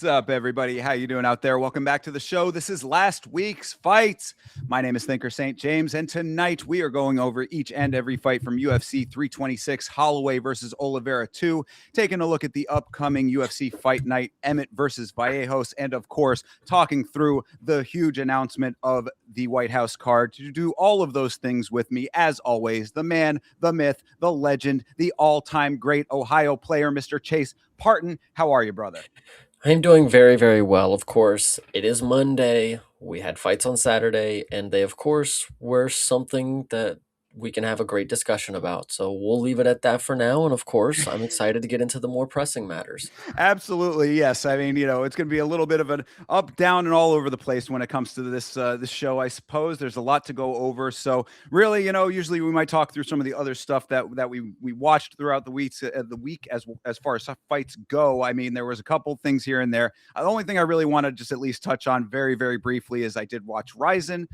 What's up, everybody? How you doing out there? Welcome back to the show. This is last week's fights. My name is Thinker St. James, and tonight we are going over each and every fight from UFC 326, Holloway versus Oliveira 2, taking a look at the upcoming UFC Fight Night, Emmett versus Vallejos, and of course, talking through the huge announcement of the White House card. To do all of those things with me, as always, the man, the myth, the legend, the all-time great Ohio player, Mr. Chase Parton. How are you, brother? I'm doing very, very well, of course. It is Monday. We had fights on Saturday, and they, of course, were something that we can have a great discussion about. So we'll leave it at that for now. And of course, I'm excited to get into the more pressing matters. Absolutely, yes. I mean, it's going to be a little bit of an up, down, and all over the place when it comes to this show. I suppose there's a lot to go over. So, really, usually we might talk through some of the other stuff that we watched throughout the week as far as fights go. I mean, there was a couple things here and there. The only thing I really want to just at least touch on very, very briefly is I did watch Ryzen.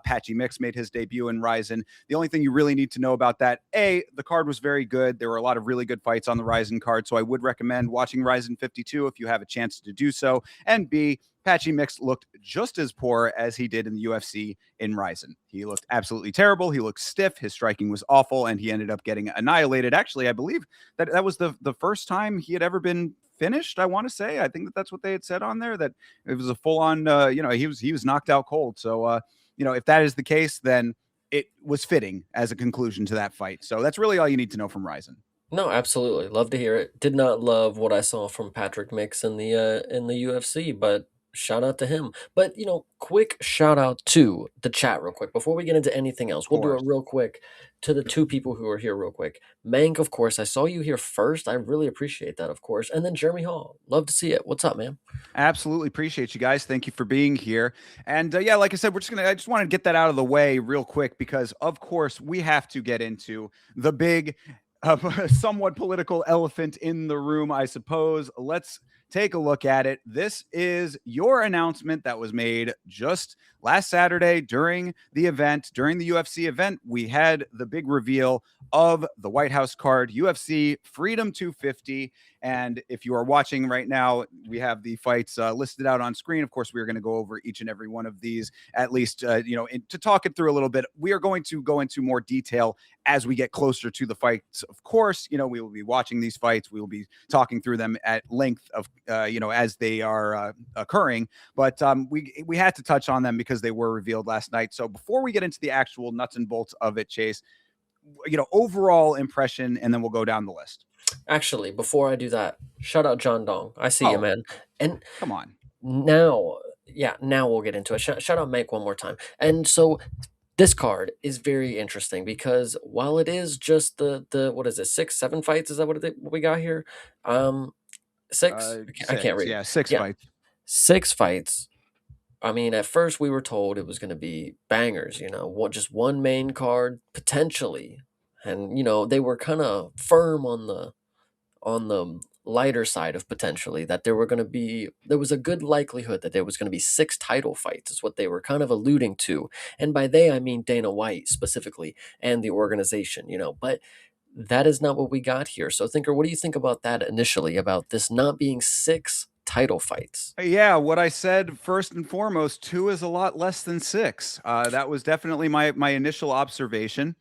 Patchy Mix made his debut in Ryzen. The only thing you really need to know about that, the card was very good. There were a lot of really good fights on the Ryzen card, so I would recommend watching Ryzen 52 if you have a chance to do so. And B, Patchy Mix looked just as poor as he did in the UFC in Ryzen. He looked absolutely terrible. He looked stiff. His striking was awful, and he ended up getting annihilated. Actually, I believe that was the first time he had ever been finished. I want to say. I think that's what they had said on there, that it was a full on. He was knocked out cold. So if that is the case, then it was fitting as a conclusion to that fight. So that's really all you need to know from Ryzen. No, absolutely. Love to hear it. Did not love what I saw from Patrick Mix in the UFC, but shout out to him. But quick shout out to the chat real quick before we get into anything else. Of We'll do it course. real quick to the two people who are here real quick. Mank, of course, I saw you here first. I really appreciate that, of course. And then Jeremy Hall. Love to see it. What's up, man? Absolutely appreciate you guys. Thank you for being here. And yeah, like I said, I just want to get that out of the way real quick because, of course, we have to get into the big, somewhat political elephant in the room, I suppose. Let's take a look at it. This is your announcement that was made just last Saturday during the event, during the UFC event. We had the big reveal of the White House card, UFC Freedom 250. And if you are watching right now, we have the fights listed out on screen. Of course, we're going to go over each and every one of these, at least, to talk it through a little bit. We are going to go into more detail as we get closer to the fights. Of course, we will be watching these fights. We will be talking through them at length of, as they are occurring. But we had to touch on them because they were revealed last night. So before we get into the actual nuts and bolts of it, Chase, overall impression, and then we'll go down the list. Actually, before I do that, shout out John Dong. I see you, Oh, man. And come on. now, yeah, now we'll get into it. Shout out Mank one more time. And so this card is very interesting because while it is just the what is it, 6, 7 fights? Is that what we got here? Um, six. I can't Six. read. Yeah, six Yeah, fights. 6 fights. I mean, at first we were told it was going to be bangers. Just one main card potentially, and they were kind of firm on the lighter side of potentially that there was a good likelihood that there was going to be 6 title fights is what they were kind of alluding to, and by they I mean Dana White specifically and the organization, but that is not what we got here. So Thinker, what do you think about that initially, about this not being 6 title fights? Yeah, what I said first and foremost, two is a lot less than six. That was definitely my initial observation.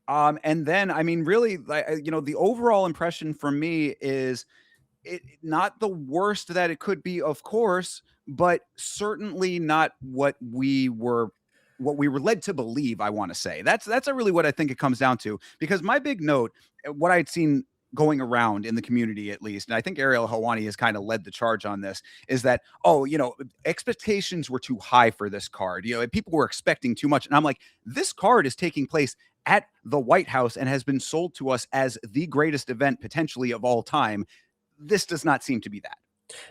And then, I mean, really, the overall impression for me is it not the worst that it could be, of course, but certainly not what we were led to believe. I want to say that's really what I think it comes down to, because my big note, what I'd seen going around in the community at least, and I think Ariel Hawani has kind of led the charge on this, is that expectations were too high for this card. People were expecting too much, and I'm like, this card is taking place at the White House and has been sold to us as the greatest event potentially of all time. This does not seem to be that.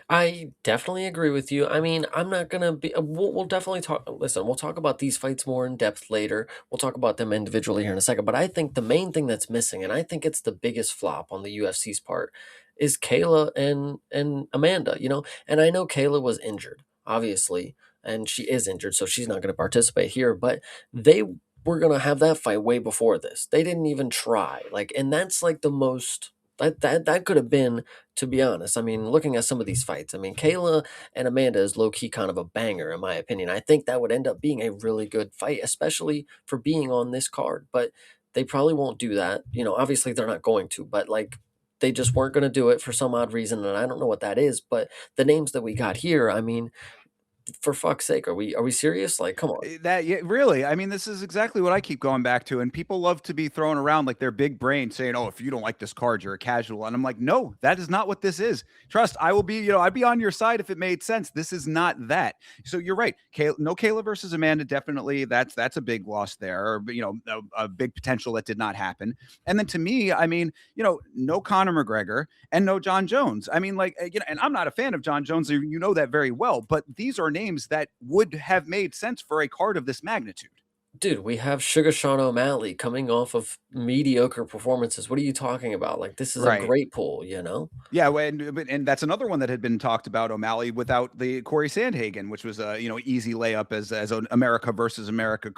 I definitely agree with you. I mean, I'm not gonna be. We'll definitely talk. Listen, we'll talk about these fights more in depth later. We'll talk about them individually here in a second. But I think the main thing that's missing, and I think it's the biggest flop on the UFC's part, is Kayla and Amanda. And I know Kayla was injured, obviously, and she is injured, so she's not going to participate here. But they were going to have that fight way before this. They didn't even try. And that's like the most That could have been, to be honest. I mean, looking at some of these fights, I mean, Kayla and Amanda is low key kind of a banger in my opinion. I think that would end up being a really good fight, especially for being on this card. But they probably won't do that. You know, obviously they're not going to, but like they just weren't going to do it for some odd reason, and I don't know what that is. But the names that we got here, I mean, for fuck's sake, are we serious? Like, come on. That yeah, really. I mean, this is exactly what I keep going back to. And people love to be thrown around like their big brain saying, "Oh, if you don't like this card, you're a casual." And I'm like, "No, that is not what this is. Trust, I will be, I'd be on your side if it made sense. This is not that." So you're right. No Kayla versus Amanda, definitely that's a big loss there, or a big potential that did not happen. And then to me, I mean, no Conor McGregor and no John Jones. I mean, like, and I'm not a fan of John Jones, you know that very well, but these are names that would have made sense for a card of this magnitude. Dude, we have Sugar Sean O'Malley coming off of mediocre performances. What are you talking about? Like, this is a Right. great pull, you know? Yeah, and that's another one that had been talked about, O'Malley, without the Corey Sandhagen, which was a easy layup as an America versus America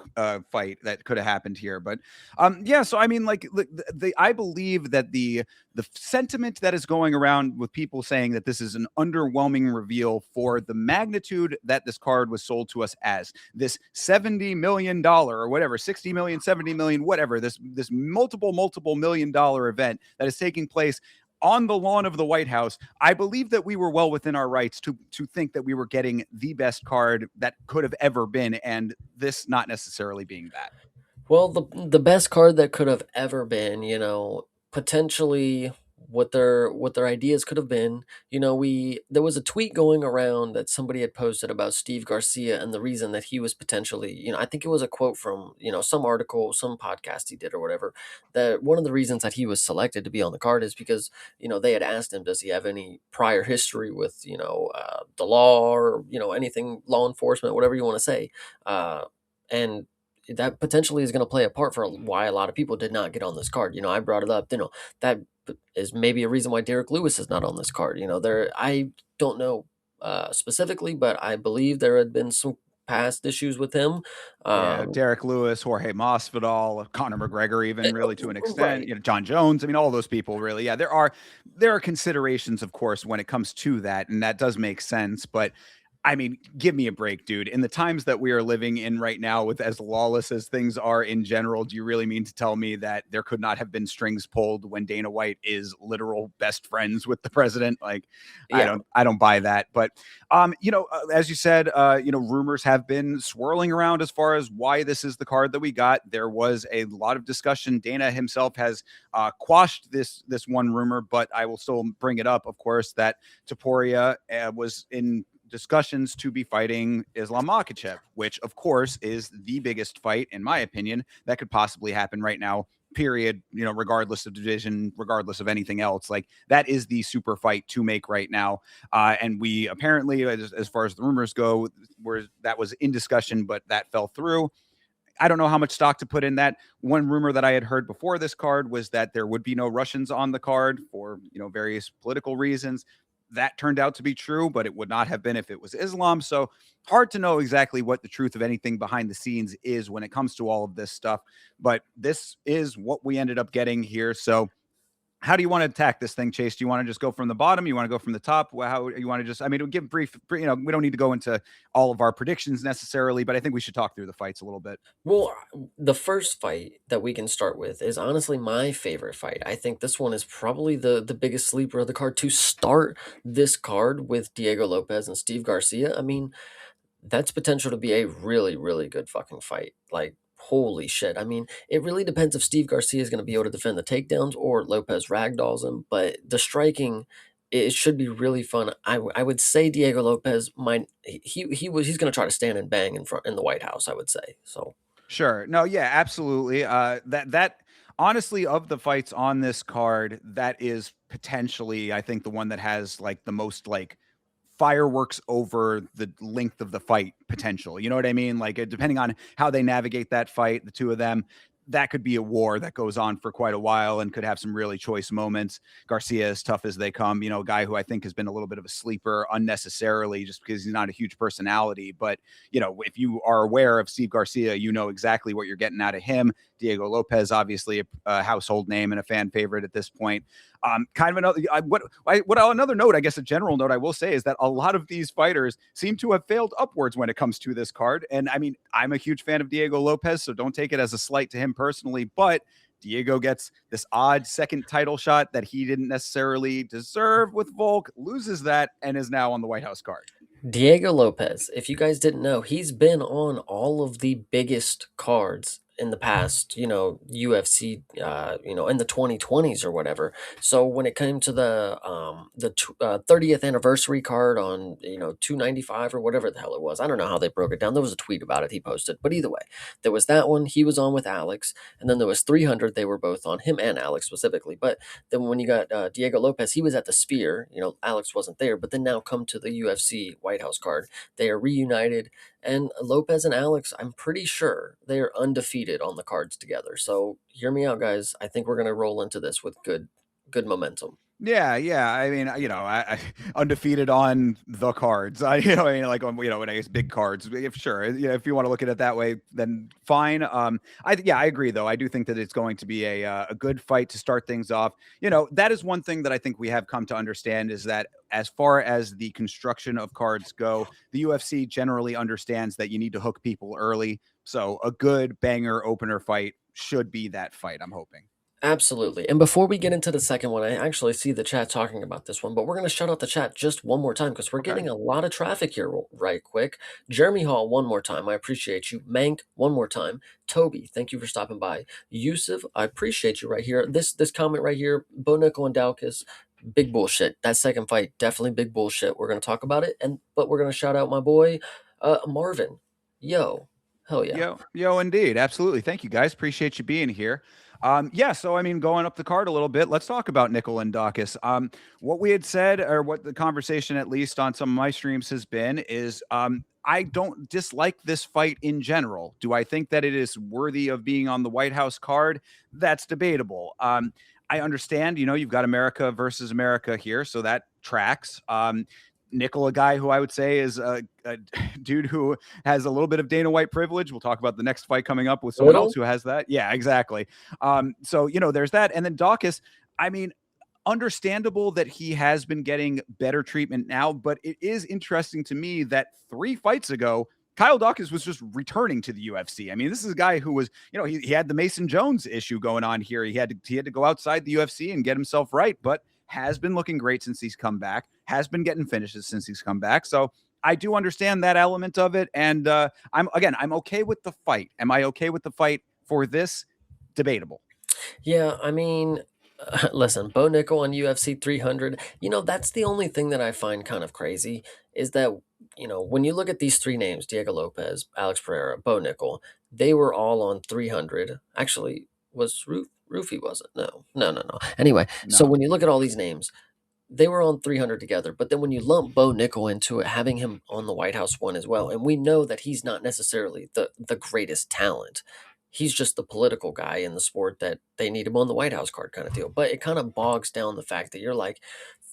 fight that could have happened here. But yeah, so I mean, like I believe that the sentiment that is going around with people saying that this is an underwhelming reveal for the magnitude that this card was sold to us as this $70 million or whatever, 60 million, 70 million, whatever, this multiple $1 million event that is taking place on the lawn of the White House. I believe that we were well within our rights to think that we were getting the best card that could have ever been, and this not necessarily being that. Well, the best card that could have ever been, you know, potentially what their ideas could have been. You know, we there was a tweet going around that somebody had posted about Steve Garcia and the reason that he was potentially, you know, I think it was a quote from, you know, some article, some podcast he did or whatever, that one of the reasons that he was selected to be on the card is because, you know, they had asked him, does he have any prior history with, the law or, anything law enforcement, whatever you want to say. And that potentially is going to play a part for why a lot of people did not get on this card. You know, I brought it up. You know, that is maybe a reason why Derek Lewis is not on this card. You know, I don't know specifically, but I believe there had been some past issues with him. Yeah, Um, Derek Lewis, Jorge Masvidal, Conor McGregor, even really to an extent. right. John Jones. I mean, all those people really. Yeah, there are considerations, of course, when it comes to that, and that does make sense. But I mean, give me a break, dude. In the times that we are living in right now, with as lawless as things are in general, do you really mean to tell me that there could not have been strings pulled when Dana White is literal best friends with the president? Like, Yeah. I don't buy that. But as you said, rumors have been swirling around as far as why this is the card that we got. There was a lot of discussion. Dana himself has quashed this one rumor, but I will still bring it up, of course, that Topuria was in discussions to be fighting Islam Makhachev, which of course is the biggest fight, in my opinion, that could possibly happen right now. Period. Regardless of division, regardless of anything else, like that is the super fight to make right now. And we apparently, as far as the rumors go, that was in discussion, but that fell through. I don't know how much stock to put in that. One rumor that I had heard before this card was that there would be no Russians on the card for various political reasons. That turned out to be true, but it would not have been if it was Islam. So hard to know exactly what the truth of anything behind the scenes is when it comes to all of this stuff. But this is what we ended up getting here. So how do you want to attack this thing, Chase? Do you want to just go from the bottom? You want to go from the top? How you want to just, I mean, give brief, we don't need to go into all of our predictions necessarily, but I think we should talk through the fights a little bit. Well, the first fight that we can start with is honestly my favorite fight. I think this one is probably the biggest sleeper of the card to start this card with Diego Lopez and Steve Garcia. I mean, that's potential to be a really, really good fucking fight. Like, holy shit. I mean, it really depends if Steve Garcia is going to be able to defend the takedowns or Lopez ragdolls him, but the striking, it should be really fun. I would say Diego Lopez might he's going to try to stand and bang in front in the White House, I would say. So, Sure. No, yeah, absolutely. That honestly, of the fights on this card, that is potentially, I think, the one that has like the most like fireworks over the length of the fight potential. You know what I mean? Like depending on how they navigate that fight, the two of them, that could be a war that goes on for quite a while and could have some really choice moments. Garcia, as tough as they come, a guy who I think has been a little bit of a sleeper unnecessarily just because he's not a huge personality. But, if you are aware of Steve Garcia, you know exactly what you're getting out of him. Diego Lopez, obviously a household name and a fan favorite at this point. Kind of another another note, I guess a general note I will say is that a lot of these fighters seem to have failed upwards when it comes to this card. And I mean, I'm a huge fan of Diego Lopez, so don't take it as a slight to him personally, but Diego gets this odd second title shot that he didn't necessarily deserve with Volk, loses that, and is now on the White House card. Diego Lopez, if you guys didn't know, he's been on all of the biggest cards in the past, UFC, in the 2020s or whatever. So when it came to the 30th anniversary card on, 295 or whatever the hell it was, I don't know how they broke it down. There was a tweet about it he posted, but either way, there was that one. He was on with Alex, and then there was 300. They were both on, him and Alex specifically. But then when you got Diego Lopez, he was at the Sphere. Alex wasn't there, but then now come to the UFC White House card. They are reunited, and Lopez and Alex, I'm pretty sure they are undefeated on the cards together. So hear me out, guys. I think we're gonna roll into this with good momentum. Yeah, yeah. I mean, I undefeated on the cards. I mean, like on, when I guess big cards. If sure, if you want to look at it that way, then fine. I agree though. I do think that it's going to be a good fight to start things off. That is one thing that I think we have come to understand is that as far as the construction of cards go, the UFC generally understands that you need to hook people early. So a good banger opener fight should be that fight, I'm hoping. Absolutely. And before we get into the second one, I actually see the chat talking about this one, but we're going to shut out the chat just one more time because we're Okay. getting a lot of traffic here right quick. Jeremy Hall, one more time. I appreciate you. Mank, one more time. Toby, thank you for stopping by. Yusuf, I appreciate you right here. This comment right here, Bo Nickel and Dowcus, big bullshit. That second fight, definitely big bullshit. We're going to talk about it, but we're going to shout out my boy, Marvin. Yo, hell yeah. Yo, indeed. Absolutely. Thank you guys. Appreciate you being here. Yeah, so I mean, going up the card a little bit, let's talk about Nickel and Dawkins. What we had said, or what the conversation, at least on some of my streams, has been is I don't dislike this fight in general. Do I think that it is worthy of being on the White House card? That's debatable. I understand, you've got America versus America here, so that tracks. Nickel, a guy who I would say is a dude who has a little bit of Dana White privilege. We'll talk about the next fight coming up with someone else who has that. Yeah, exactly. So, there's that. And then Dawkins, I mean, understandable that he has been getting better treatment now, but it is interesting to me that 3 fights ago, Kyle Dawkins was just returning to the UFC. I mean, this is a guy who was, he had the Mason Jones issue going on here. He had to go outside the UFC and get himself right, but has been looking great since he's come back, has been getting finishes since he's come back. So I do understand that element of it. And I'm okay with the fight. Am I okay with the fight for this? Debatable. Yeah, I mean, listen, Bo Nickel on UFC 300, that's the only thing that I find kind of crazy is that, when you look at these 3 names, Diego Lopez, Alex Pereira, Bo Nickel, they were all on 300. Actually, was Roofy wasn't? No, no, no, no. Anyway, so No. when you look at all these names, they were on 300 together. But then when you lump Bo Nickel into it, having him on the White House one as well, and we know that he's not necessarily the greatest talent. He's just the political guy in the sport that they need him on the White House card kind of deal. But it kind of bogs down the fact that you're like,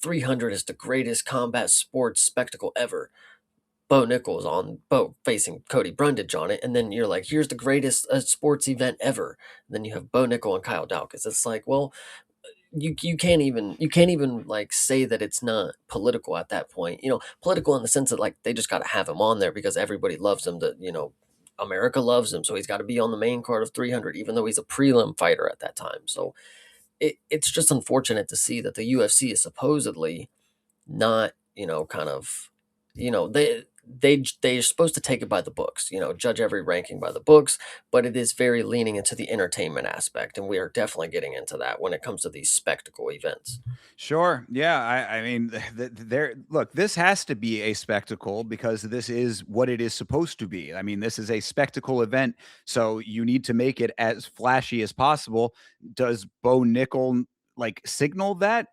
300 is the greatest combat sports spectacle ever. Bo Nichols on Bo facing Cody Brundage on it, and then you're like, here's the greatest sports event ever. And then you have Bo Nickel and Kyle Dawkins. It's like, well, you can't even like say that it's not political at that point. Political in the sense that like they just got to have him on there because everybody loves him. America loves him, so he's got to be on the main card of 300, even though he's a prelim fighter at that time. So it's just unfortunate to see that the UFC is supposedly not, kind of, they're supposed to take it by the books, judge every ranking by the books, but it is very leaning into the entertainment aspect, and we are definitely getting into that when it comes to these spectacle events. Sure. Yeah. I mean, look, this has to be a spectacle because this is what it is supposed to be. I mean, this is a spectacle event. So you need to make it as flashy as possible. Does Bo Nickel like signal that?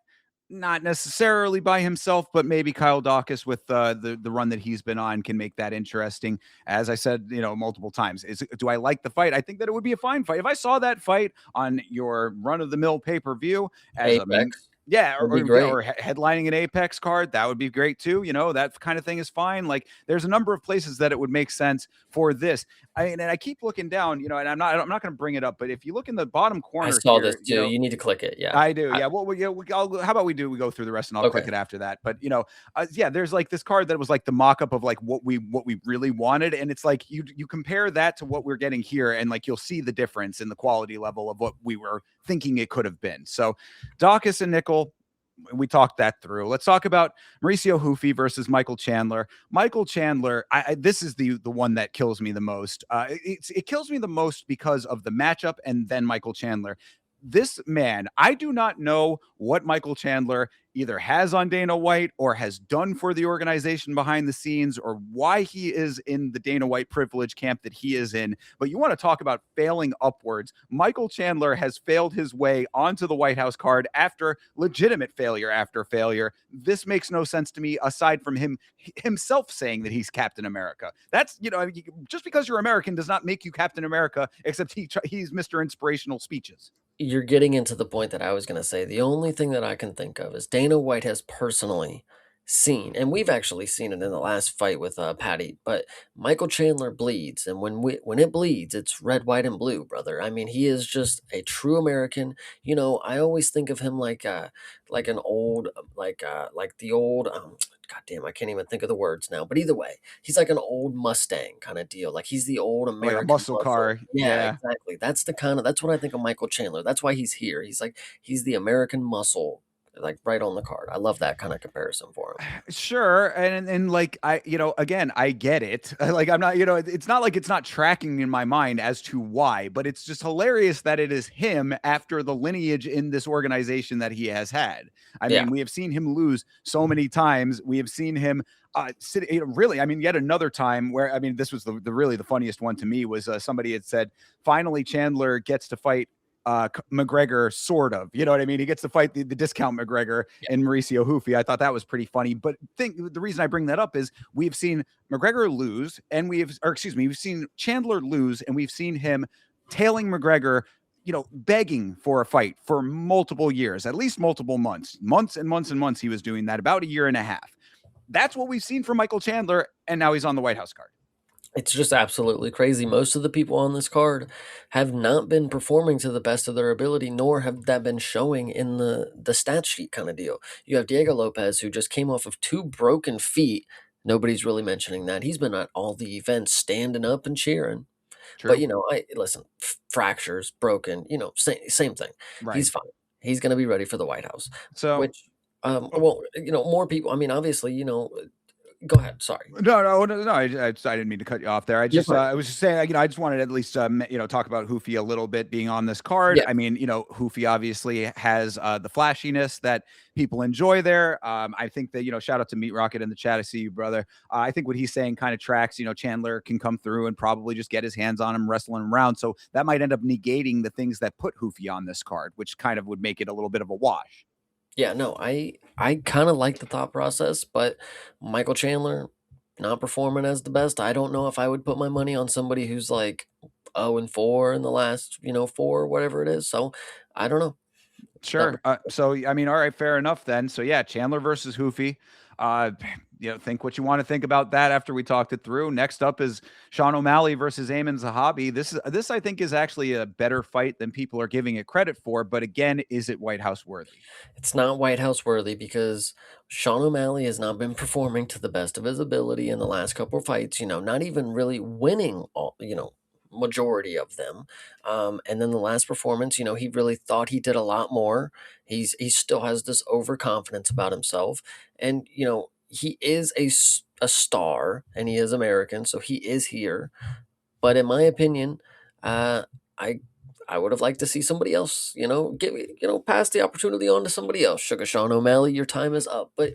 not necessarily by himself, but maybe Kyle Dawkins with the run that he's been on can make that interesting. As I said, multiple times, do I like the fight? I think that it would be a fine fight if I saw that fight on your run of the mill pay per view as a Apex yeah, would be great. headlining an Apex card. That would be great too. That kind of thing is fine. Like, there's a number of places that it would make sense for this. And I keep looking down, and I'm not going to bring it up, but if you look in the bottom I corner saw this here, too. You need to click it. Yeah. I do. Yeah. Well, how about we go through the rest and I'll click Okay. it after that. But yeah, there's like this card that was like the mock-up of like what we really wanted, and it's like you compare that to what we're getting here, and like you'll see the difference in the quality level of what we were thinking it could have been. So, Dawkins and Nickel, we talked that through. Let's talk about Mauricio Hoofy versus Michael Chandler. Michael Chandler, this is the one that kills me the most. It kills me the most because of the matchup and then Michael Chandler. This man, I do not know what Michael Chandler either has on Dana White or has done for the organization behind the scenes, or why he is in the Dana White privilege camp that he is in. But you want to talk about failing upwards. Michael Chandler has failed his way onto the White House card after legitimate failure after failure. This makes no sense to me, aside from himself saying that he's Captain America. That's, just because you're American does not make you Captain America, except he's Mr. Inspirational Speeches. You're getting into the point that I was going to say. The only thing that I can think of is Dana White has personally seen, and we've actually seen it in the last fight with Patty. But Michael Chandler bleeds, and when it bleeds, it's red, white, and blue, brother. I mean, he is just a true American. I always think of him like an old like the old God damn, I can't even think of the words now. But either way, he's like an old Mustang kind of deal. Like he's the old Like a American muscle muscle. car. Yeah, Yeah. exactly. That's what I think of Michael Chandler. That's why he's here. He's the American muscle, like right on the card. I love that kind of comparison for him. Sure, and like again, I get it. Like, I'm not, it's not like it's not tracking in my mind as to why, but it's just hilarious that it is him after the lineage in this organization that he has had. I Yeah. mean, we have seen him lose so many times. We have seen him really, I mean, yet another time where, I mean, this was the really the funniest one to me was somebody had said finally Chandler gets to fight McGregor, sort of. You know what I mean? He gets to fight the discount McGregor and Mauricio Hoofy. I thought that was pretty funny. But the reason I bring that up is we've seen McGregor lose, and we've seen Chandler lose, and we've seen him tailing McGregor, begging for a fight for multiple years, at least multiple months and months and months. He was doing that about a year and a half. That's what we've seen from Michael Chandler, and now he's on the White House card. It's just absolutely crazy. Most of the people on this card have not been performing to the best of their ability, nor have that been showing in the stat sheet kind of deal. You have Diego Lopez, who just came off of 2 broken feet. Nobody's really mentioning that. He's been at all the events standing up and cheering. But, True. I listen, fractures, broken, same thing. Right. He's fine. He's gonna be ready for the White House, So which, well, more people, I mean, obviously, go ahead, sorry. No. I didn't mean to cut you off there. You're fine. I was just saying, I just wanted to at least, talk about Hoofy a little bit being on this card. Yeah. I mean, Hoofy obviously has the flashiness that people enjoy there. I think that, shout out to Meat Rocket in the chat. I see you, brother. I think what he's saying kind of tracks. Chandler can come through and probably just get his hands on him, wrestling him around. So that might end up negating the things that put Hoofy on this card, which kind of would make it a little bit of a wash. Yeah, no, I kind of like the thought process, but Michael Chandler not performing as the best. I don't know if I would put my money on somebody who's like 0-4 in the last, 4, whatever it is. So I don't know. Not, Sure. So I mean, all right, fair enough then. So yeah, Chandler versus Hoofy. Uh, think what you want to think about that after we talked it through. Next up is Sean O'Malley versus Amin Zahabi. This I think is actually a better fight than people are giving it credit for. But again, is it White House worthy? it's not White House worthy because Sean O'Malley has not been performing to the best of his ability in the last couple of fights. Not even really winning all, majority of them. And then the last performance, he really thought he did a lot more. He still has this overconfidence about himself, and he is a star, and he is American, so he is here. But in my opinion, uh, I I would have liked to see somebody else, pass the opportunity on to somebody else. Sugar Sean O'Malley, your time is up. But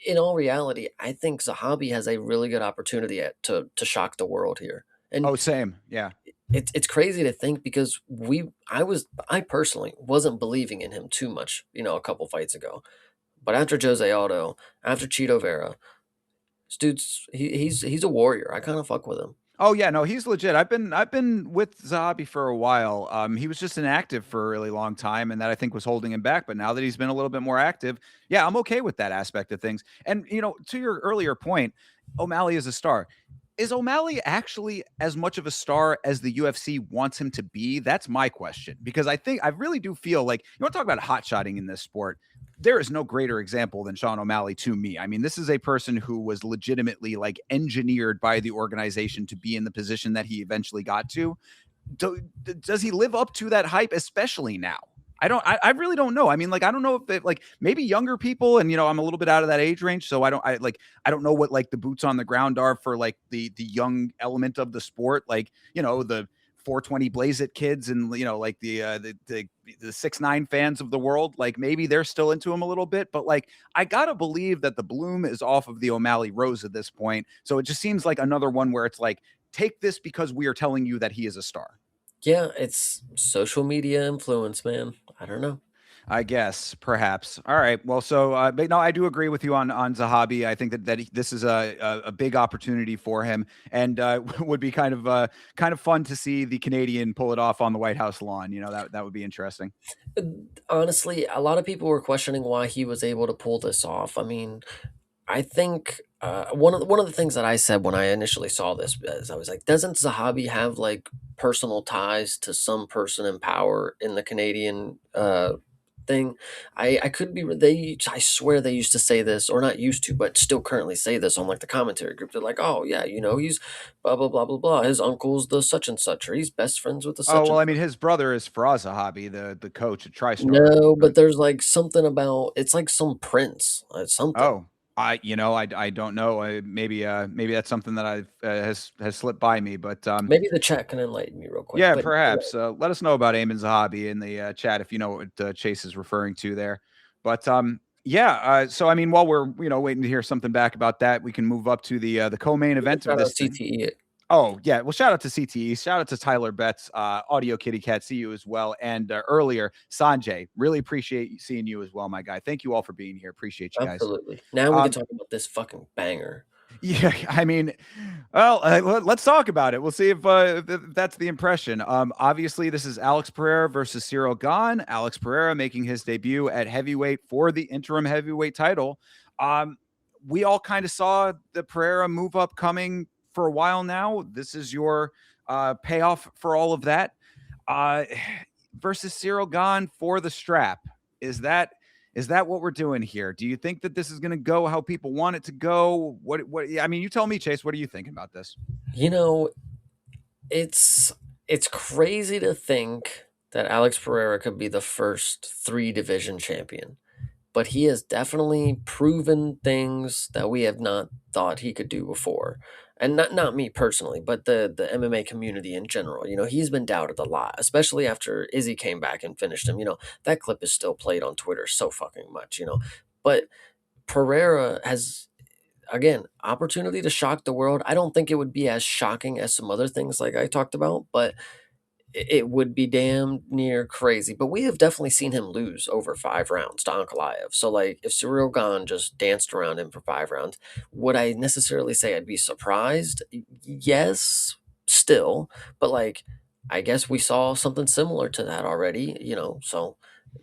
in all reality, I think Zahabi has a really good opportunity to shock the world here. And Oh, same. Yeah. it's crazy to think because I personally wasn't believing in him too much, a couple fights ago. But after Jose Aldo, after Cheeto Vera, this dude's he's a warrior. I kind of fuck with him. Oh yeah, no, he's legit. I've been with Zahabi for a while. He was just inactive for a really long time, and that I think was holding him back. But now that he's been a little bit more active, yeah, I'm okay with that aspect of things. And to your earlier point, O'Malley is a star. Is O'Malley actually as much of a star as the UFC wants him to be? That's my question. Because I really do feel like you want to talk about hot shotting in this sport. There is no greater example than Sean O'Malley to me. I mean, this is a person who was legitimately like engineered by the organization to be in the position that he eventually got to. Does he live up to that hype, especially now? I really don't know. I mean, like, I don't know if it, like, maybe younger people, and I'm a little bit out of that age range, so I don't know what like the boots on the ground are for like the young element of the sport, like the 420 Blaze It kids, and like the 6ix9ine fans of the world, like maybe they're still into him a little bit, but like I gotta believe that the bloom is off of the O'Malley rose at this point. So it just seems like another one where it's like, take this because we are telling you that he is a star. Yeah, it's social media influence, man. I don't know. I guess, perhaps. All right. Well, so, but no, I do agree with you on Zahabi. I think that this is a big opportunity for him, and would be kind of fun to see the Canadian pull it off on the White House lawn. That would be interesting. Uh, Honestly, a lot of people were questioning why he was able to pull this off. I mean, I think one of the things that I said when I initially saw this is I was like, doesn't Zahabi have like personal ties to some person in power in the Canadian thing? I could be I swear they used to say this, or not used to, but still currently say this on like the commentary group. They're like, oh yeah, he's blah blah blah blah blah. His uncle's the such and such, or he's best friends with the Oh such well, and I mean, his brother is Faraz Zahabi, the coach at TriStar. no, but there's like something about it's like some prince, something. Oh, I don't know. Maybe that's something that I've has slipped by me, but Maybe the chat can enlighten me real quick. yeah, But perhaps. Let us know about Eamon Zahabi in the chat if you know what Chase is referring to there. But yeah. So I mean, while we're waiting to hear something back about that, we can move up to the co-main event of shout out this thing. CTE. Oh yeah, well, shout out to CTE, shout out to Tyler Betts, Audio Kitty Cat, see you as well, and earlier Sanjay, really appreciate seeing you as well, my guy. Thank you all for being here. Appreciate you guys. Absolutely. Now we can Um, talk about this fucking banger. Yeah, I mean, well, let's talk about it. We'll see if that's the impression. Obviously, this is Alex Pereira versus Cyril Gahn. Alex Pereira making his debut at heavyweight for the interim heavyweight title. Um, we all kind of saw the Pereira move up coming for a while now. This is your payoff for all of that. Uh, versus Cyril Gahn for the strap. Is that is that what we're doing here? Do you think that this is going to go how people want it to go? What I mean, you tell me, Chase, what are you thinking about this? You know, it's it's crazy to think that Alex Pereira could be the first three division champion. But he has definitely proven things that we have not thought he could do before. And not me personally, but the MMA community in general. He's been doubted a lot, especially after Izzy came back and finished him. That clip is still played on Twitter so fucking much. But Pereira has again opportunity to shock the world. I don't think it would be as shocking as some other things like I talked about, but it would be damn near crazy. But we have definitely seen him lose over 5 rounds to Ankalaev. So, like, if Cyril Gahn just danced around him for 5 rounds, would I necessarily say I'd be surprised? Yes, still. But, like, I guess we saw something similar to that already, so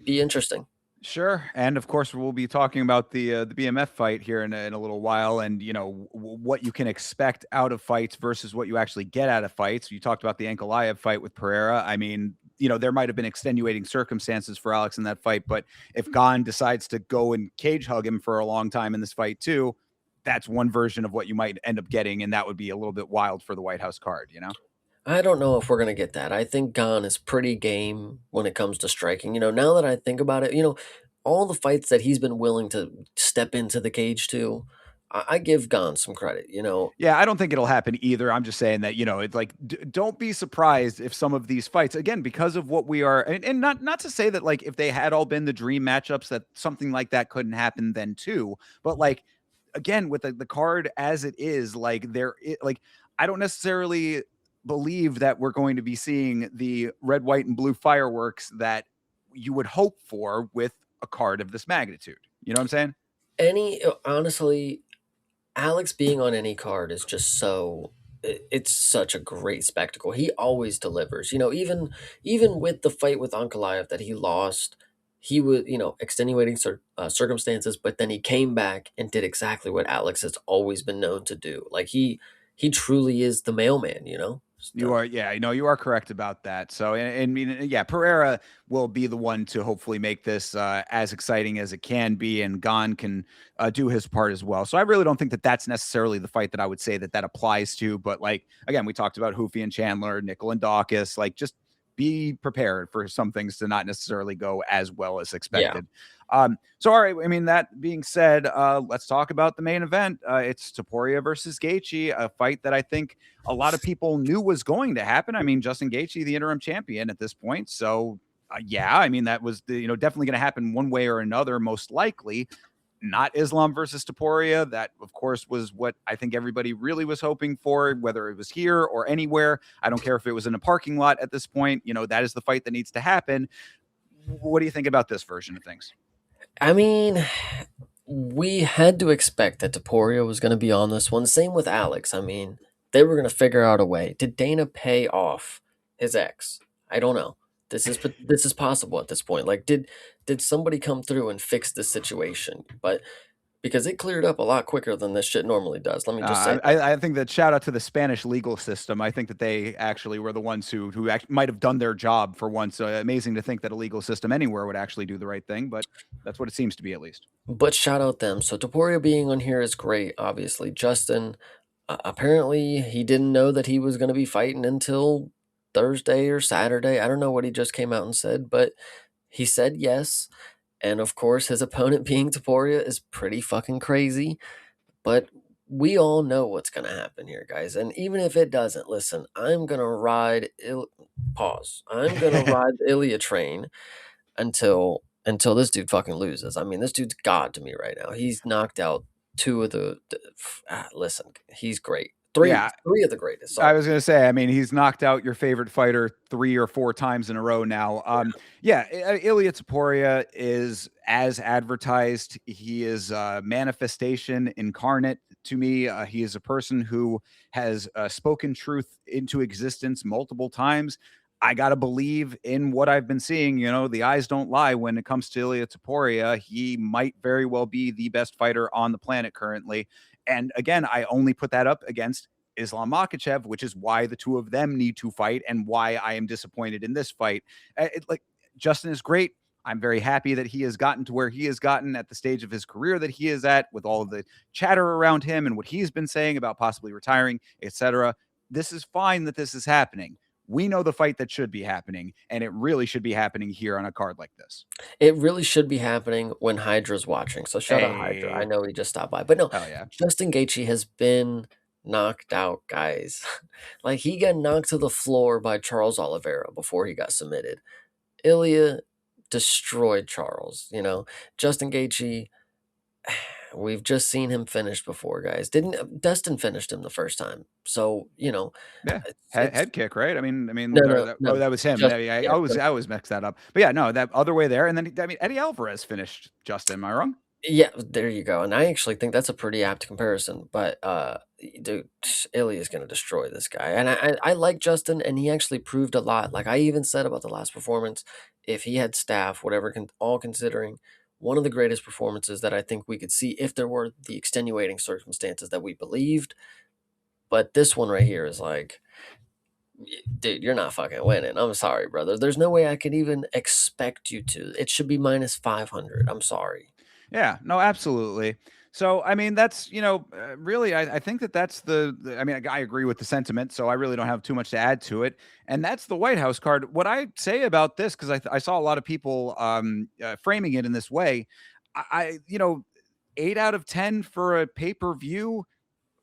be interesting. Sure, and of course we'll be talking about the BMF fight here in a little while, and what you can expect out of fights versus what you actually get out of fights. You talked about the Ankalaev fight with Pereira. I mean, there might have been extenuating circumstances for Alex in that fight, but if Gahn decides to go and cage hug him for a long time in this fight too, that's one version of what you might end up getting, and that would be a little bit wild for the White House card. I don't know if we're gonna get that. I think Gahn is pretty game when it comes to striking. Now that I think about it, all the fights that he's been willing to step into the cage to, I give Gahn some credit. Yeah, I don't think it'll happen either. I'm just saying that, it's like, don't be surprised if some of these fights, again, because of what we are, and not to say that, like, if they had all been the dream matchups, that something like that couldn't happen then too. But, like, again, with the card as it is, like, like, I don't necessarily believe that we're going to be seeing the red, white, and blue fireworks that you would hope for with a card of this magnitude. You know what I'm saying? Honestly, Alex being on any card is just it's such a great spectacle. He always delivers. Even with the fight with Ankalaev that he lost, he was, extenuating circumstances, but then he came back and did exactly what Alex has always been known to do. Like he truly is the mailman, You are, yeah, you are correct about that. So, and I mean, yeah, Pereira will be the one to hopefully make this as exciting as it can be, and Gon can do his part as well. So, I really don't think that that's necessarily the fight that I would say that that applies to. But like again, we talked about Hoofy and Chandler, Nickel and Dawkins. Like, just be prepared for some things to not necessarily go as well as Yeah. expected. So, all right. I mean, that being said, let's talk about the main event. It's Topuria versus Gaethje, a fight that I think a lot of people knew was going to happen. I mean, Justin Gaethje, the interim champion at this point. So, yeah, I mean, that was definitely going to happen one way or another, most likely. Not Islam versus Topuria. That, of course, was what I think everybody really was hoping for, whether it was here or anywhere. I don't care if it was in a parking lot at this point. That is the fight that needs to happen. What do you think about this version of things? I mean, we had to expect that Topuria was going to be on this one. Same with Alex. I mean, they were going to figure out a way. Did Dana pay off his ex? I don't know. This is possible at this point. Like, did somebody come through and fix the situation? But because it cleared up a lot quicker than this shit normally does. Let me just say that. I think that shout out to the Spanish legal system. I think that they actually were the ones who might have done their job for once. Amazing to think that a legal system anywhere would actually do the right thing, but that's what it seems to be, at least. But shout out them. So Topuria being on here is great. Obviously, Justin. Apparently, he didn't know that he was going to be fighting until Thursday or Saturday. I don't know what he just came out and said, but he said yes. And of course, his opponent being Topuria is pretty fucking crazy. But we all know what's going to happen here, guys. And even if it doesn't, listen, I'm going to ride. Pause. I'm going to ride the Ilya train until this dude fucking loses. I mean, this dude's god to me right now. He's knocked out two of listen, he's great. Three Yeah, three of the greatest. I Sorry. was going to say, I mean, he's knocked out your favorite fighter 3 or 4 times in a row now. Yeah, Ilya Taporia is as advertised. He is a manifestation incarnate to me. He is a person who has spoken truth into existence multiple times. I got to believe in what I've been seeing. The eyes don't lie when it comes to Ilya Taporia. He might very well be the best fighter on the planet currently. And again, I only put that up against Islam Makhachev, which is why the two of them need to fight and why I am disappointed in this fight. Like Justin is great. I'm very happy that he has gotten to where he has gotten at the stage of his career that he is at, with all of the chatter around him and what he's been saying about possibly retiring, etc. This is fine that this is happening. We know the fight that should be happening, and it really should be happening here on a card like this. It really should be happening when Hydra's watching. So shout out Hydra. I Hey, know he just stopped by. But no, hell yeah. Justin Gaethje has been knocked out, guys. Like he got knocked to the floor by Charles Oliveira before he got submitted. Ilya destroyed Charles. Justin Gaethje, we've just seen him finish before, guys. Didn't Dustin finished him the first time? So Yeah, it's head kick, right? I mean, no, no, oh, no. that was him. Just I yeah, always, just I always mix that up. But yeah, no, that other way there, and then I mean, Eddie Alvarez finished Justin. Am I wrong? yeah, there you go. And I actually think that's a pretty apt comparison. But dude, Ilya is gonna destroy this guy. And I like Justin, and he actually proved a lot. Like I even said about the last performance, if he had staff, whatever, all considering, one of the greatest performances that I think we could see if there were the extenuating circumstances that we believed. But this one right here is like, dude, you're not fucking winning. I'm sorry, brother. There's no way I could even expect you to. It should be minus 500. I'm sorry. Yeah, no, absolutely. So, I mean, that's, really, I think that that's I mean, I agree with the sentiment. So I really don't have too much to add to it. And that's the White House card. What I say about this, because I saw a lot of people framing it in this way, 8 out of 10 for a pay per view,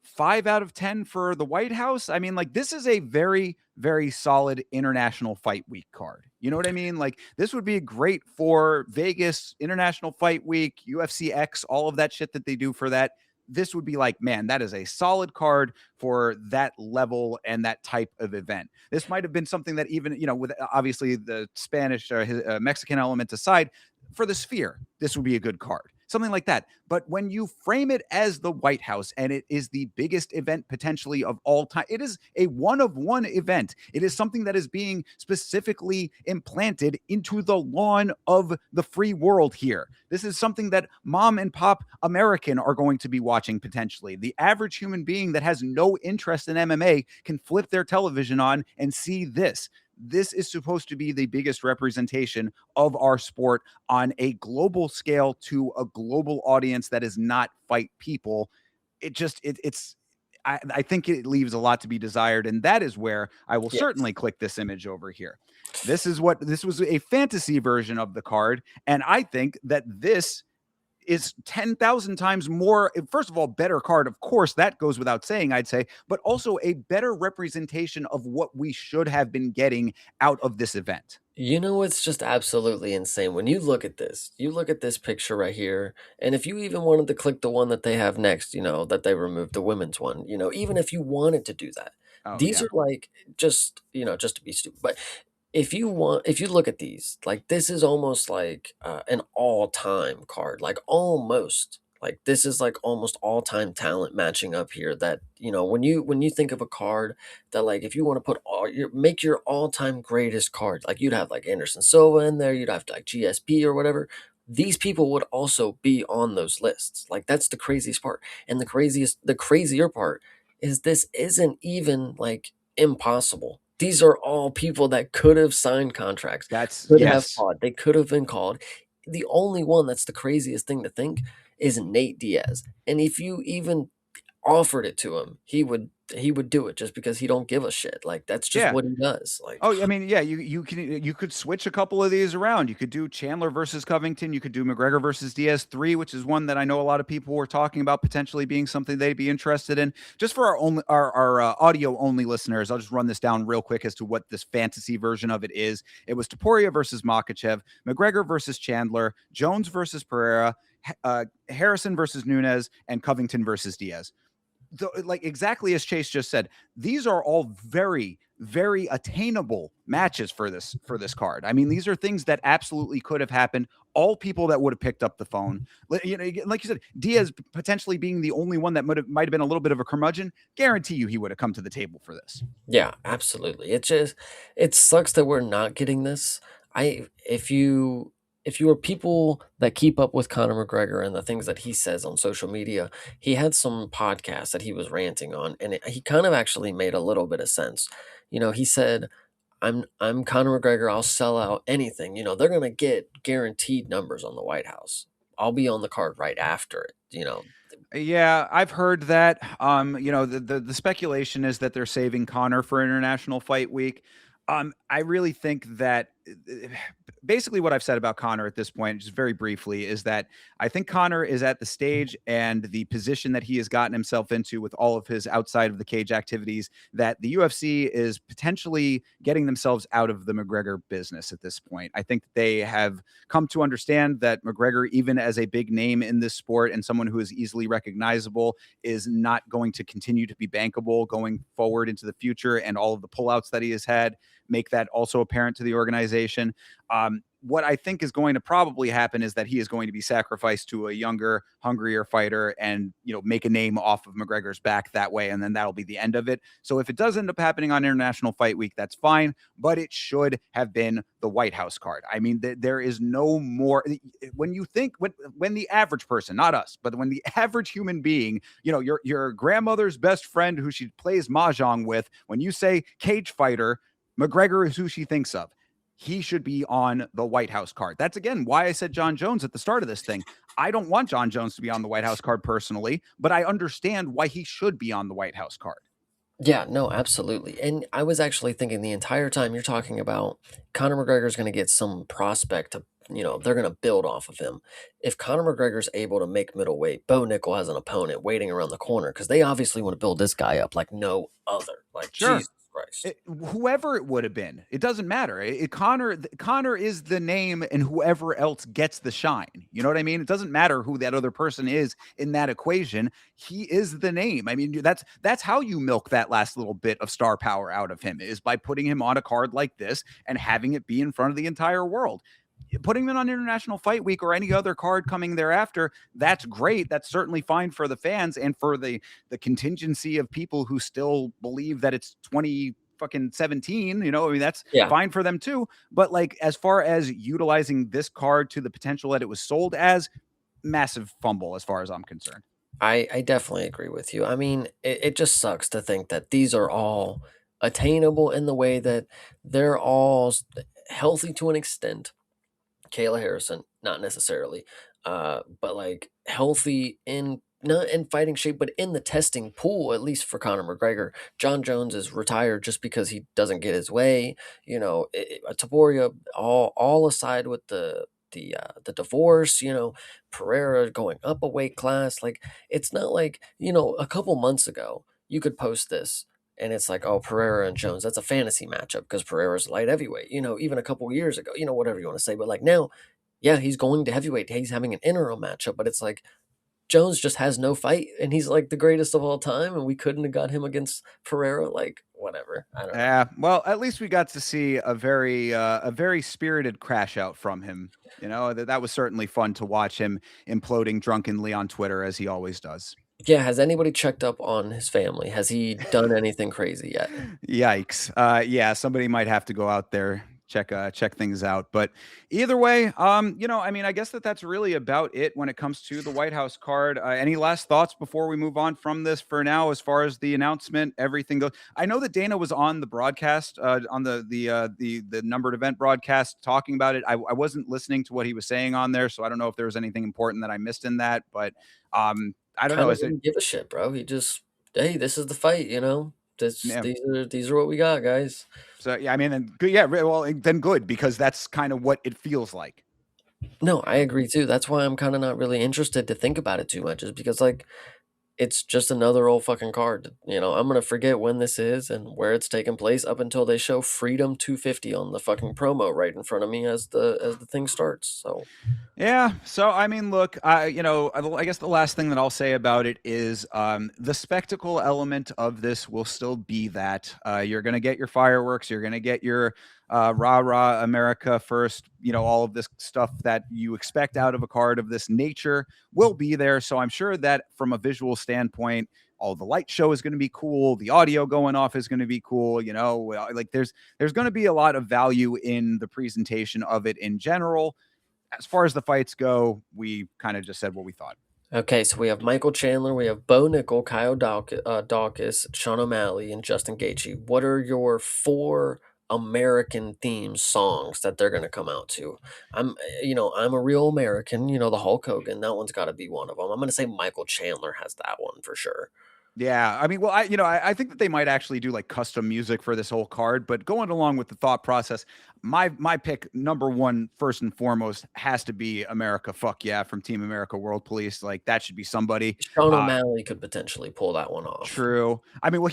5 out of 10 for the White House. I mean, like, this is a very, very solid international fight week card. You know what I mean? Like, this would be great for Vegas, International Fight Week, UFC X, all of that shit that they do for that. This would be like, man, that is a solid card for that level and that type of event. This might have been something that even, with obviously the Spanish or Mexican element aside, for the Sphere, this would be a good card. something like that. But when you frame it as the White House and it is the biggest event potentially of all time, it is a one of one event. It is something that is being specifically implanted into the lawn of the free world here. This is something that mom and pop American are going to be watching potentially. The average human being that has no interest in MMA can flip their television on and see this. This is supposed to be the biggest representation of our sport on a global scale to a global audience that is not fight people. It's I think it leaves a lot to be desired, and that is where I will Yes. certainly click this image over here. This was a fantasy version of the card, and I think that this is 10,000 times more, first of all, better card. Of course, that goes without saying, I'd say, but also a better representation of what we should have been getting out of this event. You know, it's just absolutely insane. When you look at this picture right here, and if you even wanted to click the one that they have next, that they removed the women's one, even if you wanted to do that, Oh, these yeah. are like just, just to be stupid. But if you look at these, like this is almost like an all-time card, like almost like this is like almost all-time talent matching up here that, when you think of a card that like if you want to put make your all-time greatest card, like you'd have like Anderson Silva in there, you'd have like GSP or whatever. These people would also be on those lists. Like that's the craziest part. And the crazier part is this isn't even like impossible. These are all people that could have signed contracts, That's could have yes. fought, they could have been called. The only one that's the craziest thing to think is Nate Diaz. And if you even offered it to him, he would do it just because he don't give a shit. Like that's just Yeah. what he does. Like Oh, I mean, yeah, you could switch a couple of these around. You could do Chandler versus Covington. You could do McGregor versus Diaz 3, which is one that I know a lot of people were talking about potentially being something they'd be interested in. Just for our audio only listeners, I'll just run this down real quick as to what this fantasy version of it is. It was Topuria versus Makachev, McGregor versus Chandler, Jones versus Pereira, Harrison versus Nunez, and Covington versus Diaz. Like exactly as Chase just said, these are all very, very attainable matches for this card. I mean, these are things that absolutely could have happened. All people that would have picked up the phone, like you said, Diaz potentially being the only one that might have been a little bit of a curmudgeon. Guarantee you, he would have come to the table for this. yeah, absolutely. It sucks that we're not getting this. I if you are people that keep up with Conor McGregor and the things that he says on social media, he had some podcasts that he was ranting on, and he kind of actually made a little bit of sense. He said, "I'm Conor McGregor. I'll sell out anything. They're gonna get guaranteed numbers on the White House. I'll be on the card right after it. Yeah, I've heard that. The speculation is that they're saving Connor for International Fight Week. I really think that basically what I've said about Connor at this point, just very briefly, is that I think Connor is at the stage and the position that he has gotten himself into with all of his outside of the cage activities that the UFC is potentially getting themselves out of the McGregor business at this point. I think they have come to understand that McGregor, even as a big name in this sport and someone who is easily recognizable, is not going to continue to be bankable going forward into the future. And all of the pullouts that he has had make that also apparent to the organization. What I think is going to probably happen is that he is going to be sacrificed to a younger, hungrier fighter and, make a name off of McGregor's back that way. And then that'll be the end of it. So if it does end up happening on International Fight Week, that's fine, but it should have been the White House card. I mean, there is no more when you think when the average person, not us, but when the average human being, your grandmother's best friend who she plays mahjong with, when you say cage fighter, McGregor is who she thinks of. He should be on the White House card. That's again why I said John Jones at the start of this thing. I don't want John Jones to be on the White House card personally, but I understand why he should be on the White House card. Yeah, no, absolutely. And I was actually thinking the entire time you're talking about Conor McGregor's going to get some prospect to, they're going to build off of him. If Conor McGregor's able to make middleweight, Bo Nickel has an opponent waiting around the corner because they obviously want to build this guy up like no other. Like, Sure. Jesus Christ. Whoever it would have been, it doesn't matter. Connor is the name, and whoever else gets the shine. You know what I mean? It doesn't matter who that other person is in that equation. He is the name. I mean, that's how you milk that last little bit of star power out of him, is by putting him on a card like this and having it be in front of the entire world. putting them on International Fight Week or any other card coming thereafter, that's great. That's certainly fine for the fans and for the contingency of people who still believe that it's 20 fucking 17, I mean, that's Yeah, fine for them too. But like, as far as utilizing this card to the potential that it was sold as, massive fumble as far as I'm concerned. I definitely agree with you. I mean, it just sucks to think that these are all attainable in the way that they're all healthy to an extent. Kayla Harrison, not necessarily, but like healthy in not in fighting shape, but in the testing pool, at least for Conor McGregor. John Jones is retired just because he doesn't get his way. Taboria, all aside with the divorce, Pereira going up a weight class. Like it's not like a couple months ago you could post this and it's like, oh, Pereira and Jones, that's a fantasy matchup because Pereira's light heavyweight, even a couple years ago, whatever you want to say. But like now, yeah, he's going to heavyweight. He's having an interim matchup, but it's like Jones just has no fight and he's like the greatest of all time. And we couldn't have got him against Pereira. Like, whatever. I don't know. Yeah, well, at least we got to see a very spirited crash out from him. That was certainly fun to watch him imploding drunkenly on Twitter as he always does. Yeah. Has anybody checked up on his family? Has he done anything crazy yet? Yikes. Yeah, somebody might have to go out there, check things out. But either way, I mean, I guess that's really about it when it comes to the White House card. Any last thoughts before we move on from this for now, as far as the announcement, everything goes? I know that Dana was on the broadcast, on the numbered event broadcast, talking about it. I wasn't listening to what he was saying on there, so I don't know if there was anything important that I missed in that. But I don't know. Kind of Is it? didn't give a shit, bro. He just, hey, this is the fight. This Yeah. these are what we got, guys. So yeah, I mean, then good. Yeah, well, then good, because that's kind of what it feels like. No, I agree too. That's why I'm kind of not really interested to think about it too much, is because like it's just another old fucking card. I'm gonna forget when this is and where it's taking place up until they show Freedom 250 on the fucking promo right in front of me as the thing starts. So Yeah. So I mean, look, I guess the last thing that I'll say about it is the spectacle element of this will still be that you're going to get your fireworks, you're going to get your rah rah America first. All of this stuff that you expect out of a card of this nature will be there. So I'm sure that from a visual standpoint, all the light show is going to be cool. The audio going off is going to be cool. Like there's going to be a lot of value in the presentation of it in general. As far as the fights go, we kind of just said what we thought. okay, so we have Michael Chandler, we have Bo Nickel, Kyle Dawkins, Sean O'Malley, and Justin Gaethje. What are your four American themed songs that they're gonna come out to? I'm a real American. The Hulk Hogan. That one's got to be one of them. I'm gonna say Michael Chandler has that one for sure. Yeah, I mean, well, I think that they might actually do like custom music for this whole card, but going along with the thought process, my pick number one, first and foremost, has to be America. Fuck yeah, from Team America World Police. Like that should be somebody. Sean Uh, O'Malley could potentially pull that one off. True. I mean, well,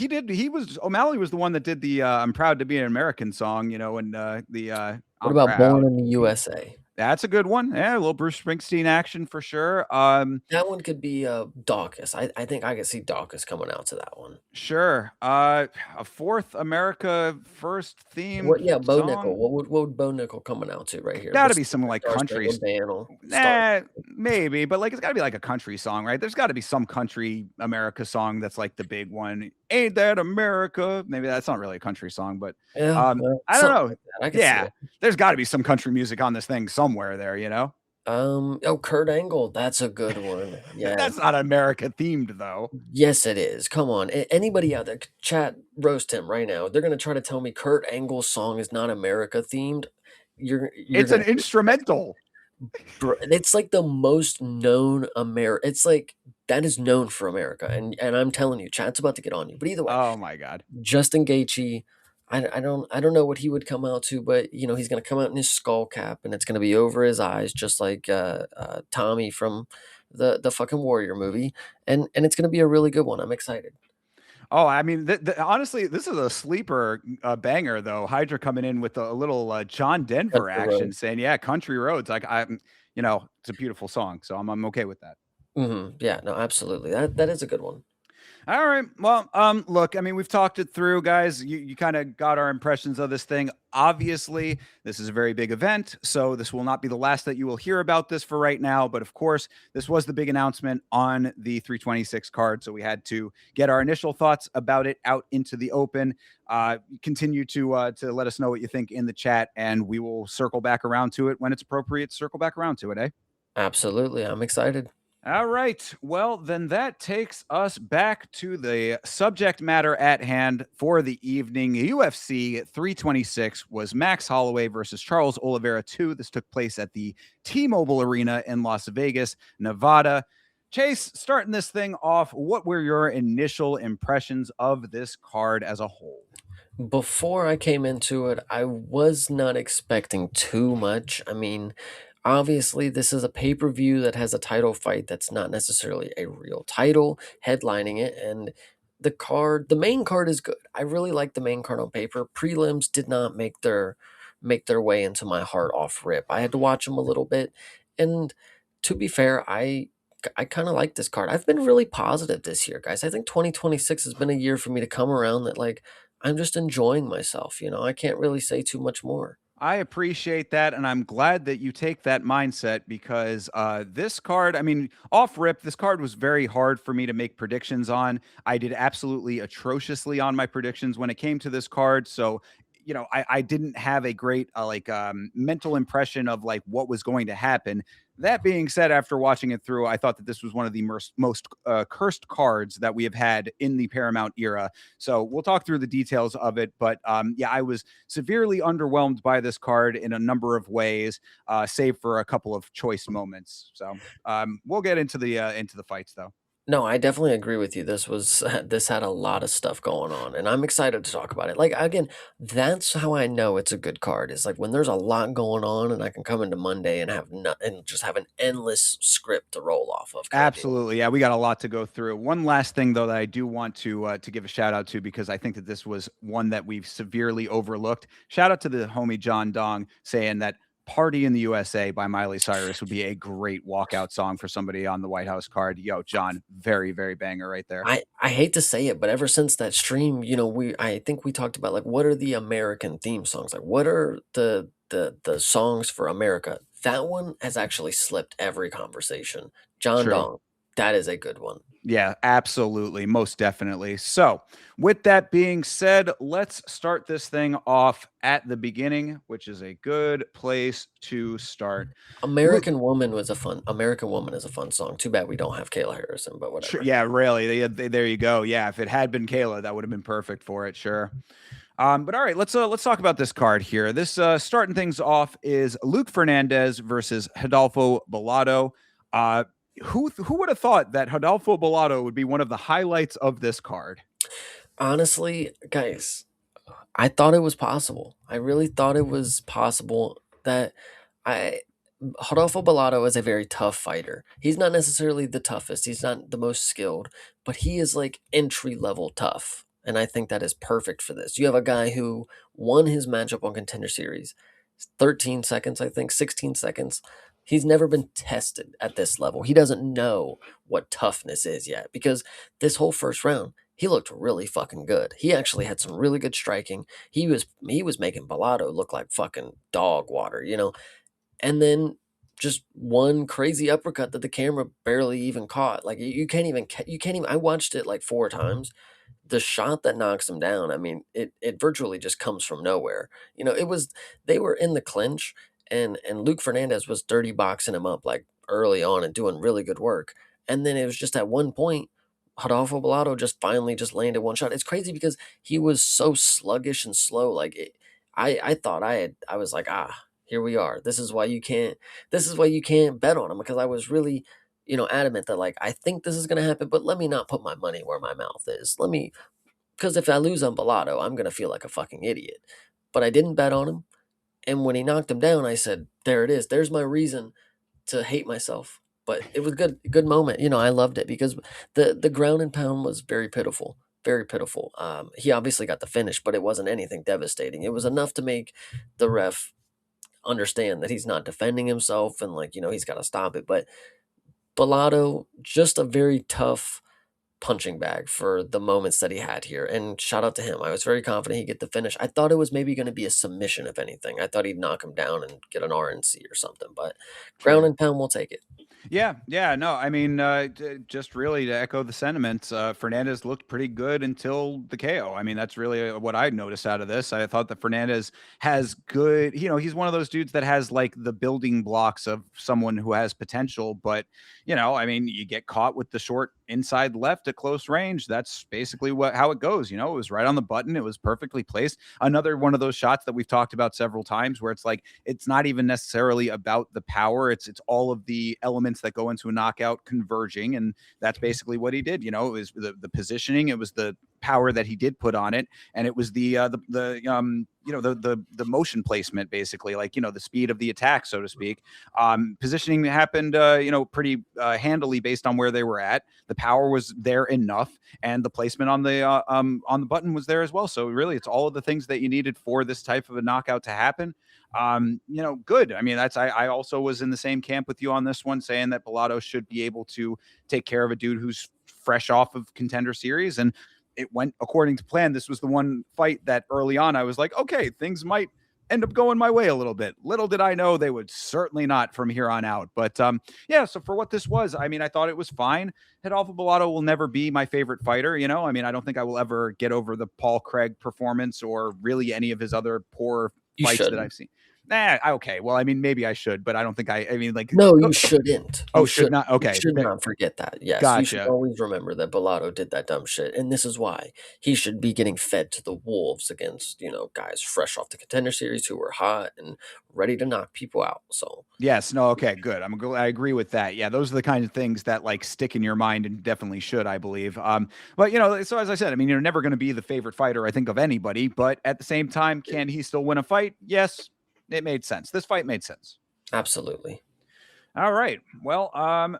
O'Malley was the one that did the "I'm Proud to Be an American" song. And the What "I'm about Born Proud." in the USA? That's a good one. Yeah, a little Bruce Springsteen action for sure. That one could be Dawkins. I think I could see Dawkins coming out to that one. Sure. A fourth America First themed What? Yeah, Bo Nickel. song. What would Bo Nickel coming out to right here? Got to be some like Star country. Spangled Banner. Star. Nah, maybe, but like it's got to be like a country song, right? There's got to be some country America song that's like the big one. Ain't that America? Maybe that's not really a country song, but Yeah, well, I don't something know. like that. I can see Yeah, it. there's got to be some country music on this thing somewhere there. Oh, Kurt Angle. That's a good one. Yeah. That's not America themed though. Yes, it is. Come on. Anybody out there, chat, roast him right now. They're gonna try to tell me Kurt Angle's song is not America themed. You're It's an gonna instrumental. it's like the most known It's like that is known for America, and I'm telling you, chat's about to get on you. But either way, Oh my god. Justin Gaethje, I don't know what he would come out to, but he's gonna come out in his skull cap, and it's gonna be over his eyes, just like Tommy from the fucking Warrior movie, and it's gonna be a really good one. I'm excited. Oh, I mean, honestly, this is a sleeper banger, though. Hydra coming in with a little John Denver Country action, roads. saying, "Yeah, country roads." Like it's a beautiful song, so I'm okay with that. Yeah, no, absolutely. That is a good one. All right. Well, look, I mean, we've talked it through, guys. You kind of got our impressions of this thing. Obviously, this is a very big event, so this will not be the last that you will hear about this for right now. But of course, this was the big announcement on the 326 card, so we had to get our initial thoughts about it out into the open. Continue to let us know what you think in the chat, and we will circle back around to it when it's appropriate. Circle back around to it, eh? Absolutely. I'm excited. All right. Well, then that takes us back to the subject matter at hand for the evening. UFC 326 was Max Holloway versus Charles Oliveira 2. This took place at the T-Mobile Arena in Las Vegas, Nevada. Chase, starting this thing off, what were your initial impressions of this card as a whole? Before I came into it, I was not expecting too much. I mean, obviously, this is a pay per view that has a title fight that's not necessarily a real title headlining it. And the main card is good. I really like the main card on paper. Prelims did not make their way into my heart off rip. I had to watch them a little bit. And to be fair, I kind of like this card. I've been really positive this year, guys. I think 2026 has been a year for me to come around that like I'm just enjoying myself, I can't really say too much more. I appreciate that, and I'm glad that you take that mindset because this card, I mean, off rip, this card was very hard for me to make predictions on. I did absolutely atrociously on my predictions when it came to this card. So, I didn't have a great mental impression of like what was going to happen. That being said, after watching it through, I thought that this was one of the most cursed cards that we have had in the Paramount era. So we'll talk through the details of it. But yeah, I was severely underwhelmed by this card in a number of ways, save for a couple of choice moments. So we'll get into the fights though. No, I definitely agree with you. This was this had a lot of stuff going on, and I'm excited to talk about it. Like again, that's how I know it's a good card. Is like when there's a lot going on, and I can come into Monday and have not and just have an endless script to roll off of, kind of deal. Absolutely. Yeah, we got a lot to go through. One last thing though that I do want to give a shout out to because I think that this was one that we've severely overlooked. Shout out to the homie John Dong saying that Party in the USA by Miley Cyrus would be a great walkout song for somebody on the White House card. Yo, John, very, very banger right there. I hate to say it, but ever since that stream, I think we talked about like what are the American theme songs? Like what are the songs for America? That one has actually slipped every conversation. John True. Dong, that is a good one. Yeah, absolutely. Most definitely. So, with that being said, let's start this thing off at the beginning, which is a good place to start. Look, American Woman is a fun song. Too bad we don't have Kayla Harrison, but whatever. yeah, really. There you go. Yeah, if it had been Kayla, that would have been perfect for it. Sure. But all right, let's talk about this card here. This starting things off is Luke Fernandez versus Hidalgo Bellado. Uh, who would have thought that Hidalgo Bellado would be one of the highlights of this card? Honestly, guys, I thought it was possible. I really thought it was possible that I Rodolfo Bellato is a very tough fighter. He's not necessarily the toughest. He's not the most skilled, but he is like entry level tough. And I think that is perfect for this. You have a guy who won his matchup on Contender Series, 13 seconds, I think, 16 seconds. He's never been tested at this level. He doesn't know what toughness is yet because this whole first round, he looked really fucking good. He actually had some really good striking. He was making Bellato look like fucking dog water. And then just one crazy uppercut that the camera barely even caught. Like you can't even. I watched it like 4 times. The shot that knocks him down, I mean, it virtually just comes from nowhere. It was they were in the clinch, and Luke Fernandez was dirty boxing him up like early on and doing really good work. And then it was just at one point, Rodolfo Bellato just finally just landed one shot. It's crazy because he was so sluggish and slow. Like I thought I was like, here we are. This is why you can't bet on him because I was really, adamant that like I think this is gonna happen, but let me not put my money where my mouth is. Because if I lose on Bellato, I'm gonna feel like a fucking idiot. But I didn't bet on him, and when he knocked him down, I said, "There it is. There's my reason to hate myself." But it was good moment. I loved it because the ground and pound was very pitiful, very pitiful. He obviously got the finish, but it wasn't anything devastating. It was enough to make the ref understand that he's not defending himself and like he's got to stop it. But Bellato, just a very tough punching bag for the moments that he had here, and shout out to him. I was very confident he'd get the finish. I thought it was maybe gonna be a submission, if anything. I thought he'd knock him down and get an RNC or something, but ground Sure. and pound, we'll take it. Yeah, yeah, no, I mean, just really to echo the sentiments, Fernandez looked pretty good until the KO. I mean, that's really what I noticed out of this. I thought that Fernandez has good, he's one of those dudes that has like the building blocks of someone who has potential, but I mean, you get caught with the short inside left at close range. That's basically how it goes. It was right on the button. It was perfectly placed. Another one of those shots that we've talked about several times where it's like it's not even necessarily about the power. It's all of the elements that go into a knockout converging, and that's basically what he did. It was the positioning, it was the power that he did put on it, and it was the motion placement, basically, like the speed of the attack, so to speak. Positioning happened pretty handily based on where they were at. The power was there enough, and the placement on the button was there as well. So really, it's all of the things that you needed for this type of a knockout to happen. Good. I mean, I also was in the same camp with you on this one, saying that Vallejos should be able to take care of a dude who's fresh off of Contender Series, and it went according to plan. This was the one fight that early on I was like, okay, things might end up going my way a little bit. Little did I know they would certainly not from here on out. But yeah, so for what this was, I mean, I thought it was fine. Rodolfo Bellato will never be my favorite fighter. I mean, I don't think I will ever get over the Paul Craig performance or really any of his other poor You fights that shouldn't. I've seen. Okay. Well, I mean, maybe I should, but I don't think I mean, like, No, you shouldn't. oh, You should shouldn't. not. You Okay. should not forget that. Yes, you should Gotcha. always remember that Bellato did that dumb shit, and this is why. He should be getting fed to the wolves against, guys fresh off the Contender Series who were hot and ready to knock people out, so Yes. No. Okay. Good. I agree with that. Yeah. Those are the kinds of things that like stick in your mind and definitely should, I believe. But so as I said, I mean, you're never going to be the favorite fighter, I think, of anybody. But at the same time, can he still win a fight? Yes. It made sense. This fight made sense. absolutely. All right. Well,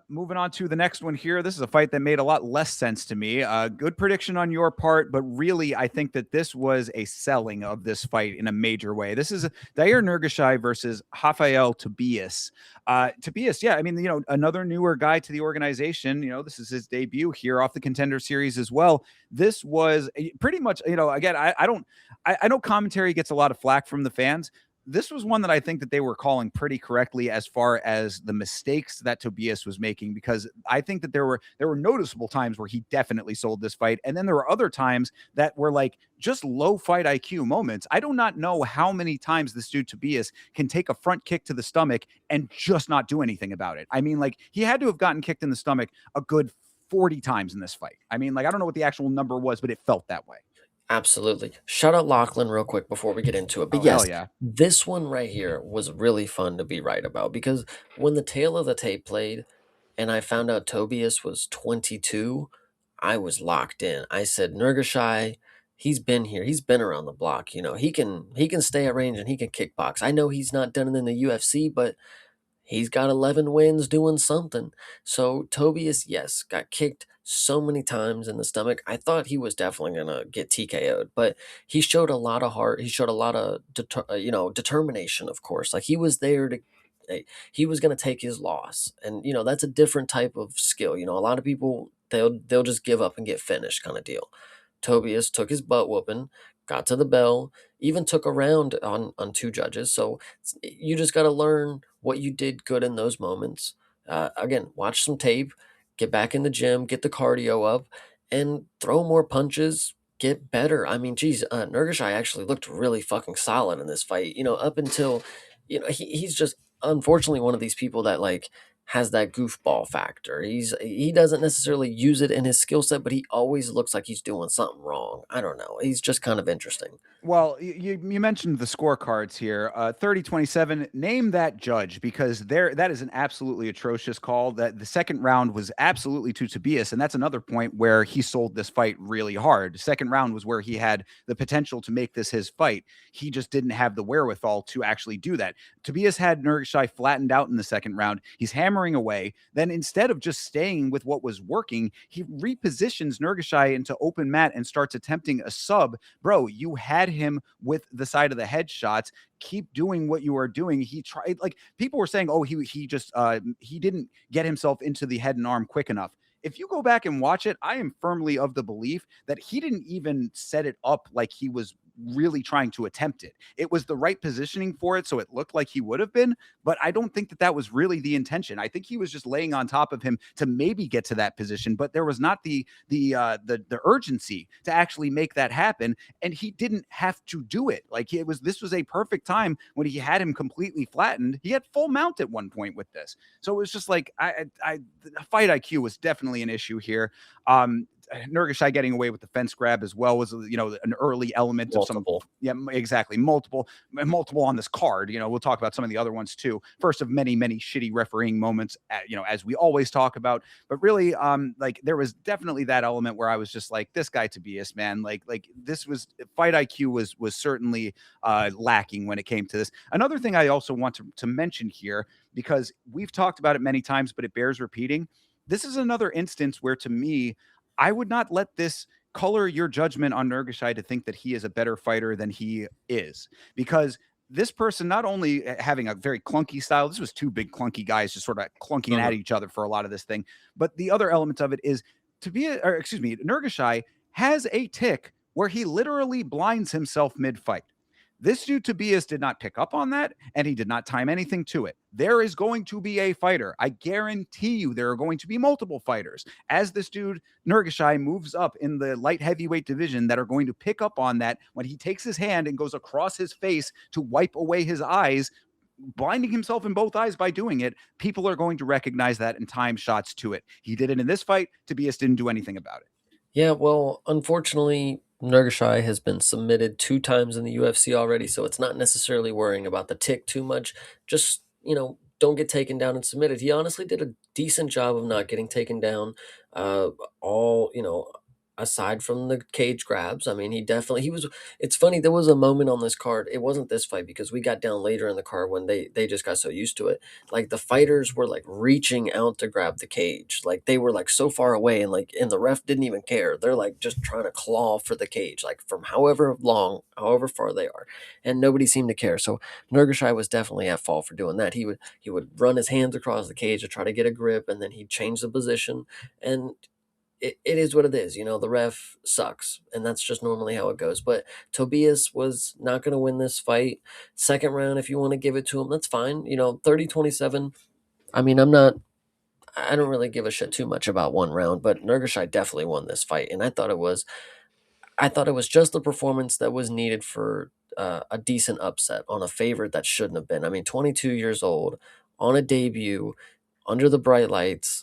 moving on to the next one here. This is a fight that made a lot less sense to me. Good prediction on your part, but really, I think that this was a selling of this fight in a major way. This is Dair Nurgashai versus Rafael Tobias. Tobias, yeah, I mean, another newer guy to the organization. This is his debut here off the Contender Series as well. This was pretty much, again, I know commentary gets a lot of flack from the fans. This was one that I think that they were calling pretty correctly as far as the mistakes that Tobias was making, because I think that there were noticeable times where he definitely sold this fight, and then there were other times that were like just low fight IQ moments. I do not know how many times this dude Tobias can take a front kick to the stomach and just not do anything about it. I mean, like, he had to have gotten kicked in the stomach a good 40 times in this fight. I mean, like, I don't know what the actual number was, but it felt that way. Absolutely. Shout out Lachlan real quick before we get into it. But Oh, hell yes, yeah. this one right here was really fun to be right about because when the tail of the tape played and I found out Tobias was 22, I was locked in. I said, Nurgashai, he's been here. He's been around the block. He can stay at range and he can kickbox. I know he's not done it in the UFC, but he's got 11 wins doing something. So Tobias, yes, got kicked so many times in the stomach. I thought he was definitely going to get TKO'd, but he showed a lot of heart. He showed a lot of determination, of course. Like he was there to he was going to take his loss. And that's a different type of skill. A lot of people they'll just give up and get finished kind of deal. Tobias took his butt whooping, got to the bell, even took a round on two judges. So you just got to learn what you did good in those moments. Again, watch some tape, get back in the gym, get the cardio up, and throw more punches. Get better. I mean, geez, Nurgashai actually looked really fucking solid in this fight. Up until, he's just unfortunately one of these people that like has that goofball factor. He doesn't necessarily use it in his skill set, but he always looks like he's doing something wrong. I don't know. He's just kind of interesting. Well, you mentioned the scorecards here. 30-27. Name that judge, because that is an absolutely atrocious call. That the second round was absolutely to Tobias, and that's another point where he sold this fight really hard. The second round was where he had the potential to make this his fight. He just didn't have the wherewithal to actually do that. Tobias had Nurgashai flattened out in the second round. He's hammering away. Then instead of just staying with what was working, he repositions Nurgashai into open mat and starts attempting a sub. Bro, you had him with the side of the headshots. Keep doing what you are doing. He tried, like, people were saying, oh, he just he didn't get himself into the head and arm quick enough. if you go back and watch it, I am firmly of the belief that he didn't even set it up like he was really trying to attempt it. It was the right positioning for it, so it looked like he would have been, but I don't think that that was really the intention. I think he was just laying on top of him to maybe get to that position, but there was not the urgency to actually make that happen, and he didn't have to do it. Like, it was this was a perfect time when he had him completely flattened. He had full mount at one point with this, so it was just like fight IQ was definitely an issue here. Nurgashai getting away with the fence grab as well was, an early element of some, Multiple. yeah, exactly, multiple on this card. We'll talk about some of the other ones too. First of many, many shitty refereeing moments, as we always talk about. But really, like, there was definitely that element where I was just like, this guy Tobias, man, like this was fight IQ was certainly lacking when it came to this. Another thing I also want to mention here, because we've talked about it many times, but it bears repeating. This is another instance where, to me, I would not let this color your judgment on Nurgashai to think that he is a better fighter than he is, because this person not only having a very clunky style, this was two big clunky guys just sort of clunking at Mhm. each other for a lot of this thing, but the other element of it is Nurgashai has a tick where he literally blinds himself mid-fight. This dude Tobias did not pick up on that, and he did not time anything to it. There is going to be a fighter. I guarantee you there are going to be multiple fighters as this dude Nurgashai moves up in the light heavyweight division that are going to pick up on that when he takes his hand and goes across his face to wipe away his eyes, blinding himself in both eyes by doing it. People are going to recognize that and time shots to it. He did it in this fight. Tobias didn't do anything about it. Yeah, well, unfortunately, Nurgashai has been submitted 2 times in the UFC already, so it's not necessarily worrying about the tick too much. Just, don't get taken down and submitted. He honestly did a decent job of not getting taken down, uh, all, aside from the cage grabs. I mean, he was it's funny, there was a moment on this card. It wasn't this fight because we got down later in the card when they just got so used to it. Like, the fighters were like reaching out to grab the cage. Like, they were like so far away, and the ref didn't even care. They're like just trying to claw for the cage, like from however far they are. And nobody seemed to care. So Nurgashai was definitely at fault for doing that. He would run his hands across the cage to try to get a grip, and then he'd change the position. And it is what it is. The ref sucks, and that's just normally how it goes. But Tobias was not going to win this fight. Second round, if you want to give it to him, that's fine. 30-27. I mean, I don't really give a shit too much about one round, but Nurgashai definitely won this fight, and I thought it was just the performance that was needed for a decent upset on a favorite that shouldn't have been. I mean, 22 years old on a debut under the bright lights.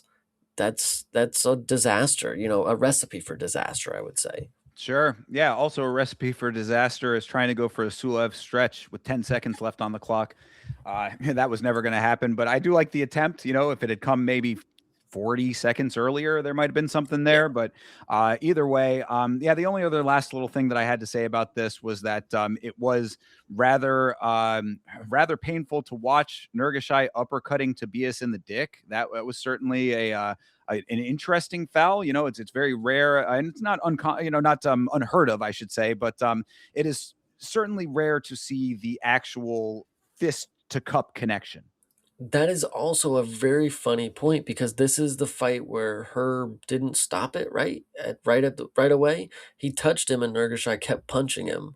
That's a disaster, a recipe for disaster, I would say. Sure. Yeah. Also, a recipe for disaster is trying to go for a Sulev stretch with 10 seconds left on the clock. That was never going to happen, but I do like the attempt. If it had come maybe 40 seconds earlier, there might have been something Yeah. there. But either way, yeah, the only other last little thing that I had to say about this was that it was rather painful to watch Nurgashai uppercutting Tobias in the dick. That was certainly an interesting foul. It's very rare, and it's not not unheard of, I should say, but it is certainly rare to see the actual fist to cup connection. That is also a very funny point because this is the fight where Herb didn't stop it, right? Right away. He touched him and Nurgashai kept punching him,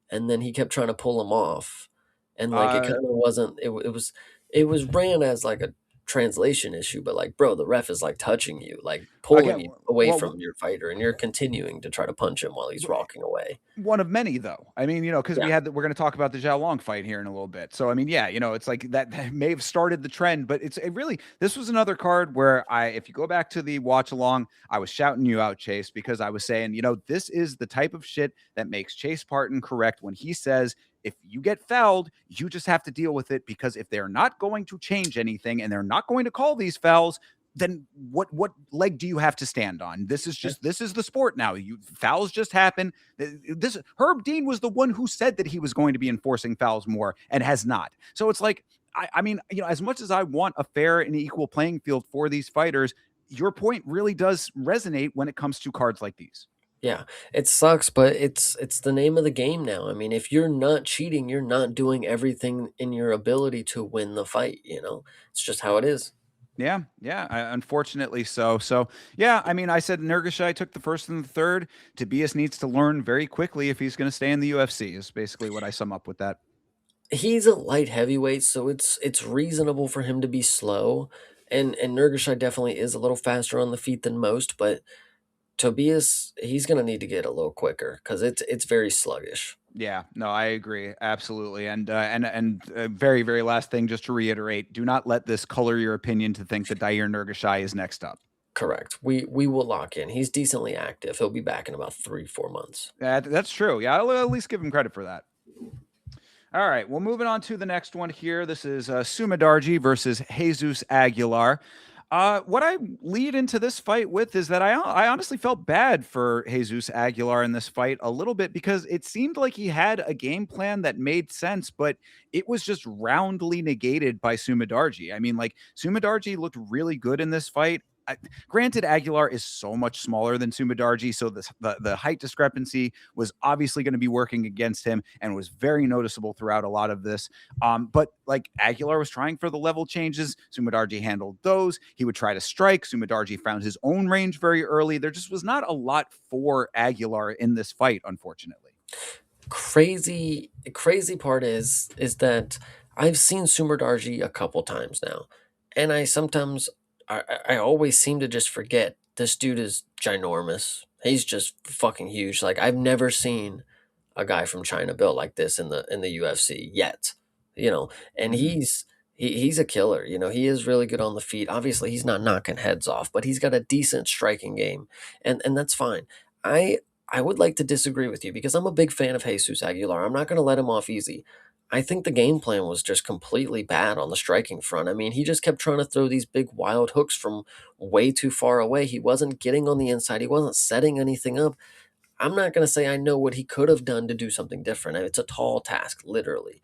and then he kept trying to pull him off. And like, it Uh, kind of wasn't it was ran as like a translation issue, but like, bro, the ref is like touching you, like pulling again, you away well, from your fighter, and you're continuing to try to punch him while he's walking away. one of many, though. I mean, because Yeah. we're going to talk about the Zhao Long fight here in a little bit. So I mean, yeah, it's like that may have started the trend, but it really, this was another card where if you go back to the watch along, I was shouting you out, Chase, because I was saying, this is the type of shit that makes Chase Parton correct when he says, if you get fouled, you just have to deal with it, because if they're not going to change anything and they're not going to call these fouls, then what leg do you have to stand on? This is the sport now. Fouls just happen. This Herb Dean was the one who said that he was going to be enforcing fouls more and has not. So it's like, I mean, as much as I want a fair and equal playing field for these fighters, your point really does resonate when it comes to cards like these. Yeah, it sucks, but it's the name of the game now. I mean, if you're not cheating, you're not doing everything in your ability to win the fight. It's just how it is. Yeah, yeah, unfortunately so. So, yeah, I mean, I said Nurgashai took the first and the third. Tobias needs to learn very quickly if he's going to stay in the UFC, is basically what I sum up with that. He's a light heavyweight, so it's reasonable for him to be slow, and Nurgashai definitely is a little faster on the feet than most, but Tobias, he's gonna need to get a little quicker because it's very sluggish. Yeah, no, I agree absolutely. And very very last thing, just to reiterate, do not let this color your opinion to think that Dair Nurgashai is next up. Correct. We will lock in. He's decently active. He'll be back in about 3 4 months. That's true. Yeah, I'll at least give him credit for that. All right, well, moving on to the next one here. This is Sumidarji versus Jesus Aguilar. What I lead into this fight with is that I honestly felt bad for Jesus Aguilar in this fight a little bit because it seemed like he had a game plan that made sense, but it was just roundly negated by Sumidarji. I mean, like Sumidarji looked really good in this fight. Granted, Aguilar is so much smaller than Sumidarji, so the height discrepancy was obviously going to be working against him and was very noticeable throughout a lot of this. But like Aguilar was trying for the level changes, Sumidarji handled those. He would try to strike. Sumidarji found his own range very early. There just was not a lot for Aguilar in this fight, unfortunately. Crazy part is that I've seen Sumerdarji a couple times now, and I sometimes I always seem to just forget this dude is ginormous. He's just fucking huge. Like I've never seen a guy from China built like this in the UFC yet. You know, and Mm-hmm. he's a killer. You know, he is really good on the feet. Obviously, he's not knocking heads off, but he's got a decent striking game, and that's fine. I I would like to disagree with you because I'm a big fan of Jesus Aguilar. I'm not going to let him off easy. I think the game plan was just completely bad on the striking front. I mean, he just kept trying to throw these big wild hooks from way too far away. He wasn't getting on the inside. He wasn't setting anything up. I'm not going to say I know what he could have done to do something different. It's a tall task, literally.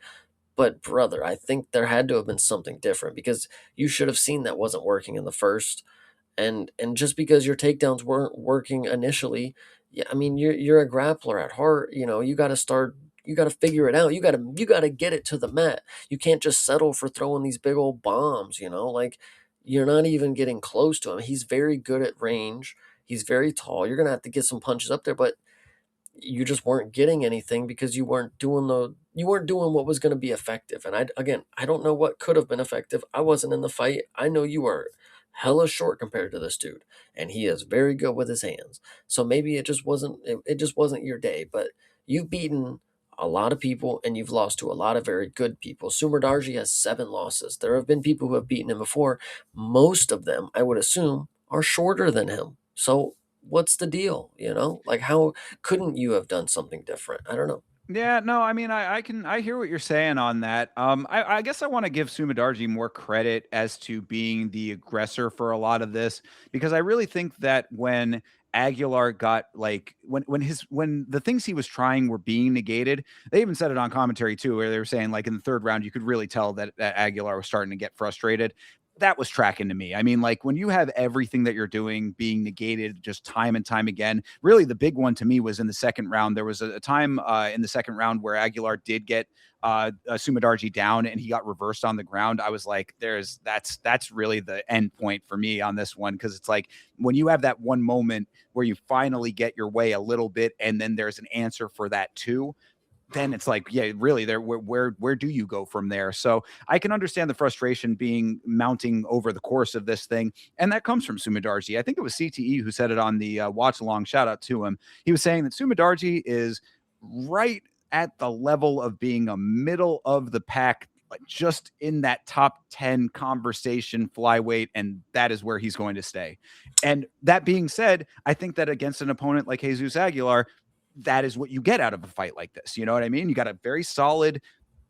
But brother, I think there had to have been something different because you should have seen that wasn't working in the first. And just because your takedowns weren't working initially, yeah, I mean you're a grappler at heart. You know, you got to figure it out. You got to get it to the mat. You can't just settle for throwing these big old bombs, you know? Like you're not even getting close to him. He's very good at range. He's very tall. You're going to have to get some punches up there, but you just weren't getting anything because you weren't doing what was going to be effective. And I don't know what could have been effective. I wasn't in the fight. I know you are hella short compared to this dude, and he is very good with his hands. So maybe it just wasn't your day. But you've beaten a lot of people and you've lost to a lot of very good people. Sumer Darji has 7 losses. There have been people who have beaten him before. Most of them, I would assume, are shorter than him. So what's the deal? You know, like how couldn't you have done something different? I don't know. Yeah, no, I mean, I hear what you're saying on that. I guess I want to give Sumidarji more credit as to being the aggressor for a lot of this because I really think that when Aguilar got like when the things he was trying were being negated, they even said it on commentary too, where they were saying like in the third round you could really tell that Aguilar was starting to get frustrated. That was tracking to me. I mean, like when you have everything that you're doing being negated just time and time again, really the big one to me was in the second round. There was a time in the second round where Aguilar did get Sumidarji down and he got reversed on the ground. I was like, that's really the end point for me on this one because it's like when you have that one moment where you finally get your way a little bit and then there's an answer for that too, then it's like, yeah, really, there, where do you go from there? So I can understand the frustration being mounting over the course of this thing, and that comes from Sumidarji. I think it was CTE who said it on the watch along. Shout out to him. He was saying that Sumidarji is right at the level of being a middle of the pack, like just in that top 10 conversation flyweight, and that is where he's going to stay. And that being said, I think that against an opponent like Jesus Aguilar, that is what you get out of a fight like this. You know what I mean? You got a very solid,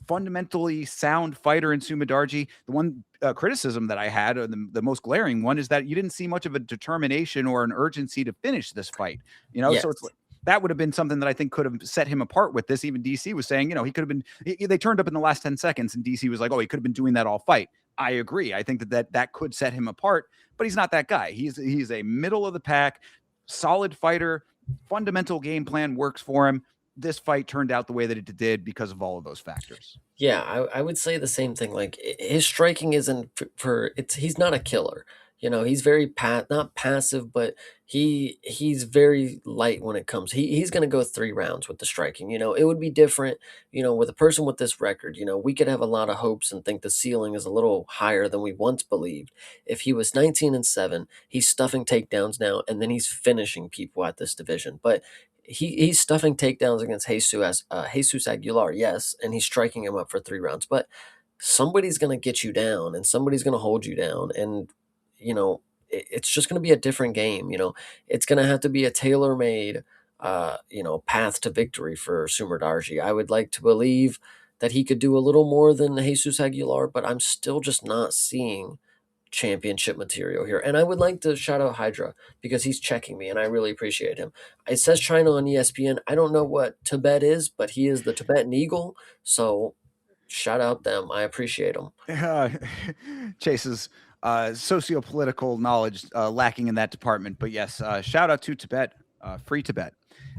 fundamentally sound fighter in Sumidarji. The one criticism that I had, or the most glaring one, is that you didn't see much of a determination or an urgency to finish this fight. You know, so it's Yes. like that would have been something that I think could have set him apart with this. Even DC was saying, you know, he could have been. They turned up in the last 10 seconds, and DC was like, "Oh, he could have been doing that all fight." I agree. I think that could set him apart, but he's not that guy. He's a middle of the pack, solid fighter. Fundamental game plan works for him. this fight turned out the way that it did because of all of those factors. Yeah, I would say the same thing. Like his striking isn't for it's he's not a killer. You know, he's very not passive, but he's very light when it comes. He's going to go 3 rounds with the striking. You know, it would be different. You know, with a person with this record, you know, we could have a lot of hopes and think the ceiling is a little higher than we once believed. If he was 19-7, he's stuffing takedowns now, and then he's finishing people at this division. But he's stuffing takedowns against Jesus Aguilar, yes, and he's striking him up for 3 rounds. But somebody's going to get you down, and somebody's going to hold you down, and you know it's just going to be a different game. You know, it's going to have to be a tailor-made, path to victory for Sumerdarji. I would like to believe that he could do a little more than Jesus Aguilar, but I'm still just not seeing championship material here. And I would like to shout out Hydra because he's checking me and I really appreciate him. It says China on ESPN. I don't know what Tibet is, but he is the Tibetan Eagle. So shout out them. I appreciate them. Chase's socio-political knowledge lacking in that department, but yes, shout out to Tibet, free Tibet.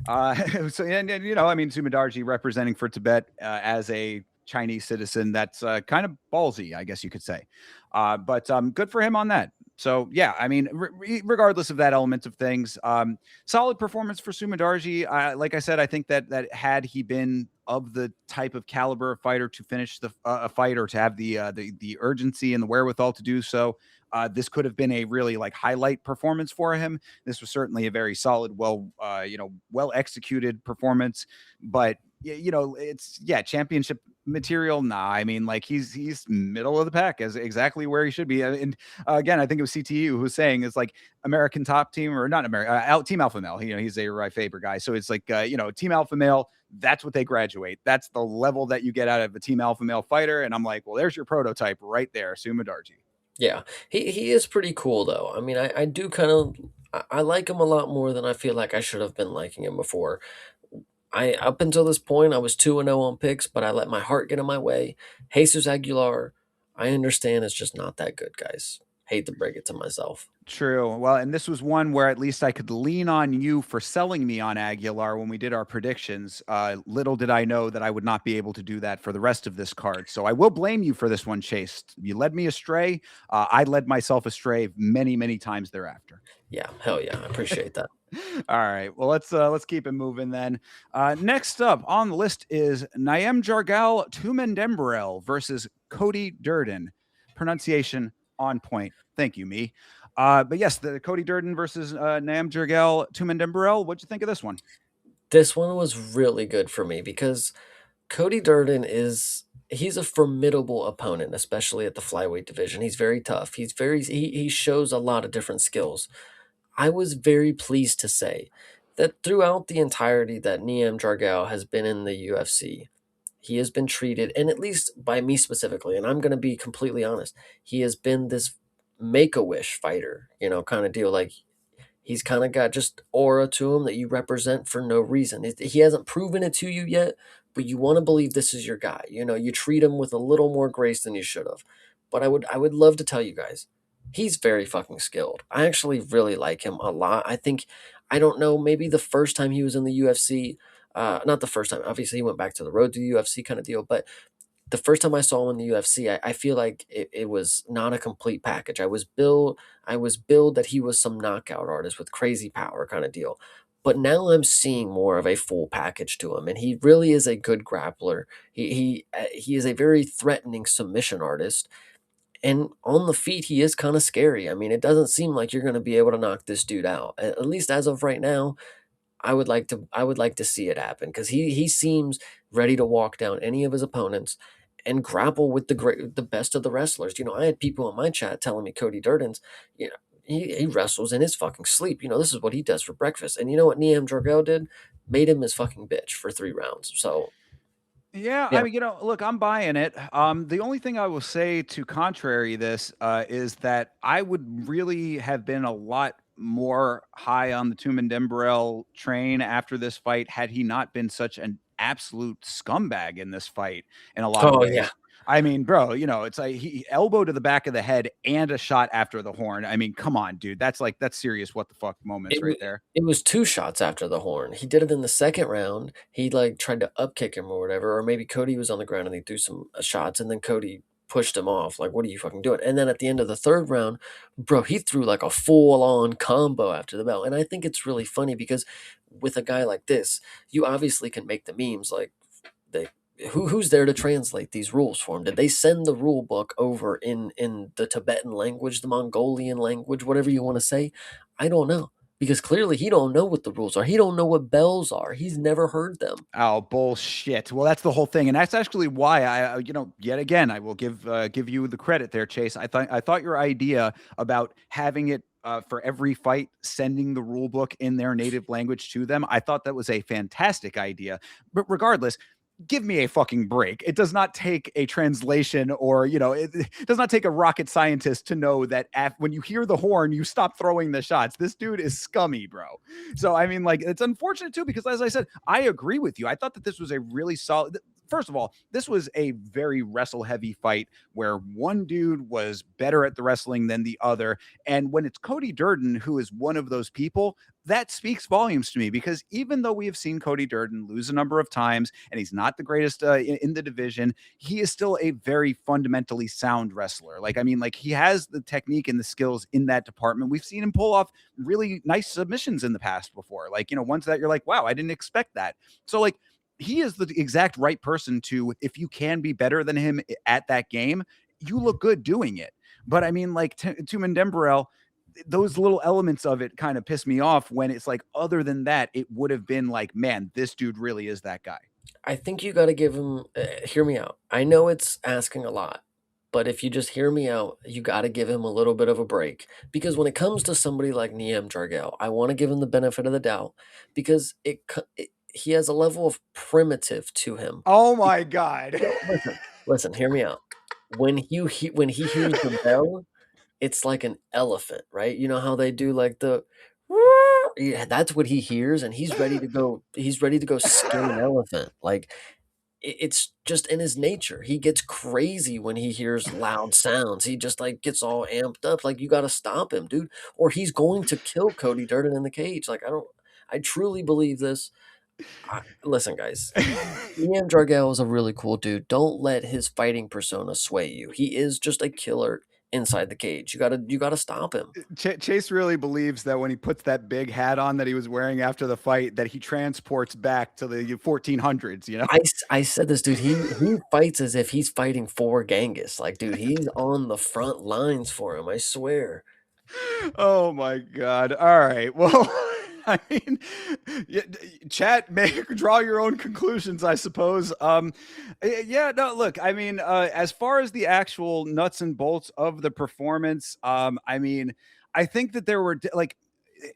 So and you know, I mean, Sumadarji representing for Tibet as a Chinese citizen, that's kind of ballsy, I guess you could say. But good for him on that. So yeah, I mean, regardless of that element of things, solid performance for Sumadarji. Like I said, I think that had he been of the type of caliber of fighter to finish a fight, or to have the urgency and the wherewithal to do so, this could have been a really like highlight performance for him. This was certainly a very solid, well executed performance. But you know, it's championship material. Nah, I mean, like he's middle of the pack, as exactly where he should be. And again, I think it was CTU who was saying it's like American top team, or not American team alpha male. You know, he's a my favorite guy. So it's like team alpha male. That's what they graduate. That's the level that you get out of a team alpha male fighter. And I'm like, well, there's your prototype right there, Sumadarji. Yeah, he is pretty cool though. I mean, I do kind of I like him a lot more than I feel like I should have been liking him before. I up until this point I was 2-0 on picks, but I let my heart get in my way. Jesus Aguilar, I understand it's just not that good, guys. Hate to break it to myself. True. Well, and this was one where at least I could lean on you for selling me on Aguilar when we did our predictions. Little did I know that I would not be able to do that for the rest of this card. So I will blame you for this one, Chase. You led me astray. I led myself astray many, many times thereafter. Yeah, hell yeah, I appreciate that. All right. Well, let's keep it moving then. Next up on the list is Naem Jargal Tumendembrel versus Cody Durden. Pronunciation on point. Thank you, me. But yes, the Cody Durden versus Naem Jargal Tumendembrel. What'd you think of this one? This one was really good for me because Cody Durden he's a formidable opponent, especially at the flyweight division. He's very tough. He shows a lot of different skills. I was very pleased to say that throughout the entirety that Niam Jargal has been in the UFC, he has been treated, and at least by me specifically, and I'm going to be completely honest, he has been this make a wish fighter, kind of deal. Like he's kind of got just aura to him that you represent for no reason. He hasn't proven it to you yet, but you want to believe this is your guy. You treat him with a little more grace than you should have. But I would love to tell you guys, he's very fucking skilled. I actually really like him a lot. I don't know, maybe the first time he was in the UFC, not the first time. Obviously, he went back to the road to the UFC kind of deal, but the first time I saw him in the UFC, I feel like it was not a complete package. I was billed that he was some knockout artist with crazy power kind of deal. But now I'm seeing more of a full package to him, and he really is a good grappler. He is a very threatening submission artist, and on the feet he is kind of scary. I mean, it doesn't seem like you're going to be able to knock this dude out. At least as of right now, I would like to see it happen because he seems ready to walk down any of his opponents and grapple with the best of the wrestlers. I had people in my chat telling me Cody Durden's, he wrestles in his fucking sleep. This is what he does for breakfast. And you know what Niam Jargel did? Made him his fucking bitch for 3 rounds. So Yeah, I yeah. mean, look, I'm buying it. The only thing I will say to contrary this is that I would really have been a lot more high on the Tumen Dembrell train after this fight had he not been such an absolute scumbag in this fight in a lot of Oh yeah. ways. I mean, bro, it's like he elbow to the back of the head and a shot after the horn. I mean, come on, dude. That's serious. What the fuck moments right there. It was 2 shots after the horn. He did it in the second round. He, like, tried to up kick him or whatever, or maybe Cody was on the ground and he threw some, shots, and then Cody pushed him off, like, "What are you fucking doing?" And then at the end of the 3rd round, bro, he threw, like, a full-on combo after the bell, and I think it's really funny because with a guy like this, you obviously can make the memes, like, they who's there to translate these rules for him? Did they send the rule book over in the Tibetan language, the Mongolian language, whatever you wanna say? I don't know, because clearly he don't know what the rules are. He don't know what bells are. He's never heard them. Oh, bullshit. Well, that's the whole thing, and that's actually why yet again, I will give you the credit there, Chase. I thought your idea about having it for every fight, sending the rule book in their native language to them, I thought that was a fantastic idea. But regardless, give me a fucking break. It does not take a translation or, it does not take a rocket scientist to know that when you hear the horn, you stop throwing the shots. This dude is scummy, bro. So, I mean, like, it's unfortunate too, because as I said, I agree with you. I thought that this was a really solid. First of all, this was a very wrestle heavy fight where one dude was better at the wrestling than the other. And when it's Cody Durden, who is one of those people, that speaks volumes to me, because even though we have seen Cody Durden lose a number of times and he's not the greatest in the division, he is still a very fundamentally sound wrestler. Like, I mean, like, he has the technique and the skills in that department. We've seen him pull off really nice submissions in the past before, like, ones that you're like, wow, I didn't expect that. So, like, he is the exact right person to, if you can be better than him at that game, you look good doing it. But I mean, like, Tumen Dembrell, those little elements of it kind of piss me off when it's like, other than that, it would have been like, man, this dude really is that guy. I think you gotta give him hear me out. I know it's asking a lot, but if you just hear me out, you gotta give him a little bit of a break. Because when it comes to somebody like Niem Jargel, I wanna give him the benefit of the doubt because he has a level of primitive to him. Oh my God. No, listen, hear me out. When he hears the bell, it's like an elephant, right? You know how they do like the yeah, that's what he hears, and he's ready to go skin an elephant. Like, it's just in his nature. He gets crazy when he hears loud sounds. He just, like, gets all amped up. Like, you gotta stop him, dude, or he's going to kill Cody Durden in the cage. Like, I truly believe this. Listen, guys, Ian Jargell is a really cool dude. Don't let his fighting persona sway you. He is just a killer inside the cage. You gotta stop him. Chase really believes that when he puts that big hat on that he was wearing after the fight, that he transports back to the 1400s, I said this, dude. He fights as if he's fighting for Genghis. Like, dude, he's on the front lines for him. I swear. Oh my God. All right. Well, I mean, yeah, chat, make draw your own conclusions, I suppose. Yeah, no, look, I mean, as far as the actual nuts and bolts of the performance, I mean, I think that there were like,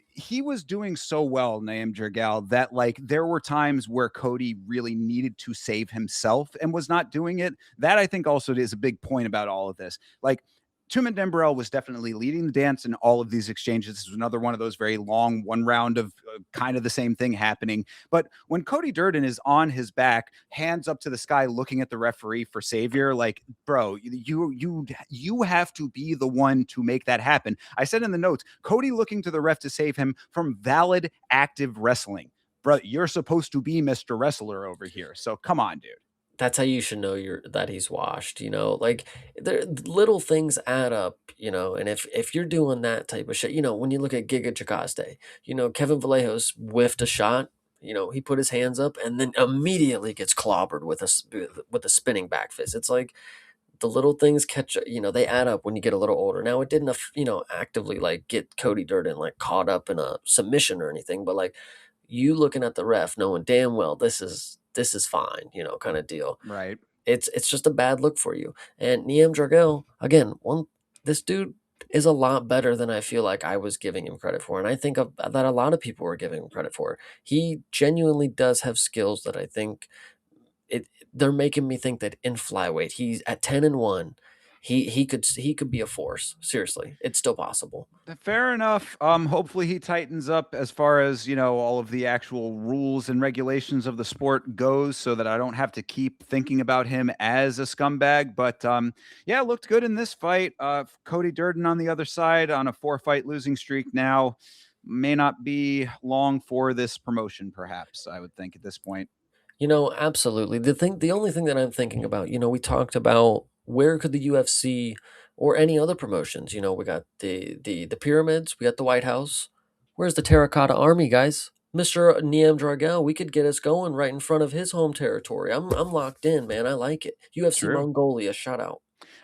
he was doing so well, Naim Jergal, that like there were times where Cody really needed to save himself and was not doing it. That I think also is a big point about all of this. Like, Tumen Dembrell was definitely leading the dance in all of these exchanges. This was another one of those very long one round of kind of the same thing happening. But when Cody Durden is on his back, hands up to the sky, looking at the referee for savior, like, bro, you have to be the one to make that happen. I said in the notes, Cody looking to the ref to save him from valid active wrestling. Bro, you're supposed to be Mr. Wrestler over here. So come on, dude. That's how you should know that he's washed, like, there little things add up, and if you're doing that type of shit, when you look at Giga Chikadze, Kevin Vallejos whiffed a shot, he put his hands up and then immediately gets clobbered with a spinning back fist. It's like the little things they add up when you get a little older. Now, it didn't, actively, like, get Cody Durden, like, caught up in a submission or anything, but, like, you looking at the ref knowing damn well this is fine, kind of deal. Right. It's just a bad look for you. And Niem Jargel, again, this dude is a lot better than I feel like I was giving him credit for, and I think that a lot of people were giving him credit for. He genuinely does have skills that I think they're making me think that in flyweight he's at 10-1. he could be a force. Seriously, it's still possible. Fair enough. Hopefully he tightens up as far as, all of the actual rules and regulations of the sport goes so that I don't have to keep thinking about him as a scumbag. But yeah, looked good in this fight. Cody Durden on the other side on a 4-fight losing streak now. May not be long for this promotion, perhaps, I would think at this point. Absolutely. The only thing that I'm thinking about, we talked about where could the UFC or any other promotions, we got the pyramids, we got the White House. Where's the Terracotta Army, guys? Mr. Niam Dragal, we could get us going right in front of his home territory. I'm locked in, man. I like it. UFC True. Mongolia, shout out.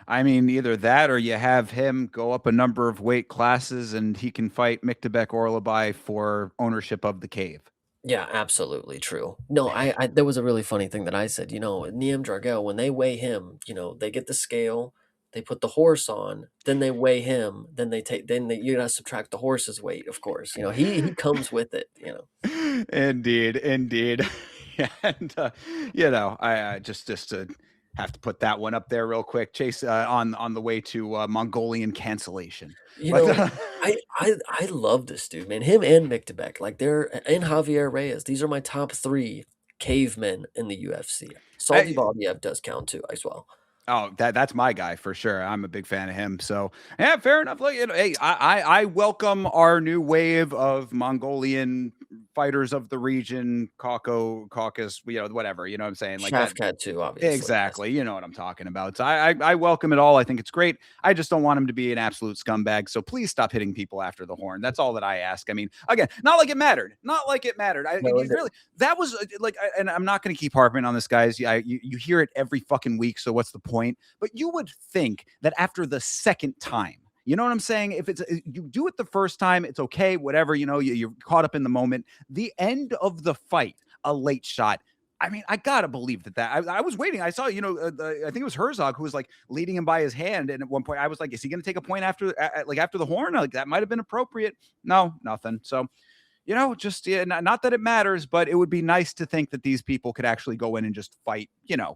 I mean, either that or you have him go up a number of weight classes and he can fight Miktabek Orlabai for ownership of the cave. Yeah, absolutely true. No, I there was a really funny thing that I said, Niam Dragal, when they weigh him, they get the scale, they put the horse on, then they weigh him, you gotta subtract the horse's weight, of course. He comes with it. Indeed, indeed. And I just to have to put that one up there real quick. Chase on the way to Mongolian cancellation. You But know, I love this dude, man. Him and Miktabek, like and Javier Reyes. These are my top three cavemen in the UFC. Salty I, Bobiev does count too, as well. Oh, that's my guy for sure. I'm a big fan of him. So yeah, fair enough. Look, hey, I welcome our new wave of Mongolian fighters of the region, Caucasus, whatever. You know what I'm saying? Like that. Shafkat too, obviously. Yes. Exactly. You know what I'm talking about. So I welcome it all. I think it's great. I just don't want him to be an absolute scumbag. So please stop hitting people after the horn. That's all that I ask. I mean, again, not like it mattered. Not like it mattered. No, Really, that was and I'm not going to keep harping on this, guys. You hear it every fucking week. So what's the point? But you would think that after the second time, you know what I'm saying? If you do it the first time, it's okay, whatever, you're caught up in the moment. The end of the fight, a late shot. I mean, I gotta believe that. I was waiting. I saw, I think it was Herzog who was like leading him by his hand, and at one point I was like, "Is he going to take a point after, after the horn? Like that might have been appropriate." No, nothing. So, just not that it matters, but it would be nice to think that these people could actually go in and just fight,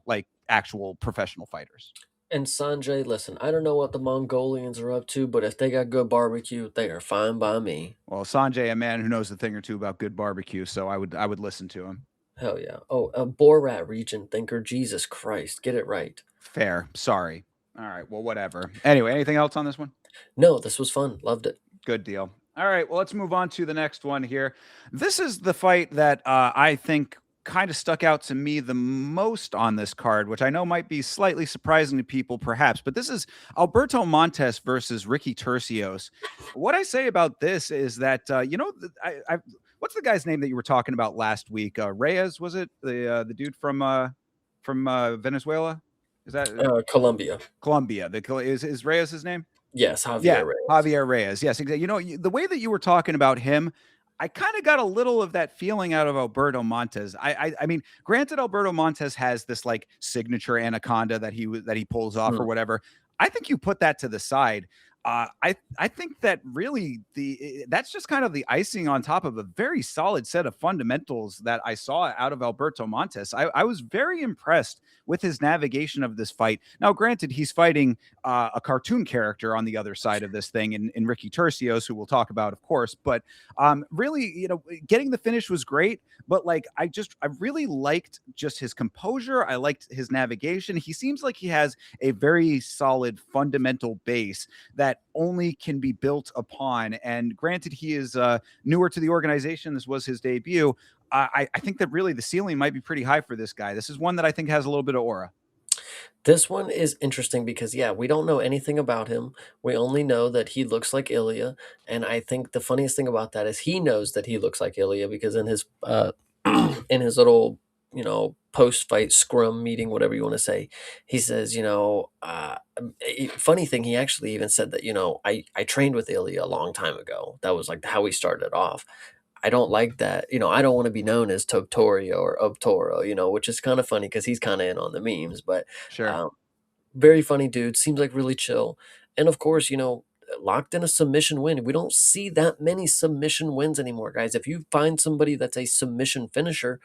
like actual professional fighters. And Sanjay, listen, I don't know what the Mongolians are up to, but if they got good barbecue, they are fine by me. Well, Sanjay, a man who knows a thing or two about good barbecue, so I would listen to him. Hell yeah. Oh, a Borat region thinker. Jesus Christ, get it right. Fair. Sorry. All right. Well, whatever. Anyway, anything else on this one? No, this was fun. Loved it. Good deal. All right. Well, let's move on to the next one here. This is the fight that I think kind of stuck out to me the most on this card, which I know might be slightly surprising to people, perhaps. But this is Alberto Montes versus Ricky Tercios. What I say about this is that what's the guy's name that you were talking about last week? Reyes, was it the dude from Venezuela? Is that Colombia. Colombia? Is Reyes his name? Yes, Yeah, Javier Reyes. Javier Reyes. Yes, exactly. The way that you were talking about him, I kind of got a little of that feeling out of Alberto Montes. I mean, granted, Alberto Montes has this like signature anaconda that he pulls off or whatever. I think you put that to the side. I think that really that's just kind of the icing on top of a very solid set of fundamentals that I saw out of Alberto Montes. I was very impressed with his navigation of this fight. Now, granted, he's fighting a cartoon character on the other side of this thing in Ricky Tercios, who we'll talk about, of course. But really, getting the finish was great. But like, I really liked just his composure. I liked his navigation. He seems like he has a very solid fundamental base that only can be built upon. And granted, he is newer to the organization. This was his debut. I think that really the ceiling might be pretty high for this guy. This is one that I think has a little bit of aura. This one is interesting because, yeah, we don't know anything about him. We only know that he looks like Ilya. And I think the funniest thing about that is he knows that he looks like Ilya because in his in his little, post-fight scrum meeting, whatever you want to say, he says, funny thing, he actually even said that, I trained with Ilya a long time ago. That was like how we started off. I don't like that. I don't want to be known as Toptorio or Obtoro, which is kind of funny because he's kind of in on the memes, but Sure. um, very funny dude. Seems like really chill. And of course, locked in a submission win. We don't see that many submission wins anymore, guys. If you find somebody that's a submission finisher,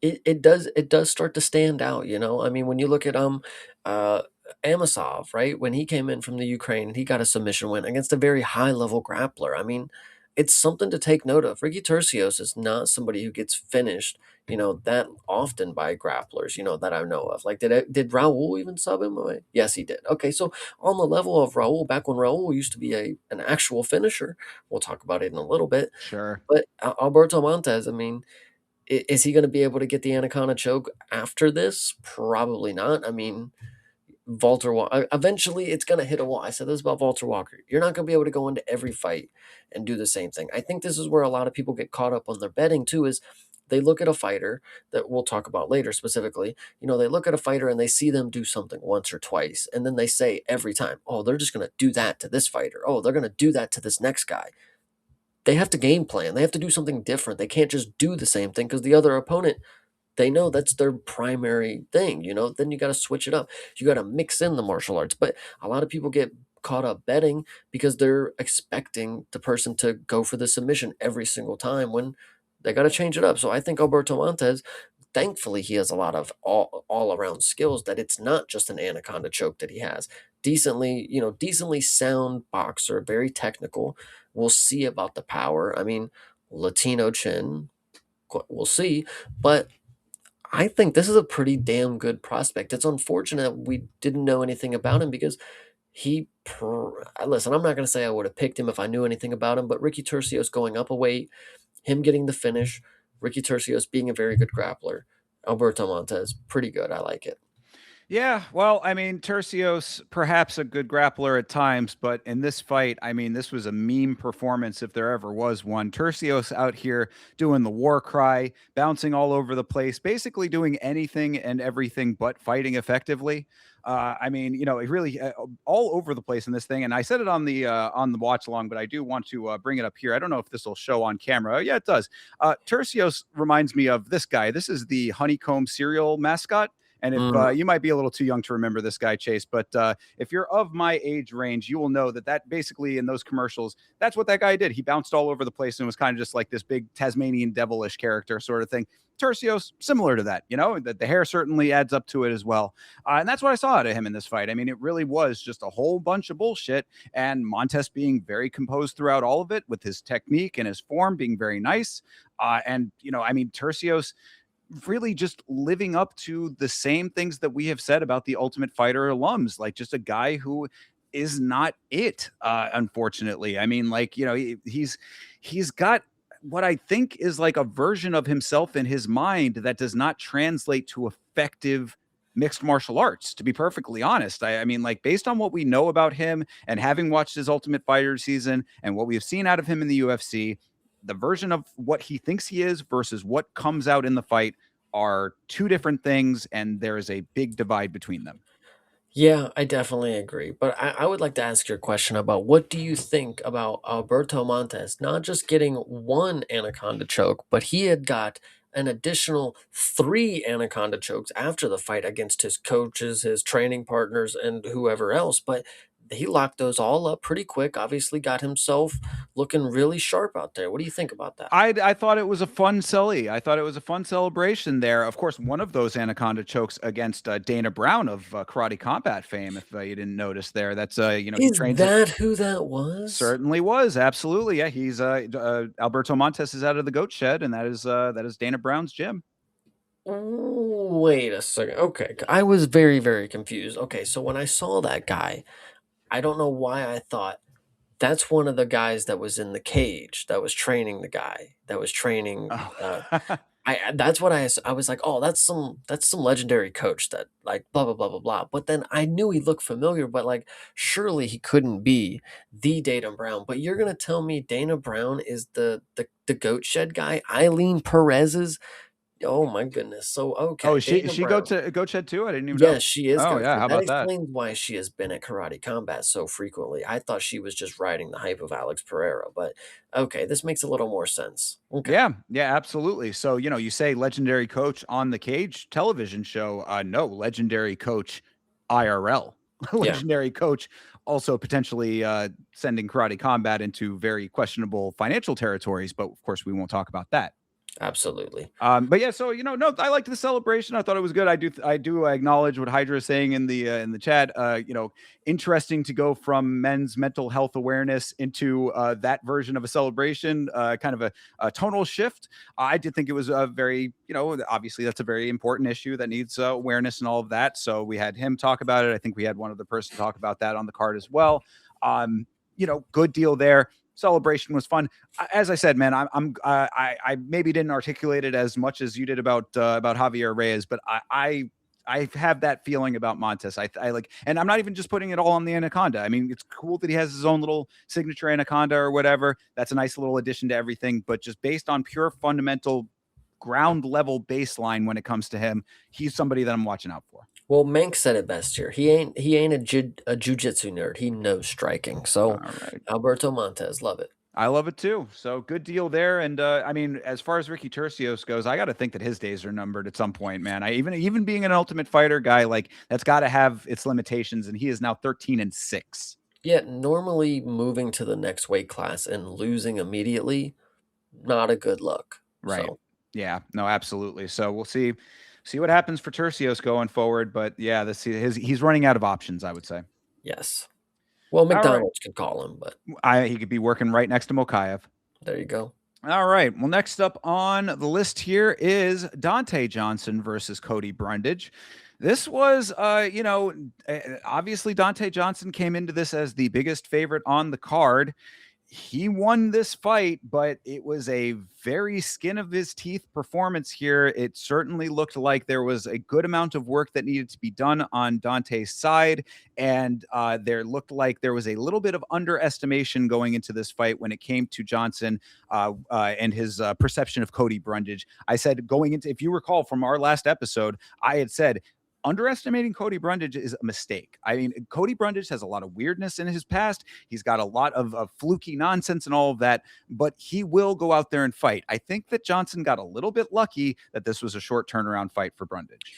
it does start to stand out. I mean, when you look at Amosov, right? When he came in from the Ukraine and he got a submission win against a very high level grappler. I mean, it's something to take note of. Ricky Tercios is not somebody who gets finished, that often by grapplers, that I know of. Like, did Raul even sub him away? Yes, he did. Okay, so on the level of Raul, back when Raul used to be an actual finisher, we'll talk about it in a little bit. Sure. But Alberto Montes, I mean, is he going to be able to get the Anaconda choke after this? Probably not. I mean, eventually it's going to hit a wall. I said this about Walter Walker. You're not going to be able to go into every fight and do the same thing. I think this is where a lot of people get caught up on their betting too, is they look at a fighter that we'll talk about later specifically. They look at a fighter and they see them do something once or twice. And then they say every time, oh, they're just going to do that to this fighter. Oh, they're going to do that to this next guy. They have to game plan. They have to do something different. They can't just do the same thing because the other opponent, they know that's their primary thing, then you got to switch it up. You got to mix in the martial arts. But a lot of people get caught up betting because they're expecting the person to go for the submission every single time when they got to change it up. So I think Alberto Montes, thankfully, he has a lot of all around skills, that it's not just an anaconda choke that he has. Decently sound boxer, very technical. We'll see about the power. I mean, Latino chin, we'll see. But I think this is a pretty damn good prospect. It's unfortunate we didn't know anything about him because listen, I'm not going to say I would have picked him if I knew anything about him, but Ricky Tercios going up a weight, him getting the finish, Ricky Tercios being a very good grappler, Alberto Montes, pretty good. I like it. Yeah, well, I mean, Tercios, perhaps a good grappler at times, but in this fight, I mean, this was a meme performance if there ever was one. Tercios out here doing the war cry, bouncing all over the place, basically doing anything and everything but fighting effectively. I mean, it really all over the place in this thing. And I said it on the watch along, but I do want to bring it up here. I don't know if this will show on camera. Oh, yeah, it does. Tercios reminds me of this guy. This is the honeycomb cereal mascot. And if Mm, you might be a little too young to remember this guy, Chase, but if you're of my age range, you will know that basically in those commercials, that's what that guy did. He bounced all over the place and was kind of just like this big Tasmanian devilish character sort of thing. Tercios, similar to that, that the hair certainly adds up to it as well. And that's what I saw out of him in this fight. I mean, it really was just a whole bunch of bullshit. And Montes being very composed throughout all of it with his technique and his form being very nice. I mean, Tercios really just living up to the same things that we have said about the Ultimate Fighter alums, like just a guy who is not it, unfortunately. I mean, like, he's got what I think is like a version of himself in his mind that does not translate to effective mixed martial arts, to be perfectly honest. I mean, like, based on what we know about him and having watched his Ultimate Fighter season and what we have seen out of him in the UFC, the version of what he thinks he is versus what comes out in the fight are two different things, and there is a big divide between them. yeah, I definitely agree. But I would like to ask you a question about what do you think about Alberto Montes not just getting one anaconda choke, but he had got an additional three anaconda chokes after the fight against his coaches, his training partners, and whoever else. But he locked those all up pretty quick. Obviously, got himself looking really sharp out there. What do you think about that? I thought it was a fun celly. I thought it was a fun celebration there. Of course, one of those anaconda chokes against Dana Brown of Karate Combat fame. If you didn't notice there, that's he Is trains it. that who that was? Certainly was, absolutely. Yeah, he's Alberto Montes is out of the goat shed, and that is Dana Brown's gym. Ooh, wait a second. Okay, I was very, very confused. Okay, so when I saw that guy, I don't know why I thought that's one of the guys that was in the cage that was training the guy that was training. Oh. That's what I was like, oh, that's some legendary coach that like blah blah blah blah blah. But then I knew he looked familiar, but like surely he couldn't be the Dana Brown. But you're gonna tell me Dana Brown is the goat shed guy? Eileen Perez's. Oh my goodness. So Oh, okay, she Dana go Brown. to goat shed too? I didn't even know. Yes, she is Oh Goat yeah, Shed. how That about that? explains why she has been at Karate Combat so frequently. I thought she was just riding the hype of Alex Pereira, but okay, this makes a little more sense. Okay. Yeah, yeah, absolutely. So, you say legendary coach on the Cage television show. No, legendary coach IRL. Yeah. Legendary coach also potentially sending Karate Combat into very questionable financial territories, but of course we won't talk about that. Absolutely. But yeah, so no, I liked the celebration. I thought it was good. I do acknowledge what Hydra is saying in the chat. Interesting to go from men's mental health awareness into that version of a celebration, kind of a tonal shift. I did think it was a very, obviously that's a very important issue that needs awareness and all of that. So we had him talk about it. I think we had one other person talk about that on the card as well. Um, good deal there. Celebration was fun. As I said, man, I maybe didn't articulate it as much as you did about Javier Reyes, but I have that feeling about Montes. I like, and I'm not even just putting it all on the Anaconda. I mean, it's cool that he has his own little signature Anaconda or whatever. That's a nice little addition to everything. But just based on pure fundamental ground level baseline when it comes to him, he's somebody that I'm watching out for. Well, Mank said it best here. He ain't a jujitsu nerd. He knows striking. All So right. Alberto Montez, love it. I love it too. So good deal there. And I mean, as far as Ricky Tercios goes, I got to think that his days are numbered at some point, man. I even being an Ultimate Fighter guy, like that's got to have its limitations. And he is now 13-6. Yeah, normally moving to the next weight class and losing immediately, not a good look. Right. So Yeah. No, absolutely. So we'll see what happens for Tercios going forward. But yeah, he's running out of options, I would say. yes. Well, All right. McDonald's could call him, but He could be working right next to Mokayev. there you go. All right. Well, next up on the list here is Dante Johnson versus Cody Brundage. This was, obviously Dante Johnson came into this as the biggest favorite on the card. He won this fight, but it was a very skin of his teeth performance here. It certainly looked like there was a good amount of work that needed to be done on Dante's side. And there looked like there was a little bit of underestimation going into this fight when it came to Johnson and his perception of Cody Brundage. I said going into, if you recall from our last episode, I had said, underestimating Cody Brundage is a mistake. I mean, Cody Brundage has a lot of weirdness in his past. He's got a lot of fluky nonsense and all of that, but he will go out there and fight. I think that Johnson got a little bit lucky that this was a short turnaround fight for Brundage.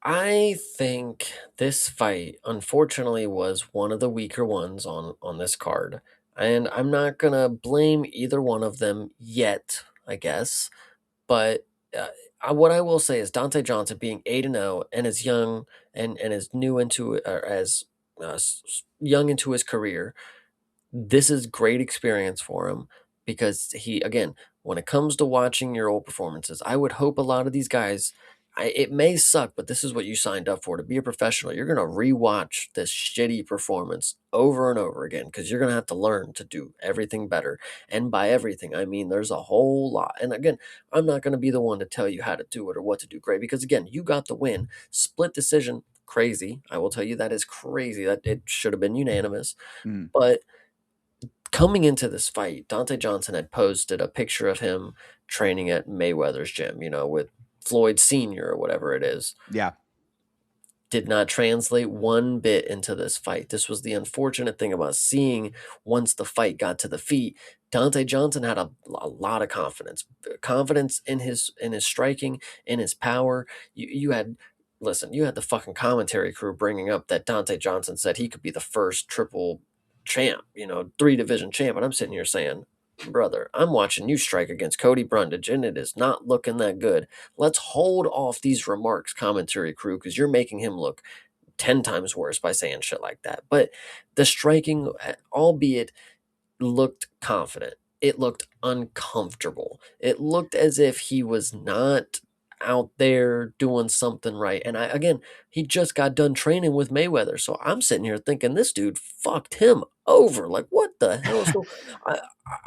I think this fight, unfortunately, was one of the weaker ones on this card, and I'm not gonna blame either one of them yet, I guess. But what I will say is Dante Johnson being 8-0 and as young and as new into or as young into his career, this is great experience for him because he again, when it comes to watching your old performances, I would hope a lot of these guys it may suck, but this is what you signed up for to be a professional. You're going to rewatch this shitty performance over and over again because you're going to have to learn to do everything better. And by everything, I mean there's a whole lot. And again, I'm not going to be the one to tell you how to do it or what to do great because again, you got the win. Split decision, crazy. I will tell you that is crazy. That it should have been unanimous. Mm. But coming into this fight, Dante Johnson had posted a picture of him training at Mayweather's gym, with Floyd Sr. or whatever it is. Yeah. Did not translate one bit into this fight. This was the unfortunate thing about seeing once the fight got to the feet. Dante Johnson had a lot of confidence in his striking, in his power. You had the fucking commentary crew bringing up that Dante Johnson said he could be the first triple champ, 3-division champ, and I'm sitting here saying, brother, I'm watching you strike against Cody Brundage, and it is not looking that good. Let's hold off these remarks, commentary crew, because you're making him look 10 times worse by saying shit like that. But the striking, albeit looked confident, it looked uncomfortable. It looked as if he was not out there doing something right. And he just got done training with Mayweather. So I'm sitting here thinking this dude fucked him over. Like, what the hell? So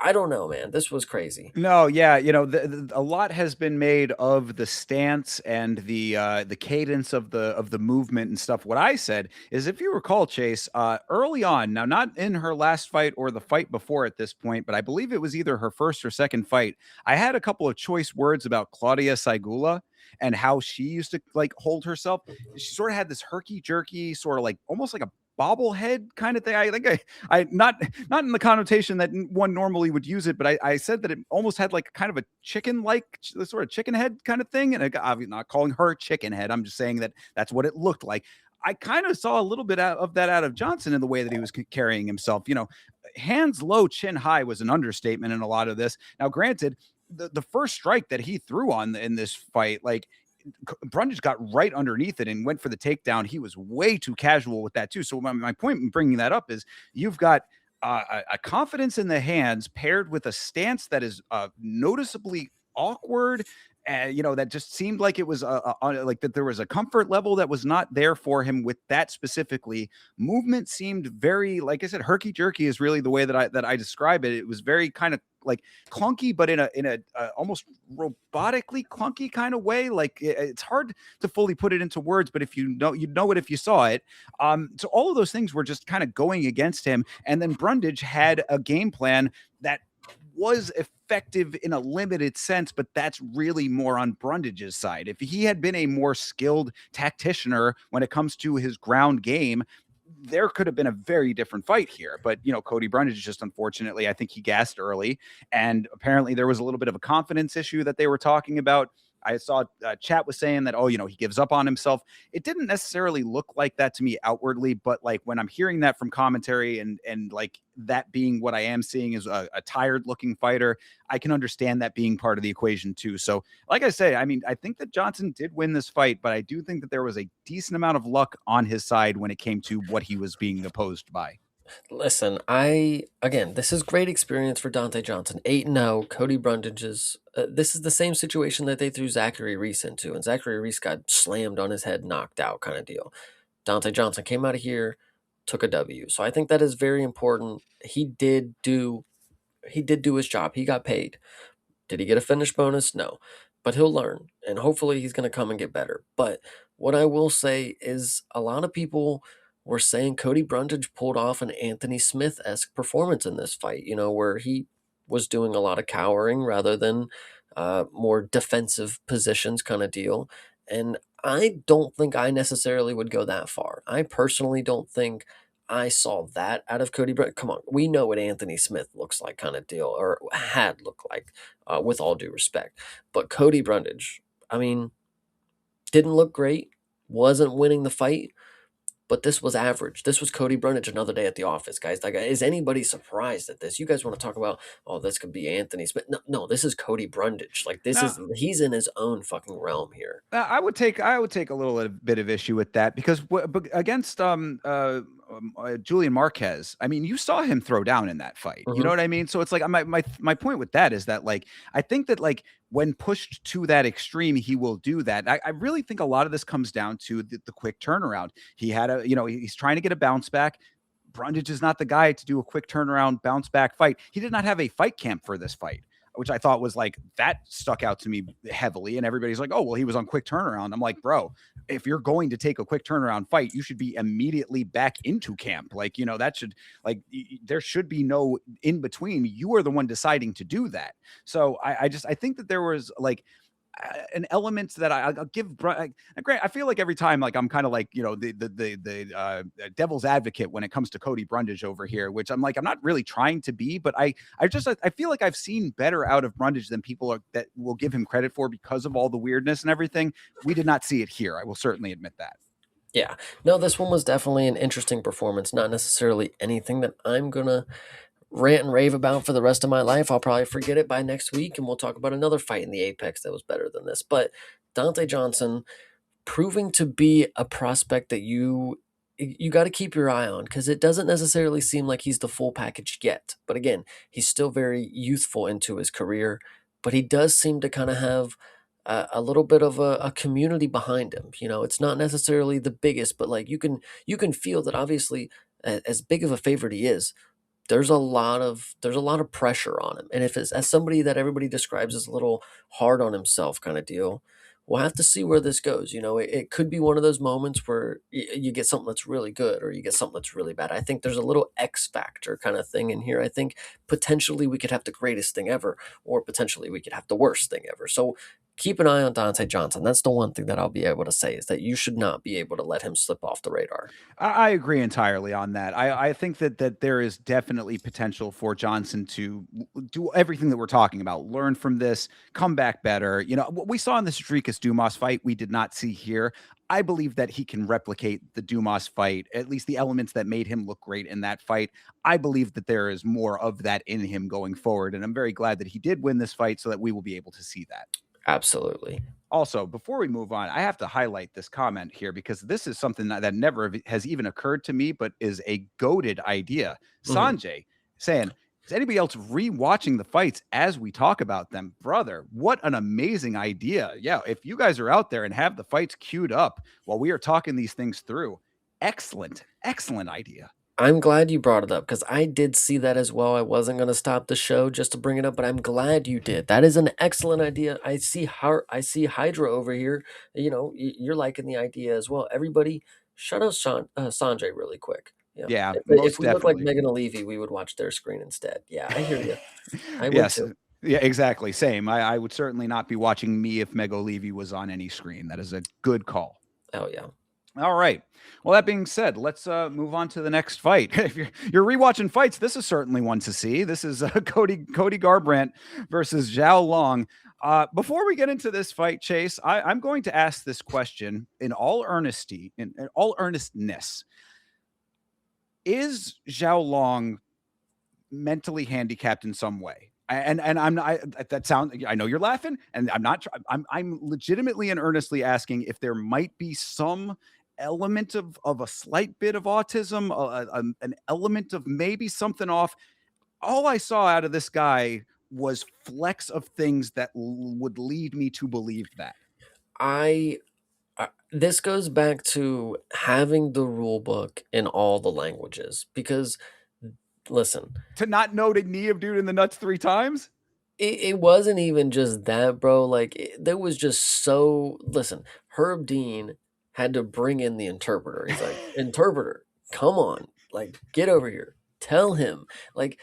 I don't know, man. This was crazy. No, yeah, a lot has been made of the stance and the cadence of the movement and stuff. What I said is, if you recall, Chase, early on, now not in her last fight or the fight before at this point, but I believe it was either her first or second fight. I had a couple of choice words about Claudia Saigula and how she used to like hold herself. She sort of had this herky jerky, sort of like almost like a bobblehead kind of thing. I think I not in the connotation that one normally would use it, but I said that it almost had like kind of a chicken like sort of chicken head kind of thing. And I'm not calling her chicken head. I'm just saying that that's what it looked like. I kind of saw a little bit of that out of Johnson in the way that he was carrying himself. Hands low, chin high was an understatement in a lot of this. Now, granted, the first strike that he threw on in this fight, like Brundage got right underneath it and went for the takedown. He was way too casual with that too. So my point in bringing that up is you've got a confidence in the hands paired with a stance that is noticeably awkward. That just seemed like it was like that there was a comfort level that was not there for him with that specifically. Movement seemed very, like I said, herky jerky is really the way that I describe it. It was very kind of like clunky, but in a almost robotically clunky kind of way. Like it's hard to fully put it into words, but if you'd know it if you saw it. So all of those things were just kind of going against him, and then Brundage had a game plan that was effective in a limited sense, but that's really more on Brundage's side. If he had been a more skilled tacticianer when it comes to his ground game, there could have been a very different fight here. But, Cody Brundage just unfortunately, I think he gassed early. And apparently there was a little bit of a confidence issue that they were talking about. I saw chat was saying that, oh, he gives up on himself. It didn't necessarily look like that to me outwardly, but like when I'm hearing that from commentary and like that being what I am seeing is a tired looking fighter, I can understand that being part of the equation too. So, like I say, I mean, I think that Johnson did win this fight, but I do think that there was a decent amount of luck on his side when it came to what he was being opposed by. Listen, again, this is great experience for Dante Johnson. 8-0, Cody Brundage's. This is the same situation that they threw Zachary Reese into, and Zachary Reese got slammed on his head, knocked out, kind of deal. Dante Johnson came out of here, took a W. So I think that is very important. He did do his job. He got paid. Did he get a finish bonus? No. But he'll learn, and hopefully he's going to come and get better. But what I will say is a lot of people were saying Cody Brundage pulled off an Anthony Smith-esque performance in this fight, where he was doing a lot of cowering rather than more defensive positions kind of deal. And I don't think I necessarily would go that far. I personally don't think I saw that out of Cody Brundage. Come on, we know what Anthony Smith looks like kind of deal, or had looked like, with all due respect. But Cody Brundage, I mean, didn't look great, wasn't winning the fight, but this was average. This was Cody Brundage another day at the office, guys. Like, is anybody surprised at this? You guys want to talk about, oh, this could be Anthony Smith? No, no, this is Cody Brundage. Like, Now, he's in his own fucking realm here. I would take a little bit of issue with that because against Julian Marquez, I mean, you saw him throw down in that fight. You know Hmm. what I mean? So it's like my point with that is that like I think that like when pushed to that extreme, he will do that. I really think a lot of this comes down to the quick turnaround. He had he's trying to get a bounce back. Brundage is not the guy to do a quick turnaround bounce back fight. He did not have a fight camp for this fight, which I thought was like that stuck out to me heavily. And everybody's like, oh, well, he was on quick turnaround. I'm like, bro, if you're going to take a quick turnaround fight, you should be immediately back into camp. Like, that should like there should be no in between. You are the one deciding to do that. So I think that there was like an element that I'll give. Grant, I feel like every time, like I'm kind of like the devil's advocate when it comes to Cody Brundage over here, which I'm like I'm not really trying to be, but I feel like I've seen better out of Brundage than people that will give him credit for because of all the weirdness and everything. We did not see it here. I will certainly admit that. Yeah. No, this one was definitely an interesting performance. Not necessarily anything that I'm going to rant and rave about for the rest of my life. I'll probably forget it by next week and we'll talk about another fight in the Apex that was better than this. But Dante Johnson proving to be a prospect that you got to keep your eye on because it doesn't necessarily seem like he's the full package yet. But again, he's still very youthful into his career, but he does seem to kind of have a little bit of a community behind him. It's not necessarily the biggest, but like you can feel that obviously as big of a favorite he is, there's a lot of pressure on him. And if it's as somebody that everybody describes as a little hard on himself kind of deal, we'll have to see where this goes. It could be one of those moments where you get something that's really good or you get something that's really bad. I think there's a little X factor kind of thing in here. I think potentially we could have the greatest thing ever, or potentially we could have the worst thing ever. So keep an eye on Dante Johnson. That's the one thing that I'll be able to say, is that you should not be able to let him slip off the radar. I agree entirely on that. I think that there is definitely potential for Johnson to do everything that we're talking about, learn from this, come back better. You know, what we saw in the Strikes Dumas fight, we did not see here. I believe that he can replicate the Dumas fight, at least the elements that made him look great in that fight. I believe that there is more of that in him going forward, and I'm very glad that he did win this fight so that we will be able to see that. Absolutely. Also, before we move on, I have to highlight this comment here because this is something that never has even occurred to me, but is a goated idea. Mhm. Sanjay saying, is anybody else rewatching the fights as we talk about them? Brother, what an amazing idea. Yeah, if you guys are out there and have the fights queued up while we are talking these things through, excellent, excellent idea. I'm glad you brought it up, because I did see that as well. I wasn't going to stop the show just to bring it up, but I'm glad you did. That is an excellent idea. I see Hydra over here. You know, you're liking the idea as well. Everybody, shut up, Sanjay, really quick. Yeah, Yeah, if most we look like definitely. Megan Levy, we would watch their screen instead. Yeah, I hear you. I would Yes. too. Yeah, exactly. Same. I would certainly not be watching me if Mego Levy was on any screen. That is a good call. Oh yeah. All right. Well, that being said, let's move on to the next fight. If you're rewatching fights, this is certainly one to see. This is Cody Garbrandt versus Zhao Long. Before we get into this fight, Chase, I'm going to ask this question in all earnesty, in all earnestness. Is Zhao Long mentally handicapped in some way? And I'm not. That sounds. I know you're laughing, and I'm not. I'm legitimately and earnestly asking if there might be some element of a slight bit of autism, an element of maybe something off. All I saw out of this guy was flecks of things that would lead me to believe that. I this goes back to having the rule book in all the languages, because listen, To not know to knee of dude in the nuts 3 times. it wasn't even just that, bro. Like, there was just so, listen, Herb Dean had to bring in the interpreter. He's like, "Interpreter, come on, like, get over here. Tell him." Like,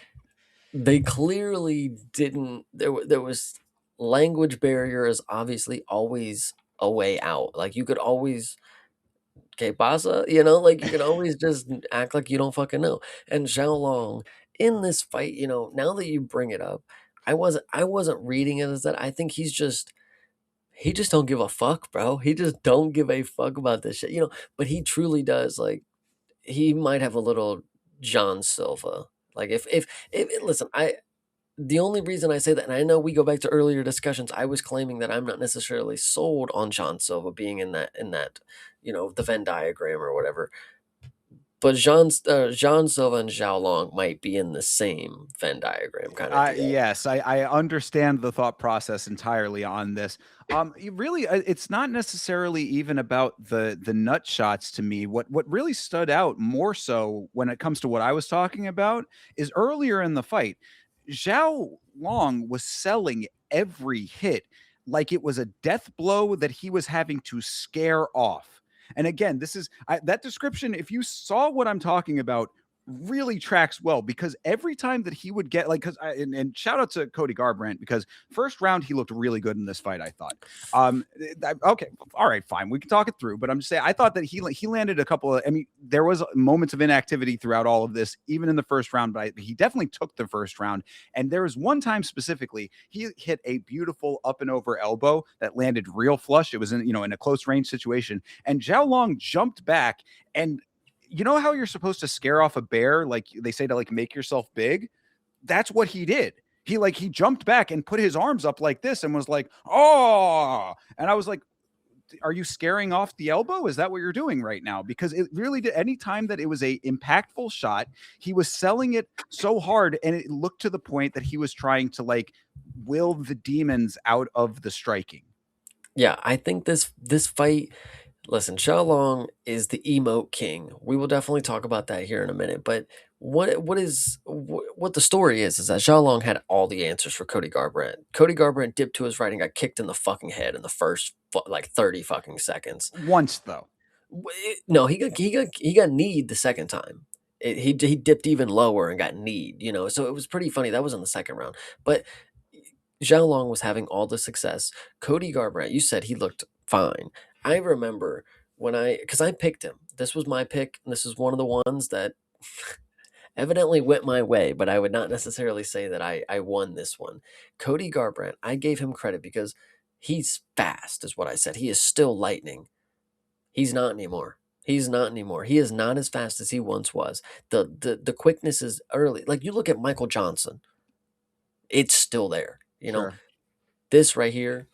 they clearly didn't, there was language barrier is obviously always a way out. Like, you could always, "Que pasa?" You know, like, you can always just act like you don't fucking know. And Zhao Long in this fight, now that you bring it up, I wasn't reading it as that. I think he just don't give a fuck, bro. He just don't give a fuck about this shit, but he truly does. Like, he might have a little John Silva. Like, if listen, the only reason I say that, and I know we go back to earlier discussions, I was claiming that I'm not necessarily sold on John Silva being in that, the Venn diagram or whatever. But Jean Silva and Zhao Long might be in the same Venn diagram kind of deal. Yes, I understand the thought process entirely on this. Really, it's not necessarily even about the nut shots to me. What really stood out more so when it comes to what I was talking about is earlier in the fight, Zhao Long was selling every hit like it was a death blow that he was having to scare off. And again, that description. If you saw what I'm talking about, really tracks well because every time that he would get and shout out to Cody Garbrandt because first round he looked really good in this fight. I thought, okay, all right, fine, we can talk it through. But I'm just saying, I thought that he landed a couple of. I mean, there was moments of inactivity throughout all of this, even in the first round. But he definitely took the first round. And there was one time specifically he hit a beautiful up and over elbow that landed real flush. It was in a close range situation, and Zhao Long jumped back and you know how you're supposed to scare off a bear, like they say to like make yourself big? That's what he did. He jumped back and put his arms up like this and was like, "Oh!" And I was like, "Are you scaring off the elbow? Is that what you're doing right now?" Because it really did. Any time that it was a impactful shot, he was selling it so hard, and it looked to the point that he was trying to like will the demons out of the striking. Yeah, I think this fight. Listen, Xiao Long is the emote king. We will definitely talk about that here in a minute. But what the story is that Xiao Long had all the answers for Cody Garbrandt. Cody Garbrandt dipped to his right and got kicked in the fucking head in the first like 30 fucking seconds. Once though. No, he got kneed the second time. He dipped even lower and got kneed. So it was pretty funny. That was in the second round. But Zhao Long was having all the success. Cody Garbrandt, you said he looked fine. I remember because I picked him. This was my pick, and this is one of the ones that evidently went my way, but I would not necessarily say that I won this one. Cody Garbrandt, I gave him credit because he's fast, is what I said. He is still lightning. He's not anymore. He's not anymore. He is not as fast as he once was. The quickness is early. Like you look at Michael Johnson, it's still there. Sure. This right here,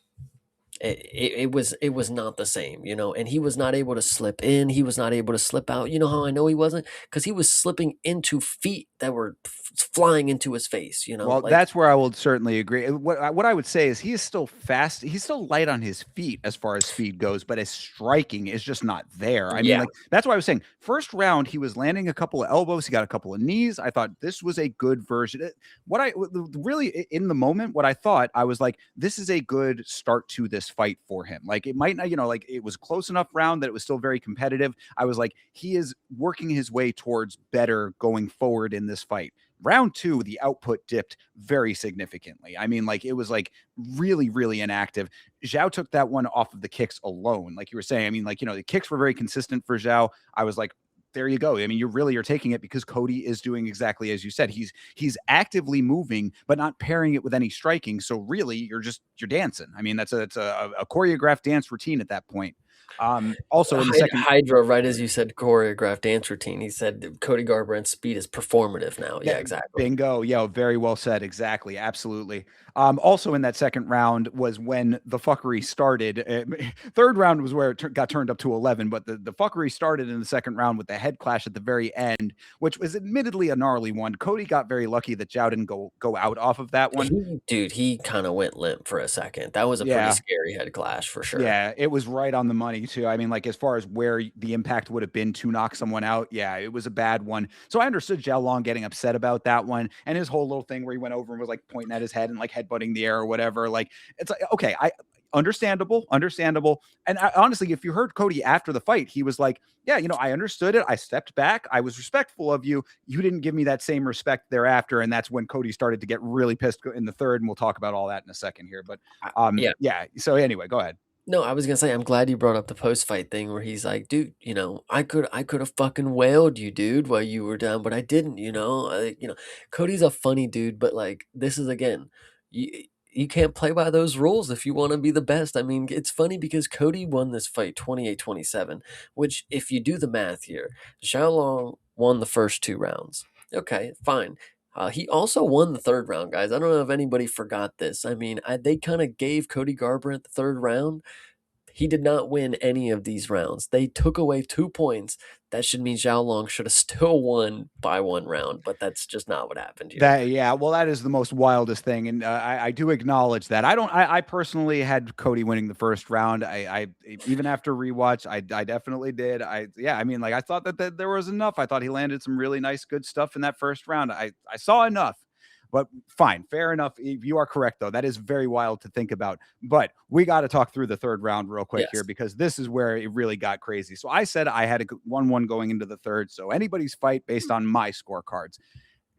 it was not the same, and he was not able to slip in, he was not able to slip out. You know how I know he wasn't? Because he was slipping into feet that were flying into his face, Well, like that's where I will certainly agree. What I would say is he is still fast. He's still light on his feet as far as speed goes, but his striking is just not there. I mean, yeah. like that's why I was saying first round he was landing a couple of elbows, he got a couple of knees. I thought this was a good version. Really in the moment, what I thought I was like, this is a good start to this fight for him. Like it might not, like it was close enough round that it was still very competitive. I was like, he is working his way towards better going forward in this fight. Round two, the output dipped very significantly. I mean, like it was like really, really inactive. Zhao took that one off of the kicks alone. Like you were saying, I mean, like, the kicks were very consistent for Zhao. I was like, there you go. I mean, you're taking it because Cody is doing exactly as you said. He's actively moving, but not pairing it with any striking. So really, you're dancing. I mean, that's a choreographed dance routine at that point. Also in the second. Hydra, right as you said, choreographed dance routine. He said Cody Garbrandt's speed is performative now. Yeah, exactly. Bingo. Yeah, very well said. Exactly. Absolutely. Also in that second round was when the fuckery started. Third round was where it got turned up to 11, but the fuckery started in the second round with the head clash at the very end, which was admittedly a gnarly one. Cody got very lucky that Zhao didn't go out off of that one. He kind of went limp for a second. That was a pretty Yeah. scary head clash for sure. Yeah, it was right on the money too. I mean, like as far as where the impact would have been to knock someone out, yeah, it was a bad one. So I understood Zhao Long getting upset about that one and his whole little thing where he went over and was like pointing at his head and like headbutting the air or whatever. Like it's like okay, I understandable. And honestly, if you heard Cody after the fight, he was like, "Yeah, I understood it. I stepped back. I was respectful of you. You didn't give me that same respect thereafter." And that's when Cody started to get really pissed in the third. And we'll talk about all that in a second here. But Yeah. yeah. So anyway, go ahead. No, I was gonna say I'm glad you brought up the post fight thing where he's like, dude, I could have fucking wailed you, dude, while you were down, but I didn't, Cody's a funny dude, but like this is again, you can't play by those rules if you want to be the best. I mean, it's funny because Cody won this fight 28-27, which if you do the math here, Zhao Long won the first 2 rounds. Okay, fine. He also won the third round, guys. I don't know if anybody forgot this. I mean, they kind of gave Cody Garbrandt the third round. He did not win any of these rounds. They took away 2 points. That should mean Zhao Long should have still won by 1 round, but that's just not what happened here. Well, that is the most wildest thing, and I do acknowledge that. I personally had Cody winning the first round. I even after rewatch, I definitely did. I mean, like I thought that there was enough. I thought he landed some really nice, good stuff in that first round. I saw enough. But fine, fair enough. You are correct, though. That is very wild to think about. But we got to talk through the third round real quick here because this is where it really got crazy. So I said I had a 1-1 going into the third. So anybody's fight based on my scorecards.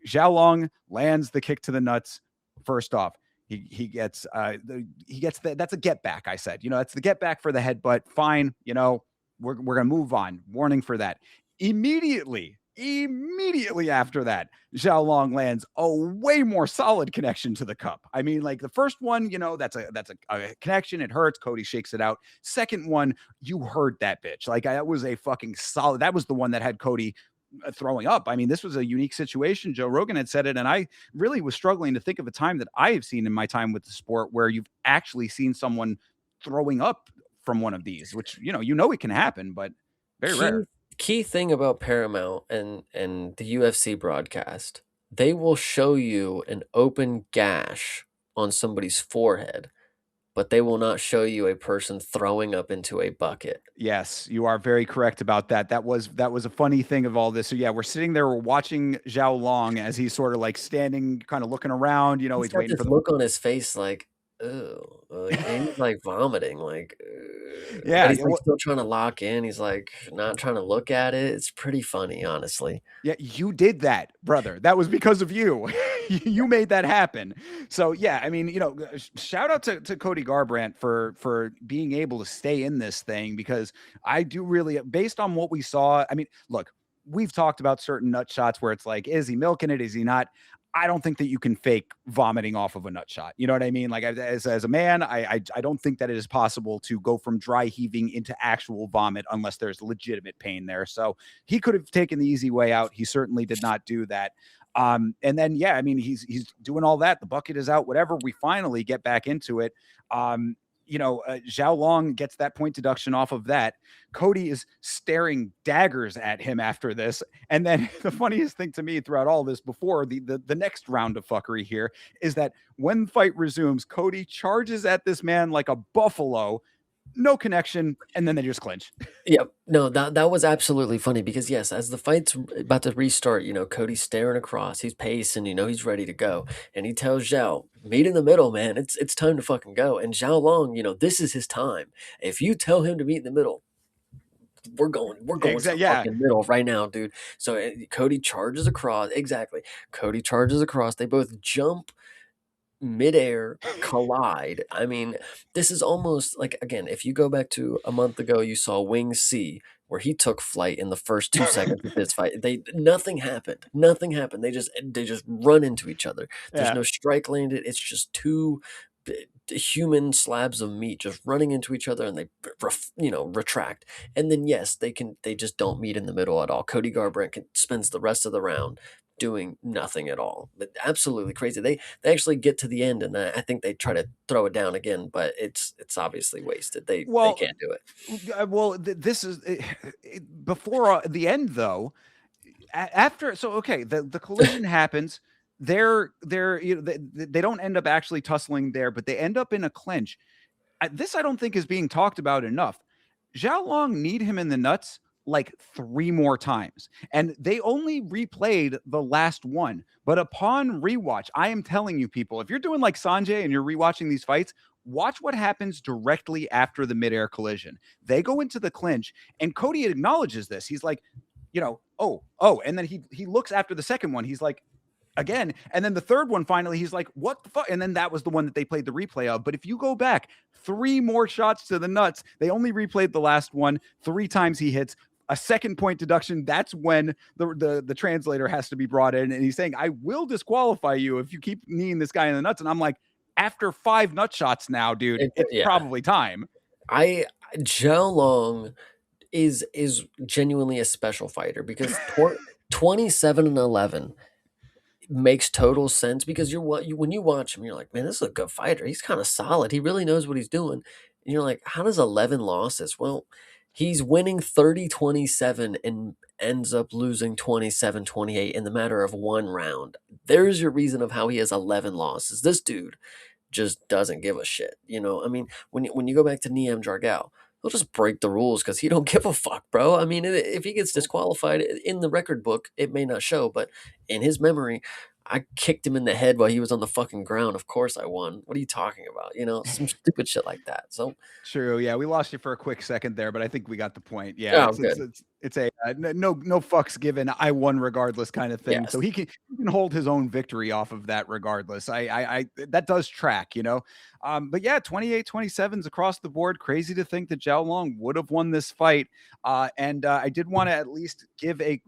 Zhao Long lands the kick to the nuts. First off, he gets that's a get back. I said, that's the get back for the headbutt. Fine, we're gonna move on. Warning for that. Immediately after that, Zhao Long lands a way more solid connection to the cup. I mean, like the first one, that's a connection. It hurts. Cody shakes it out. Second one, you heard that bitch. Like that was a fucking solid. That was the one that had Cody throwing up. I mean, this was a unique situation. Joe Rogan had said it, and I really was struggling to think of a time that I have seen in my time with the sport where you've actually seen someone throwing up from one of these, which it can happen, but very rare. Key thing about Paramount and the UFC broadcast, they will show you an open gash on somebody's forehead, but they will not show you a person throwing up into a bucket. Yes, you are very correct about that. That was a funny thing of all this. So yeah, we're sitting there, we're watching Zhao Long as he's sort of like standing, kind of looking around. He's got waiting this for the look on his face, like Ew, and he's, like, vomiting, like, but Yeah, he's, yeah, like, still trying to lock in, he's, like, not trying to look at it, it's pretty funny, honestly. yeah, you did that, brother. That was because of you. You made that happen. So yeah, I mean, shout out to Cody Garbrandt for being able to stay in this thing, because I do really, based on what we saw. I mean, look, we've talked about certain nut shots where it's like, is he milking it? Is he not? I don't think that you can fake vomiting off of a nut shot. You know what I mean? Like, as a man, I don't think that it is possible to go from dry heaving into actual vomit unless there's legitimate pain there. So he could have taken the easy way out. He certainly did not do that. And then yeah, I mean, he's doing all that. The bucket is out. Whatever. We finally get back into it. Zhao Long gets that point deduction off of that. Cody is staring daggers at him after this. And then the funniest thing to me throughout all this, before the next round of fuckery here, is that when the fight resumes, Cody charges at this man like a buffalo, no connection, and then they just clinch. Yep. No, that was absolutely funny because yes, as the fight's about to restart, Cody's staring across, he's pacing, he's ready to go, and he tells Zhao, "Meet in the middle, man. It's time to fucking go." And Zhao Long, this is his time. If you tell him to meet in the middle, we're going to the Exactly. Yeah. fucking middle right now, dude. So Cody charges across. Exactly. Cody charges across. They both jump midair, collide. I mean, this is almost like, again, if you go back to a month ago, you saw Wing C, where he took flight in the first 2 seconds of this fight. Nothing happened. Nothing happened. They just run into each other. There's Yeah. no strike landed. It's just two human slabs of meat just running into each other, and they retract. And then yes, they just don't meet in the middle at all. Cody Garbrandt spends the rest of the round doing nothing at all. But absolutely crazy. They actually get to the end, and I think they try to throw it down again, but it's obviously wasted. They Well, can't do it. this is before the end, though. After, so okay, the collision happens. They don't end up actually tussling there, but they end up in a clinch. This I don't think is being talked about enough. Zhao Long need him in the nuts like 3 more times, and they only replayed the last one. But upon rewatch, I am telling you, people, if you're doing like Sanjay and you're rewatching these fights, watch what happens directly after the midair collision. They go into the clinch, and Cody acknowledges this. He's like, oh, and then he looks after the second one. He's like, again, and then the third one, finally he's like, what the fuck? And then that was the one that they played the replay of. But if you go back, 3 more shots to the nuts, they only replayed the last one. 3 times he hits a second point deduction. That's when the translator has to be brought in, and he's saying, I will disqualify you if you keep kneeing this guy in the nuts. And I'm like, after 5 nut shots now, dude, it's Yeah, probably time. I Zhao Long is genuinely a special fighter because 27-11 makes total sense because when you watch him, you're like, man, this is a good fighter. He's kind of solid. He really knows what he's doing. And you're like, how does 11 losses? Well, he's winning 30-27 and ends up losing 27-28 in the matter of one round. There's your reason of how he has 11 losses. This dude just doesn't give a shit. I mean, when you go back to Niem Jargal, he'll just break the rules because he don't give a fuck, bro. I mean, if he gets disqualified in the record book, it may not show, but in his memory, I kicked him in the head while he was on the fucking ground. Of course I won. What are you talking about? Some stupid shit like that. So, True. Yeah, we lost you for a quick second there, but I think we got the point. Yeah, oh, it's good. a no fucks given. I won regardless kind of thing. Yes. So he can hold his own victory off of that regardless. I that does track. But yeah, 28-27s across the board. Crazy to think that Zhao Long would have won this fight. And I did want to at least give a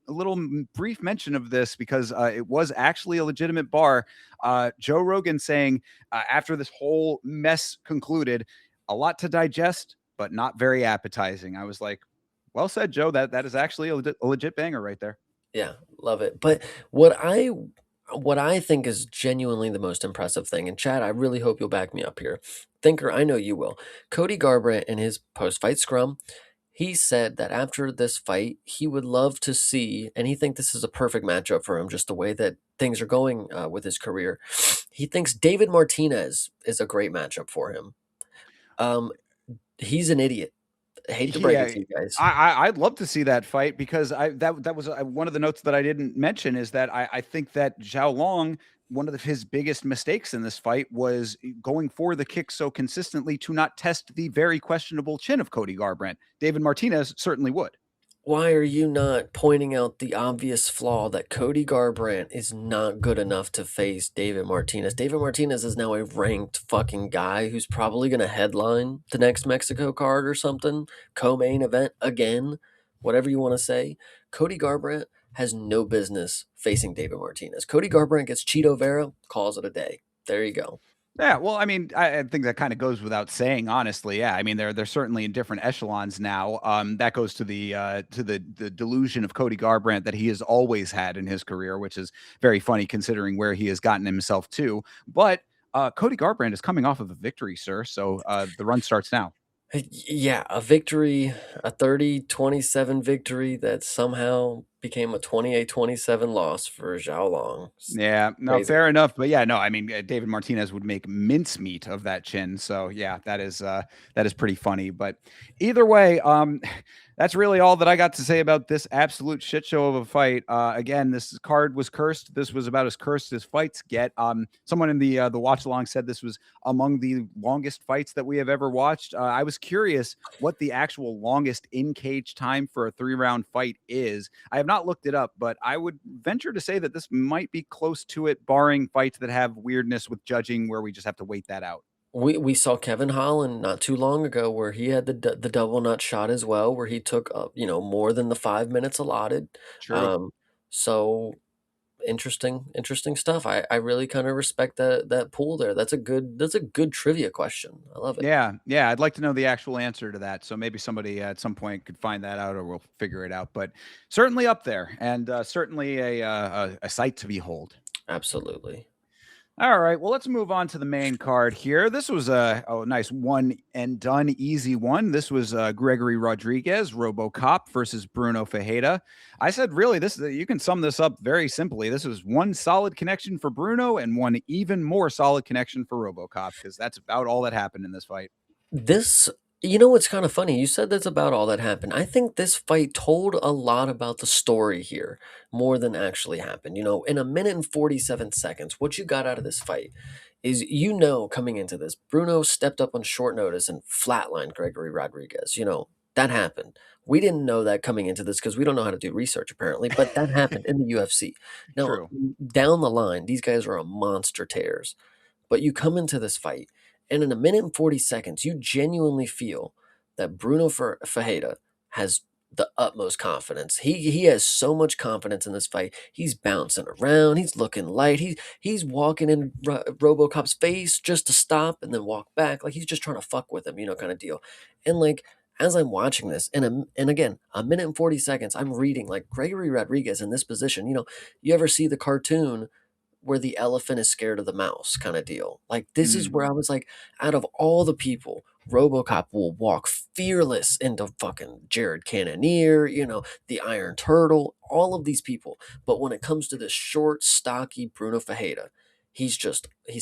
little brief mention of this because it was actually a legitimate bar. Joe Rogan saying after this whole mess concluded, a lot to digest, but not very appetizing. I was like, well said, Joe. That is actually a legit banger right there. Yeah, love it. But what I think is genuinely the most impressive thing, and Chad, I really hope you'll back me up here. Thinker, I know you will. Cody Garbrandt in his post-fight scrum, he said that after this fight, he would love to see, and he thinks this is a perfect matchup for him, just the way that things are going with his career. He thinks David Martinez is a great matchup for him. He's an idiot. I hate to break it Yeah, to you guys. I'd love to see that fight because that was one of the notes that I didn't mention is that I think that Zhao Long one of his biggest mistakes in this fight was going for the kick so consistently to not test the very questionable chin of Cody Garbrandt. David Martinez certainly would. Why are you not pointing out the obvious flaw that Cody Garbrandt is not good enough to face David Martinez? David Martinez is now a ranked fucking guy who's probably going to headline the next Mexico card or something, co-main event again, whatever you want to say. Cody Garbrandt has no business facing David Martinez. Cody Garbrandt gets Cheeto Vera, calls it a day. There you go. Yeah, well, I mean, I think that kind of goes without saying, honestly. Yeah, I mean, they're certainly in different echelons now. That goes to the delusion of Cody Garbrandt that he has always had in his career, which is very funny considering where he has gotten himself to. But Cody Garbrandt is coming off of a victory, sir. So the run starts now. Yeah, a victory, a 30-27 victory that somehow became a 28-27 loss for Zhao Long. Yeah, no, Crazy. fair enough. But yeah, no, I mean, David Martinez would make mincemeat of that chin. So yeah, that is pretty funny. But either way, that's really all that I got to say about this absolute shit show of a fight. Again, this card was cursed. This was about as cursed as fights get. Someone in the watch along said this was among the longest fights that we have ever watched. I was curious what the actual longest in cage time for a 3-round fight is. I have not looked it up, but I would venture to say that this might be close to it, barring fights that have weirdness with judging where we just have to wait that out. We saw Kevin Holland not too long ago where he had the double nut shot as well, where he took more than the 5 minutes allotted. True. Um, so interesting stuff. I really kind of respect that pool there. That's a good trivia question. I love it. Yeah, yeah. I'd like to know the actual answer to that. So maybe somebody at some point could find that out, or we'll figure it out. But certainly up there, and certainly a sight to behold. Absolutely. All right, well, let's move on to the main card here. This was a nice one and done, easy one. This was Gregory Rodriguez, RoboCop versus Bruno Fajeda. I said, really, this you can sum this up very simply. This was one solid connection for Bruno and one even more solid connection for RoboCop, because that's about all that happened in this fight. This you know what's kind of funny? You said that's about all that happened. I think this fight told a lot about the story here more than actually happened. In a minute and 47 seconds, what you got out of this fight is coming into this, Bruno stepped up on short notice and flatlined Gregory Rodriguez. That happened. We didn't know that coming into this because we don't know how to do research apparently, but that happened in the UFC. Now, True. down the line, these guys are a monster tears. But you come into this fight, and in a minute and 40 seconds, you genuinely feel that Bruno Fajeda has the utmost confidence. He has so much confidence in this fight. He's bouncing around. He's looking light. He's walking in RoboCop's face just to stop and then walk back, like he's just trying to fuck with him, kind of deal. And like as I'm watching this, and again, a minute and 40 seconds, I'm reading like Gregory Rodriguez in this position. You ever see the cartoon where the elephant is scared of the mouse kind of deal. Like this is where Mm, I was like, out of all the people, RoboCop will walk fearless into fucking Jared Cannonier, the Iron Turtle, all of these people. But when it comes to this short, stocky Bruno Fajeda, he's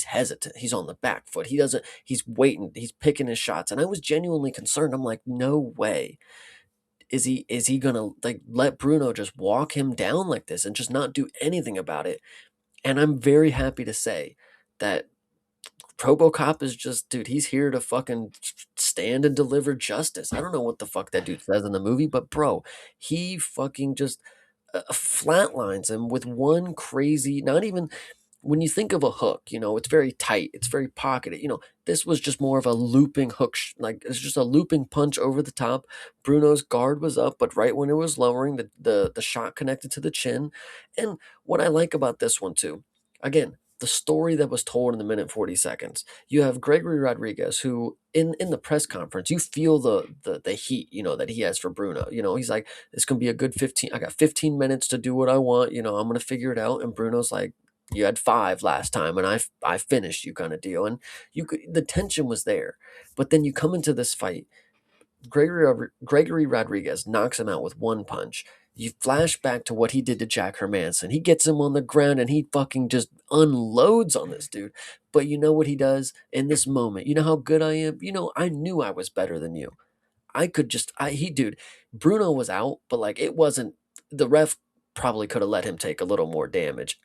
hesitant. He's on the back foot. He's waiting. He's picking his shots. And I was genuinely concerned. I'm like, no way. Is he gonna like let Bruno just walk him down like this and just not do anything about it? And I'm very happy to say that RoboCop is just, dude, he's here to fucking stand and deliver justice. I don't know what the fuck that dude says in the movie, but bro, he fucking just flatlines him with one crazy, not even when you think of a hook, it's very tight, it's very pocketed. This was just more of a looping hook, like it's just a looping punch over the top. Bruno's guard was up, but right when it was lowering, the shot connected to the chin. And what I like about this one too, again, the story that was told in the minute 40 seconds. You have Gregory Rodriguez, who in the press conference, you feel the heat, that he has for Bruno. He's like, it's gonna be a good 15. I got 15 minutes to do what I want. I'm gonna figure it out. And Bruno's like, you had 5 last time and I finished you kind of deal. And the tension was there. But then you come into this fight, Gregory Rodriguez knocks him out with one punch. You flash back to what he did to Jack Hermanson. He gets him on the ground and he fucking just unloads on this dude. But you know what he does in this moment? You know how good I am? I knew I was better than you. I could just dude, Bruno was out, but like it wasn't, the ref probably could have let him take a little more damage.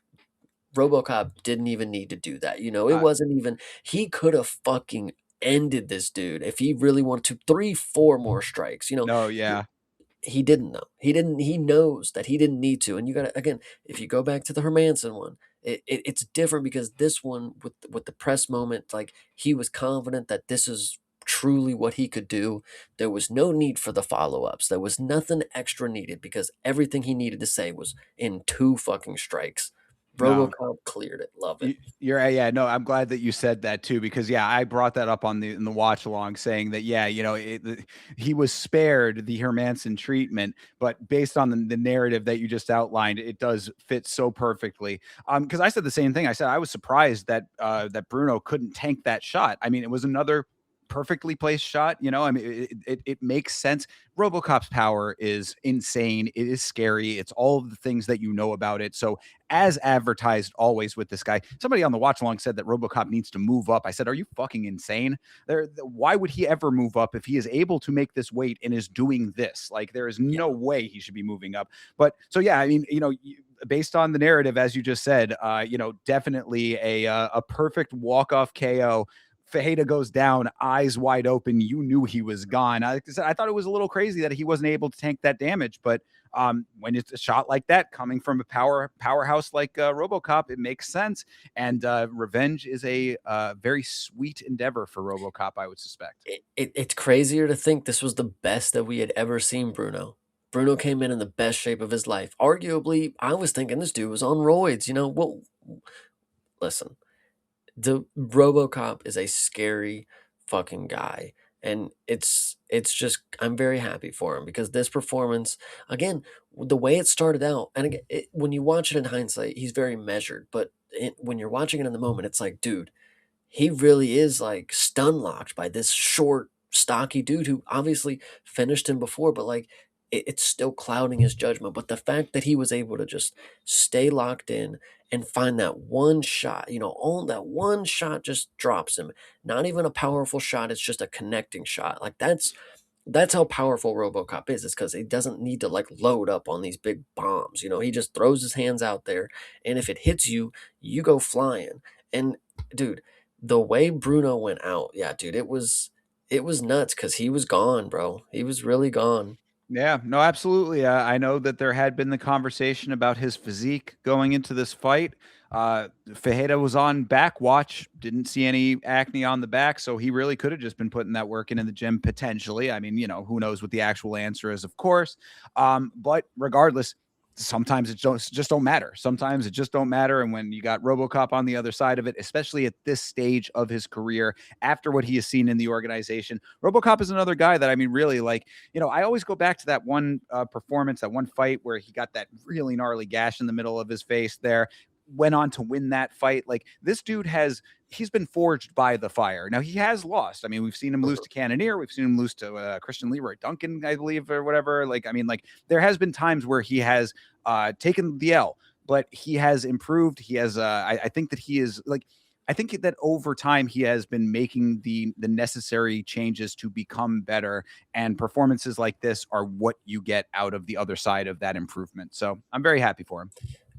RoboCop didn't even need to do that, you know, it Uh, wasn't even he could have fucking ended this dude if he really wanted to, 3, 4 more strikes, you know? no, yeah, He didn't know. He knows that he didn't need to, and you gotta again, if you go back to the Hermanson one, it's different because this one with the press moment, like, he was confident that this is truly what he could do. There was no need for the follow-ups. There was nothing extra needed because everything he needed to say was in 2 fucking strikes. no. RoboCop cleared it. Love it. You're yeah, no, I'm glad that you said that too, because yeah, I brought that up on the in the watch along, saying that yeah, he was spared the Hermanson treatment, but based on the narrative that you just outlined, it does fit so perfectly. Because I said the same thing. I said I was surprised that that Bruno couldn't tank that shot. I mean, it was another perfectly placed shot. I mean, it makes sense. RoboCop's power is insane. It is scary. It's all of the things that you know about it. So as advertised always with this guy. Somebody on the watch along said that RoboCop needs to move up. I said, "Are you fucking insane? Why would he ever move up if he is able to make this weight and is doing this? Like, there is Yeah. no way he should be moving up." But so yeah, I mean, based on the narrative, as you just said, definitely a perfect walk off KO. Fajeda goes down, eyes wide open. You knew he was gone. I thought it was a little crazy that he wasn't able to tank that damage, but when it's a shot like that coming from a powerhouse like RoboCop, it makes sense. And revenge is a very sweet endeavor for RoboCop, I would suspect. It's crazier to think this was the best that we had ever seen Bruno. Bruno came in the best shape of his life. Arguably, I was thinking this dude was on roids, you know? Well, listen, the RoboCop is a scary fucking guy, and it's just I'm very happy for him because this performance, again, the way it started out, and again, when you watch it in hindsight, he's very measured, but when you're watching it in the moment, it's like, dude, he really is like stun locked by this short, stocky dude who obviously finished him before, but like it's still clouding his judgment. But the fact that he was able to just stay locked in and find that one shot, on that one shot just drops him. Not even a powerful shot, it's just a connecting shot. Like that's how powerful RoboCop is. It's because he doesn't need to like load up on these big bombs. He just throws his hands out there, and if it hits you, you go flying. And dude, the way Bruno went out, yeah, dude, it was nuts because he was gone, bro. He was really gone. Yeah, no, absolutely. I know that there had been the conversation about his physique going into this fight. Fajeda was on back watch, didn't see any acne on the back, so he really could have just been putting that work in the gym potentially. I mean, who knows what the actual answer is, of course. But regardless, sometimes just don't matter. Sometimes it just don't matter. And when you got RoboCop on the other side of it, especially at this stage of his career, after what he has seen in the organization, RoboCop is another guy that I mean, really like. I always go back to that one performance, that one fight where he got that really gnarly gash in the middle of his face there. Went on to win that fight. Like, this dude he's been forged by the fire. Now, he has lost. I mean, we've seen him lose Mhm. to Cannonier. We've seen him lose to Christian Leroy Duncan, I believe, or whatever. Like, I mean, like, there has been times where he has taken the L, but he has improved. He has, I think that he is like, I think that over time he has been making the necessary changes to become better, and performances like this are what you get out of the other side of that improvement. So I'm very happy for him.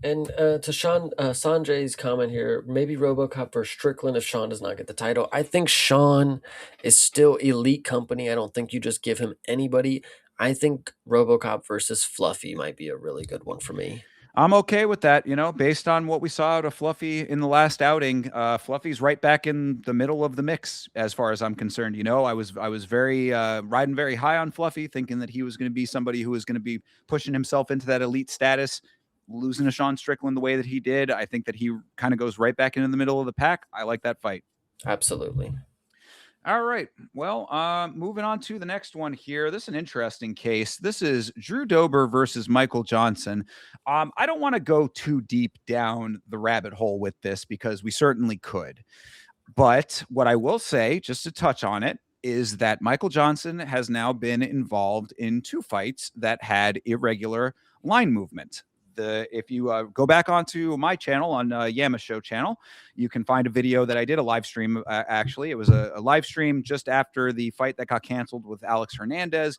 And to Sanjay's comment here, maybe RoboCop versus Strickland if Sean does not get the title. I think Sean is still elite company. I don't think you just give him anybody. I think RoboCop versus Fluffy might be a really good one for me. I'm okay with that, based on what we saw out of Fluffy in the last outing. Fluffy's right back in the middle of the mix as far as I'm concerned. I was very riding very high on Fluffy, thinking that he was going to be somebody who was going to be pushing himself into that elite status. Losing to Sean Strickland the way that he did, I think that he kind of goes right back into the middle of the pack. I like that fight. Absolutely. All right. Well, moving on to the next one here. This is an interesting case. This is Drew Dober versus Michael Johnson. I don't want to go too deep down the rabbit hole with this because we certainly could. But what I will say, just to touch on it, is that Michael Johnson has now been involved in two fights that had irregular line movement. if you go back onto my channel on Yama Show channel, you can find a video that I did, a live stream. Actually, it was a live stream just after the fight that got canceled with Alex Hernandez.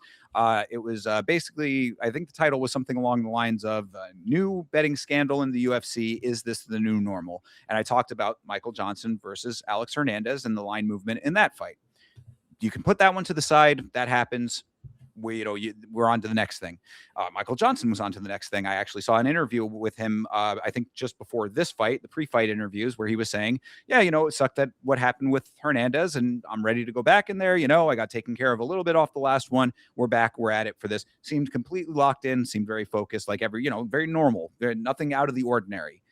It was basically, I think the title was something along the lines of "New Betting Scandal in the UFC. Is this the new normal?" And I talked about Michael Johnson versus Alex Hernandez and the line movement in that fight. You can put that one to the side. That happens. We're on to the next thing. Michael Johnson was on to the next thing. I actually saw an interview with him, I think just before this fight, the pre-fight interviews, where he was saying, yeah, it sucked that what happened with Hernandez, and I'm ready to go back in there. I got taken care of a little bit off the last one. We're back. We're at it for this. Seemed completely locked in, seemed very focused, like very normal. Nothing out of the ordinary.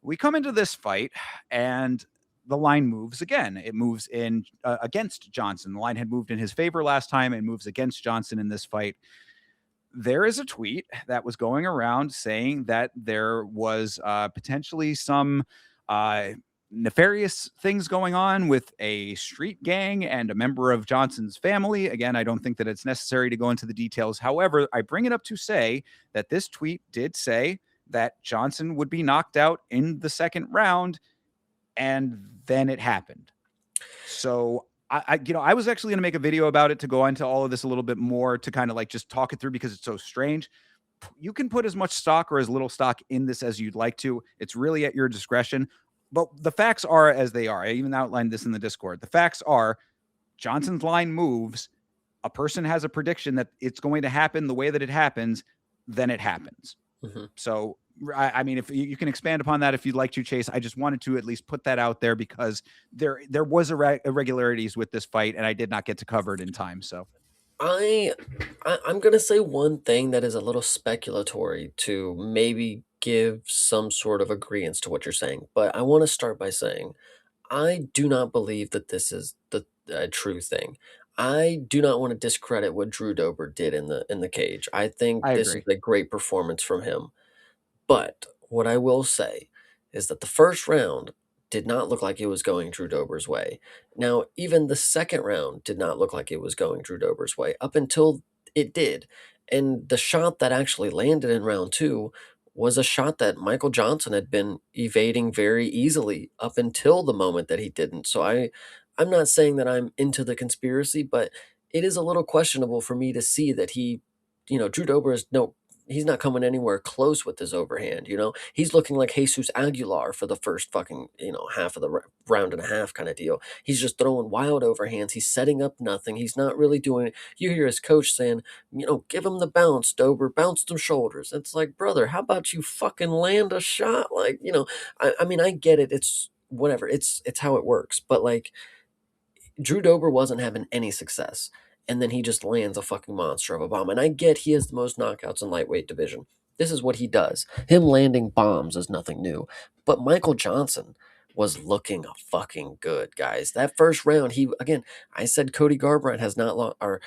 We come into this fight, and the line moves again. It moves in against Johnson. The line had moved in his favor last time and moves against Johnson in this fight. There is a tweet that was going around saying that there was potentially some nefarious things going on with a street gang and a member of Johnson's family. Again, I don't think that it's necessary to go into the details. However, I bring it up to say that this tweet did say that Johnson would be knocked out in the second round, and then it happened. So I was actually going to make a video about it to go into all of this a little bit more, to kind of like just talk it through, because it's so strange. You can put as much stock or as little stock in this as you'd like to. It's really at your discretion. But the facts are as they are. I even outlined this in the Discord. The facts are Johnson's line moves. A person has a prediction that it's going to happen the way that it happens, then it happens. Mm-hmm. So I mean, if you can expand upon that if you'd like to, Chase. I just wanted to at least put that out there, because there was irregularities with this fight, and I did not get to cover it in time. So I'm gonna say one thing that is a little speculatory to maybe give some sort of agreement to what you're saying, but I want to start by saying I do not believe that this is the true thing. I do not want to discredit what Drew Dober did in the cage. I think this is a great performance from him. But what I will say is that the first round did not look like it was going Drew Dober's way. Now, even the second round did not look like it was going Drew Dober's way up until it did. And the shot that actually landed in round two was a shot that Michael Johnson had been evading very easily up until the moment that he didn't. So I'm not saying that I'm into the conspiracy, but it is a little questionable for me to see that Drew Dober is he's not coming anywhere close with his overhand. He's looking like Jesus Aguilar for the first fucking, half of the round and a half kind of deal. He's just throwing wild overhands. He's setting up nothing. He's not really doing it. You hear his coach saying, give him the bounce, Dober, bounce them shoulders. It's like, brother, how about you fucking land a shot? Like, I mean, I get it. It's whatever. It's how it works. But like, Drew Dober wasn't having any success. And then he just lands a fucking monster of a bomb. And I get he has the most knockouts in lightweight division. This is what he does. Him landing bombs is nothing new. But Michael Johnson was looking fucking good, guys. That first round, I said Cody Garbrandt has not lost, or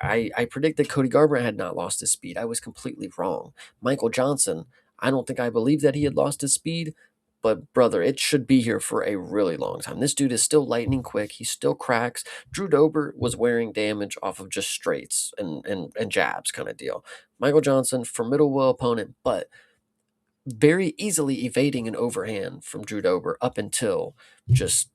I predicted Cody Garbrandt had not lost his speed. I was completely wrong. Michael Johnson, I don't think I believed that he had lost his speed. But brother, it should be here for a really long time. This dude is still lightning quick. He still cracks. Drew Dober was wearing damage off of just straights and jabs kind of deal. Michael Johnson, formidable opponent, but very easily evading an overhand from Drew Dober up until just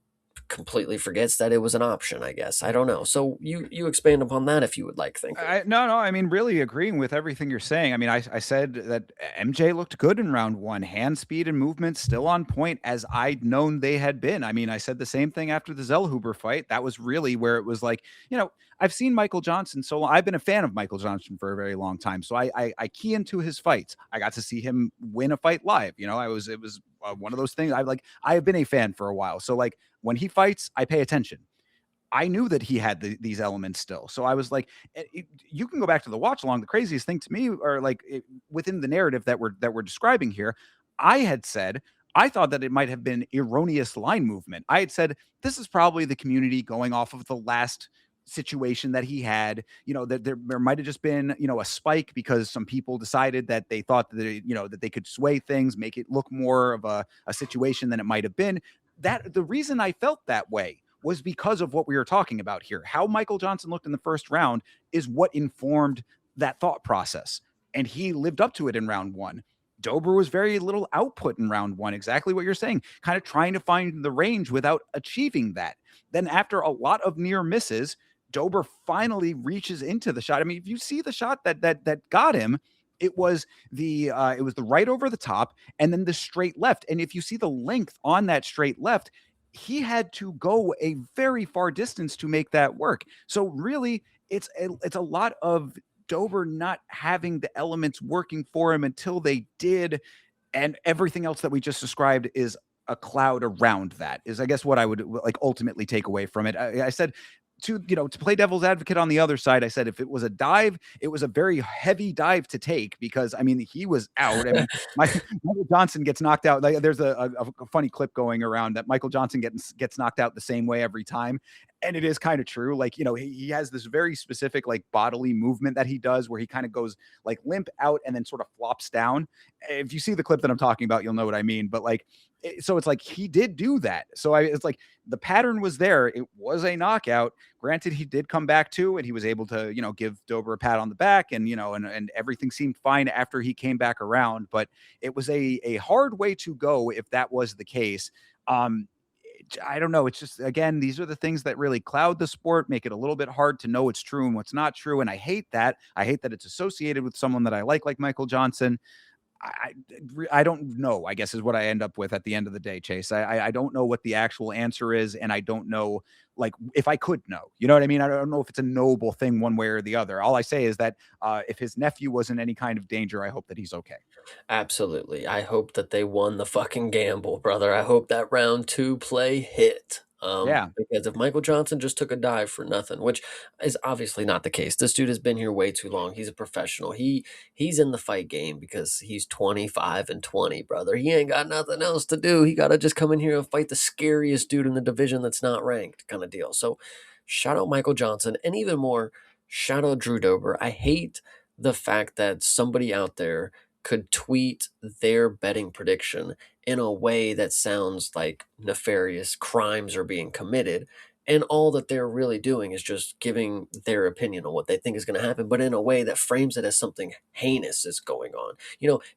completely forgets that it was an option, I guess. I don't know. So you expand upon that if you would like, think. No, I mean, really agreeing with everything you're saying. I mean, I said that MJ looked good in round one. Hand speed and movement still on point, as I'd known they had been. I mean, I said the same thing after the Zellhuber fight. That was really where it was like, I've seen Michael Johnson so long. I've been a fan of Michael Johnson for a very long time. So I key into his fights. I got to see him win a fight live. It was one of those things. I have been a fan for a while. So like, when he fights, I pay attention. I knew that he had these elements still. So I was like, you can go back to the watch along. The craziest thing to me, or like within the narrative that we're describing here, I had said, I thought that it might have been erroneous line movement. I had said, this is probably the community going off of the last situation that he had, that there might have just been, a spike because some people decided that they thought that, that they could sway things, make it look more of a situation than it might have been. That the reason I felt that way was because of what we were talking about here. How Michael Johnson looked in the first round is what informed that thought process. And he lived up to it in round one. Dober was very little output in round one, exactly what you're saying, kind of trying to find the range without achieving that. Then, after a lot of near misses, Dober finally reaches into the shot. I mean, if you see the shot that got him, it was the right over the top and then the straight left. And if you see the length on that straight left, he had to go a very far distance to make that work. So really, it's a lot of Dober not having the elements working for him until they did, and everything else that we just described is a cloud around that. Is I guess what I would like ultimately take away from it. I said to play devil's advocate on the other side, I said if it was a dive, it was a very heavy dive to take because I mean he was out. I mean, Michael Johnson gets knocked out. Like, there's a funny clip going around that Michael Johnson gets knocked out the same way every time. And it is kind of true. Like, he has this very specific like bodily movement that he does where he kind of goes like limp out and then sort of flops down. If you see the clip that I'm talking about, you'll know what I mean. But like, so it's like he did do that. So it's like the pattern was there. It was a knockout. Granted, he did come back to, and he was able to, give Dober a pat on the back, and and everything seemed fine after he came back around. But it was a hard way to go if that was the case. I don't know. It's just, again, these are the things that really cloud the sport, make it a little bit hard to know what's true and what's not true. And I hate that. I hate that it's associated with someone that I like Michael Johnson. I I don't know, I guess is what I end up with at the end of the day, Chase. I don't know what the actual answer is, and I don't know like if I could know. You know what I mean? I don't know if it's a knowable thing one way or the other. All I say is that if his nephew was in any kind of danger, I hope that he's okay. Absolutely. I hope that they won the fucking gamble, brother. I hope that round 2 play hit. Yeah. Because if Michael Johnson just took a dive for nothing, which is obviously not the case. This dude has been here way too long. He's a professional. He's in the fight game because he's 25-20, brother. He ain't got nothing else to do. He got to just come in here and fight the scariest dude in the division that's not ranked kind of deal. So, shout out Michael Johnson, and even more, shout out Drew Dober. I hate the fact that somebody out there could tweet their betting prediction in a way that sounds like nefarious crimes are being committed. And all that they're really doing is just giving their opinion on what they think is going to happen, but in a way that frames it as something heinous is going on.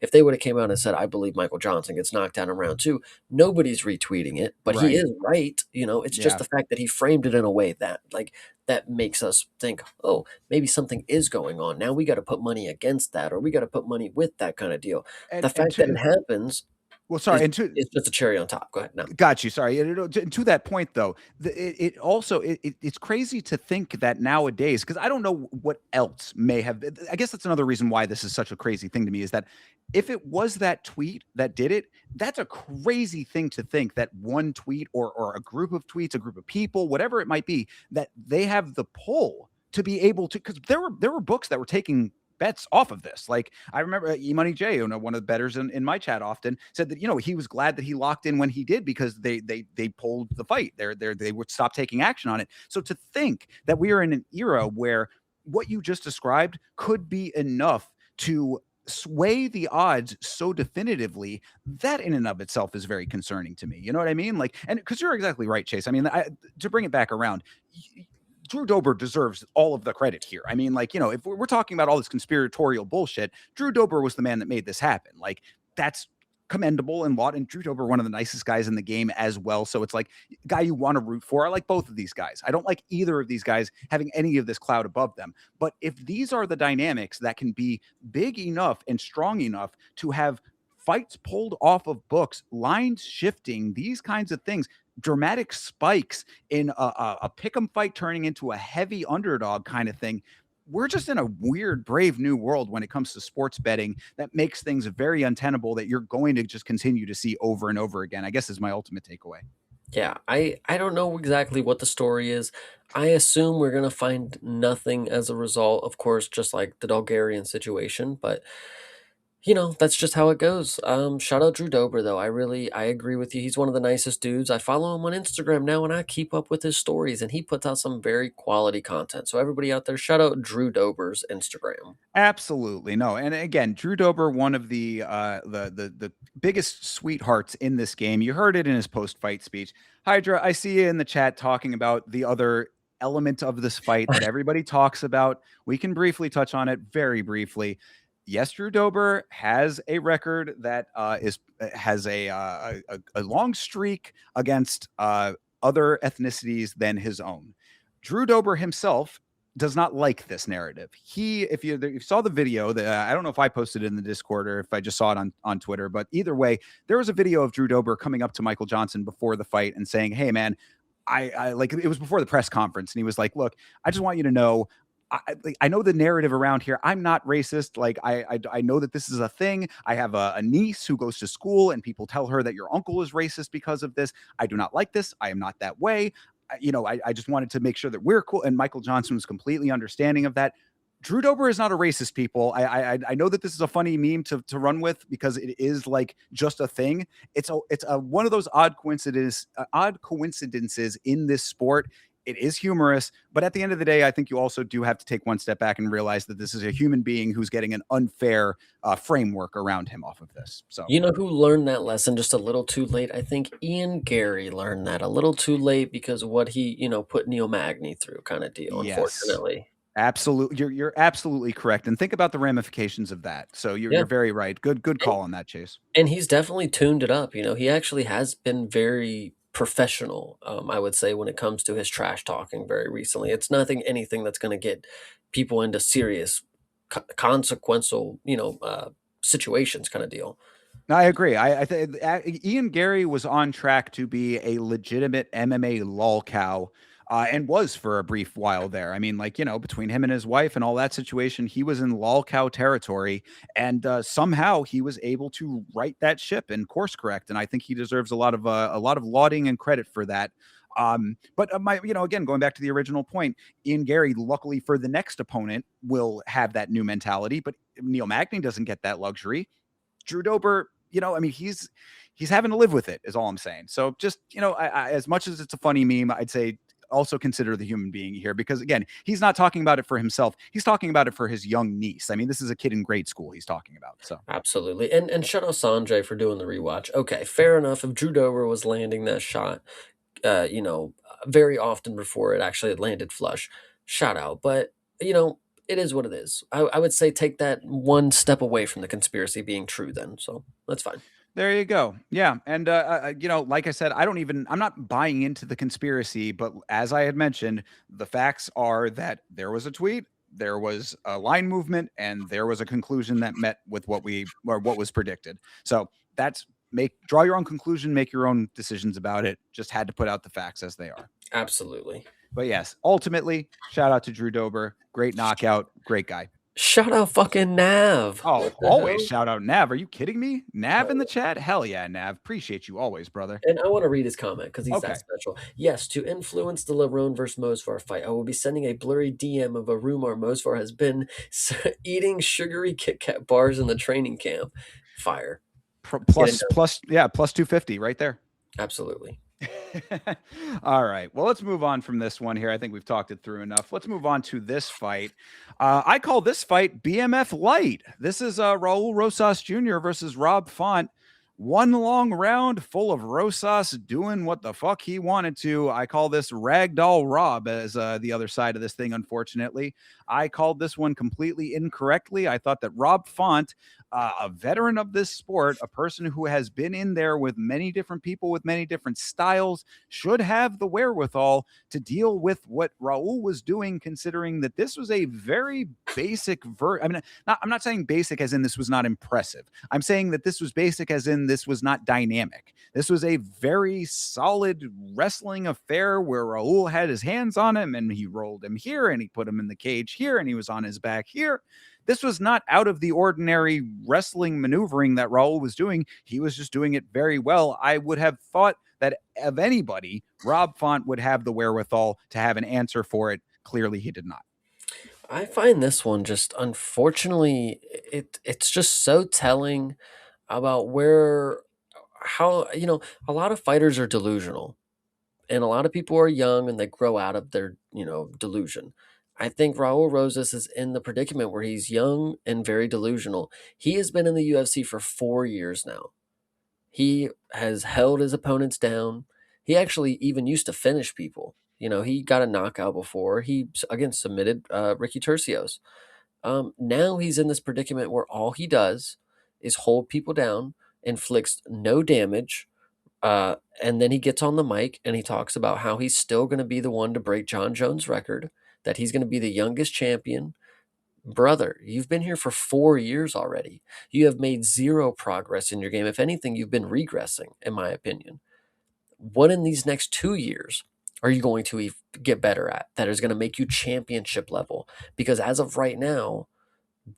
If they would have came out and said, I believe Michael Johnson gets knocked down in round 2, nobody's retweeting it, but he Right. is right. It's just Yeah. the fact that he framed it in a way that, like, that makes us think, oh, maybe something is going on. Now we got to put money against that, or we got to put money with that kind of deal. The And fact that it happens well, is sorry, and to is just a cherry on top. Go ahead. No. got you. Sorry. To that point, though, it also it's crazy to think that nowadays, because I don't know what else may have. I guess that's another reason why this is such a crazy thing to me is that if it was that tweet that did it, that's a crazy thing to think that one tweet or a group of tweets, a group of people, whatever it might be, that they have the pull to be able to. Because there were books that were taking bets off of this. Like I remember Money J, one of the betters in my chat often said that he was glad that he locked in when he did because they pulled the fight. They would stop taking action on it. So to think that we are in an era where what you just described could be enough to sway the odds so definitively, that in and of itself is very concerning to me. You know what I mean? Like, and because you're exactly right, Chase. I mean, to bring it back around, Drew Dober deserves all of the credit here. I mean, like, if we're talking about all this conspiratorial bullshit, Drew Dober was the man that made this happen. Like, that's commendable and laud. And Drew Dober, one of the nicest guys in the game as well. So it's like guy you want to root for. I like both of these guys. I don't like either of these guys having any of this cloud above them. But if these are the dynamics that can be big enough and strong enough to have fights pulled off of books, lines shifting, these kinds of things, dramatic spikes in a pick 'em fight turning into a heavy underdog kind of thing. We're just in a weird, brave new world when it comes to sports betting that makes things very untenable that you're going to just continue to see over and over again, I guess is my ultimate takeaway. Yeah, I don't know exactly what the story is. I assume we're gonna find nothing as a result, of course, just like the Bulgarian situation, but that's just how it goes. Shout out Drew Dober though. I agree with you. He's one of the nicest dudes. I follow him on Instagram now and I keep up with his stories and he puts out some very quality content. So everybody out there, shout out Drew Dober's Instagram. Absolutely. No. And again, Drew Dober, one of the biggest sweethearts in this game. You heard it in his post-fight speech. Hydra, I see you in the chat talking about the other element of this fight that everybody talks about. We can briefly touch on it very briefly. yes, Drew Dober has a record that is has a long streak against other ethnicities than his own. Drew Dober himself does not like this narrative. If you saw the video, that I don't know if I posted it in the Discord or if I just saw it on Twitter, but either way, there was a video of Drew Dober coming up to Michael Johnson before the fight and saying, "Hey, man." I like it was before the press conference, and he was like, "Look, I just want you to know I know the narrative around here. I'm not racist. Like I know that this is a thing. I have a niece who goes to school, and people tell her that your uncle is racist because of this. I do not like this. I am not that way. I just wanted to make sure that we're cool." And Michael Johnson was completely understanding of that. Drew Dober is not a racist, people. I know that this is a funny meme to run with because it is like just a thing. It's a one of those odd coincidences in this sport. It is humorous, but at the end of the day, I think you also do have to take one step back and realize that this is a human being who's getting an unfair framework around him off of this. So, You know who learned that lesson just a little too late? I think Ian Gary learned that a little too late because of what he, put Neil Magny through kind of deal, yes, unfortunately. absolutely, you're absolutely correct, and think about the ramifications of that. So Yeah. you're very right. Good And call on that, Chase. and he's definitely tuned it up. He actually has been very professional, I would say, when it comes to his trash talking very recently. It's nothing anything that's going to get people into serious consequential, situations kind of deal. I agree. I think Ian Gary was on track to be a legitimate MMA lol cow, and was for a brief while there. I mean, like between him and his wife and all that situation, he was in lol cow territory, and somehow he was able to right that ship and course correct. And I think he deserves a lot of lauding and credit for that. But my, again, going back to the original point, Ian Gary, luckily for the next opponent, will have that new mentality. But Neil Magny doesn't get that luxury. Drew Dober, I mean, he's having to live with it, is all I'm saying. So just, as much as it's a funny meme, I'd say also consider the human being here because again, he's not talking about it for himself. He's talking about it for his young niece. I mean, this is a kid in grade school he's talking about. So Absolutely. And shout out Sanjay for doing the rewatch. Okay, fair enough. If Drew Dober was landing that shot, very often before it actually had landed flush, shout out. But, it is what it is. I would say take that one step away from the conspiracy being true then. So that's fine. there you go. Yeah. And, like I said, I'm not buying into the conspiracy, but as I had mentioned, the facts are that there was a tweet, there was a line movement, and there was a conclusion that met with what was predicted. So draw your own conclusion, make your own decisions about it. Just had to put out the facts as they are. Absolutely. But yes, ultimately, shout out to Drew Dober. Great knockout. Great guy. Shout out fucking Nav. Oh, What the always hell? shout out Nav. Are you kidding me? Nav in Hell the yeah. chat? Hell yeah, Nav. Appreciate you always, brother. And I want to read his comment because he's that Okay. special. Yes, to influence the Lerone versus Mosvar fight, I will be sending a blurry DM of a rumor Mosvar has been eating sugary Kit Kat bars in the training camp. Fire. Getting done. Plus 250 right there. Absolutely. All right. Well, let's move on from this one here. I think we've talked it through enough. Let's move on to this fight. I call this fight BMF Light. This is Raul Rosas Jr. versus Rob Font. One long round full of Rosas doing what the fuck he wanted to. I call this Ragdoll Rob as the other side of this thing, unfortunately. I called this one completely incorrectly. I thought that Rob Font, a veteran of this sport, a person who has been in there with many different people with many different styles, should have the wherewithal to deal with what Raul was doing, considering that this was a very basic I mean, I'm not saying basic as in this was not impressive. I'm saying that this was basic as in this was not dynamic. This was a very solid wrestling affair where Raul had his hands on him and he rolled him here and he put him in the cage here and he was on his back here. This was not out of the ordinary wrestling maneuvering that Raul was doing. He was just doing it very well. I would have thought that of anybody, Rob Font would have the wherewithal to have an answer for it. Clearly, he did not. I find this one just unfortunately it's just so telling about where how a lot of fighters are delusional and a lot of people are young and they grow out of their delusion. I think Raul Rosas is in the predicament where he's young and very delusional. He has been in the UFC for 4 years now. He has held his opponents down. He actually even used to finish people. He got a knockout before. He again submitted Ricky Tercios. Now he's in this predicament where all he does is hold people down, inflicts no damage, and then he gets on the mic and he talks about how he's still going to be the one to break John Jones' record, that he's going to be the youngest champion. Brother, you've been here for 4 years already. You have made zero progress in your game. If anything, you've been regressing, in my opinion. What in these next 2 years are you going to get better at that is going to make you championship level? Because as of right now,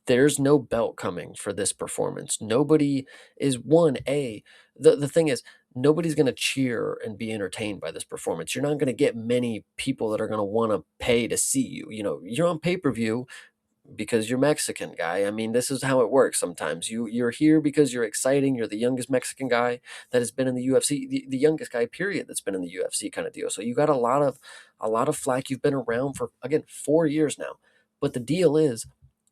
there's no belt coming for this performance. Nobody is the thing is, nobody's going to cheer and be entertained by this performance. You're not going to get many people that are going to want to pay to see you. You know, you're on pay-per-view because you're Mexican, guy. I mean, this is how it works sometimes. You're here because you're exciting. You're the youngest Mexican guy that has been in the UFC, the youngest guy, period, that's been in the UFC kind of deal. So you got a lot of flack. You've been around for, again, 4 years now. But the deal is,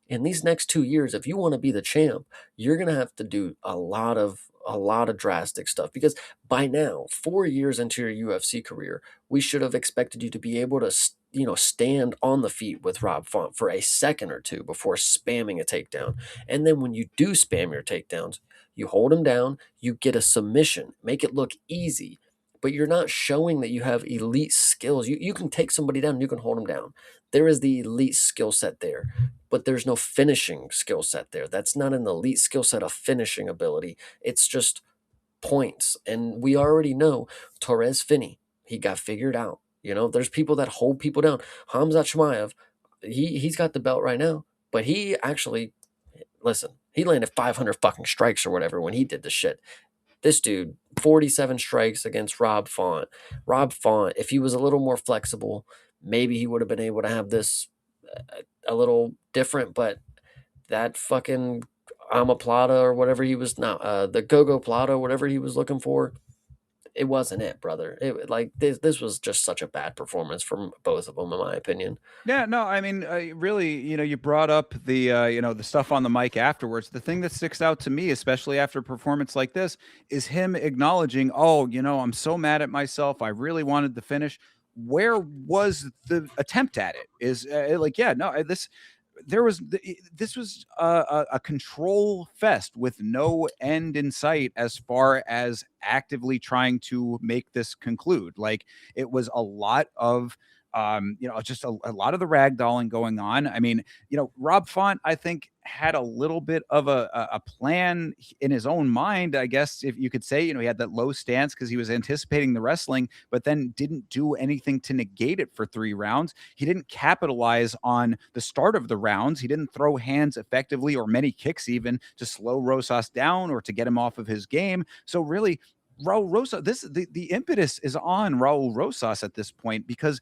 in these next 2 years, if you want to be the champ, you're gonna have to do a lot of drastic stuff, because by now, 4 years into your UFC career, we should have expected you to be able to stand on the feet with Rob Font for a second or two before spamming a takedown. And then when you do spam your takedowns, you hold him down, you get a submission, make it look easy, but you're not showing that you have elite skills. You can take somebody down, you can hold them down. There is the elite skill set there, but there's no finishing skill set there. That's not an elite skill set of finishing ability. It's just points. And we already know Torres Finney, he got figured out. There's people that hold people down. Hamzat Shmaev, he's got the belt right now, but he actually, listen, he landed 500 fucking strikes or whatever when he did the shit. This dude, 47 strikes against Rob Font. Rob Font, if he was a little more flexible, maybe he would have been able to have this a little different, but that fucking Amaplata or whatever he was, not the Gogo Plata, whatever he was looking for, it wasn't it, brother. It like this was just such a bad performance from both of them, in my opinion. Yeah, no, I mean, really, you brought up the stuff on the mic afterwards. The thing that sticks out to me, especially after a performance like this, is him acknowledging, oh, I'm so mad at myself. I really wanted to finish. Where was the attempt at it? Is like, yeah, no, this was a control fest with no end in sight as far as actively trying to make this conclude. Like, it was a lot of just a lot of the ragdolling going on. I mean, Rob Font, I think, had a little bit of a plan in his own mind, I guess, if you could say. He had that low stance because he was anticipating the wrestling, but then didn't do anything to negate it for 3 rounds. He didn't capitalize on the start of the rounds. He didn't throw hands effectively, or many kicks even, to slow Rosas down or to get him off of his game. So really, Raul Rosas, the impetus is on Raul Rosas at this point, because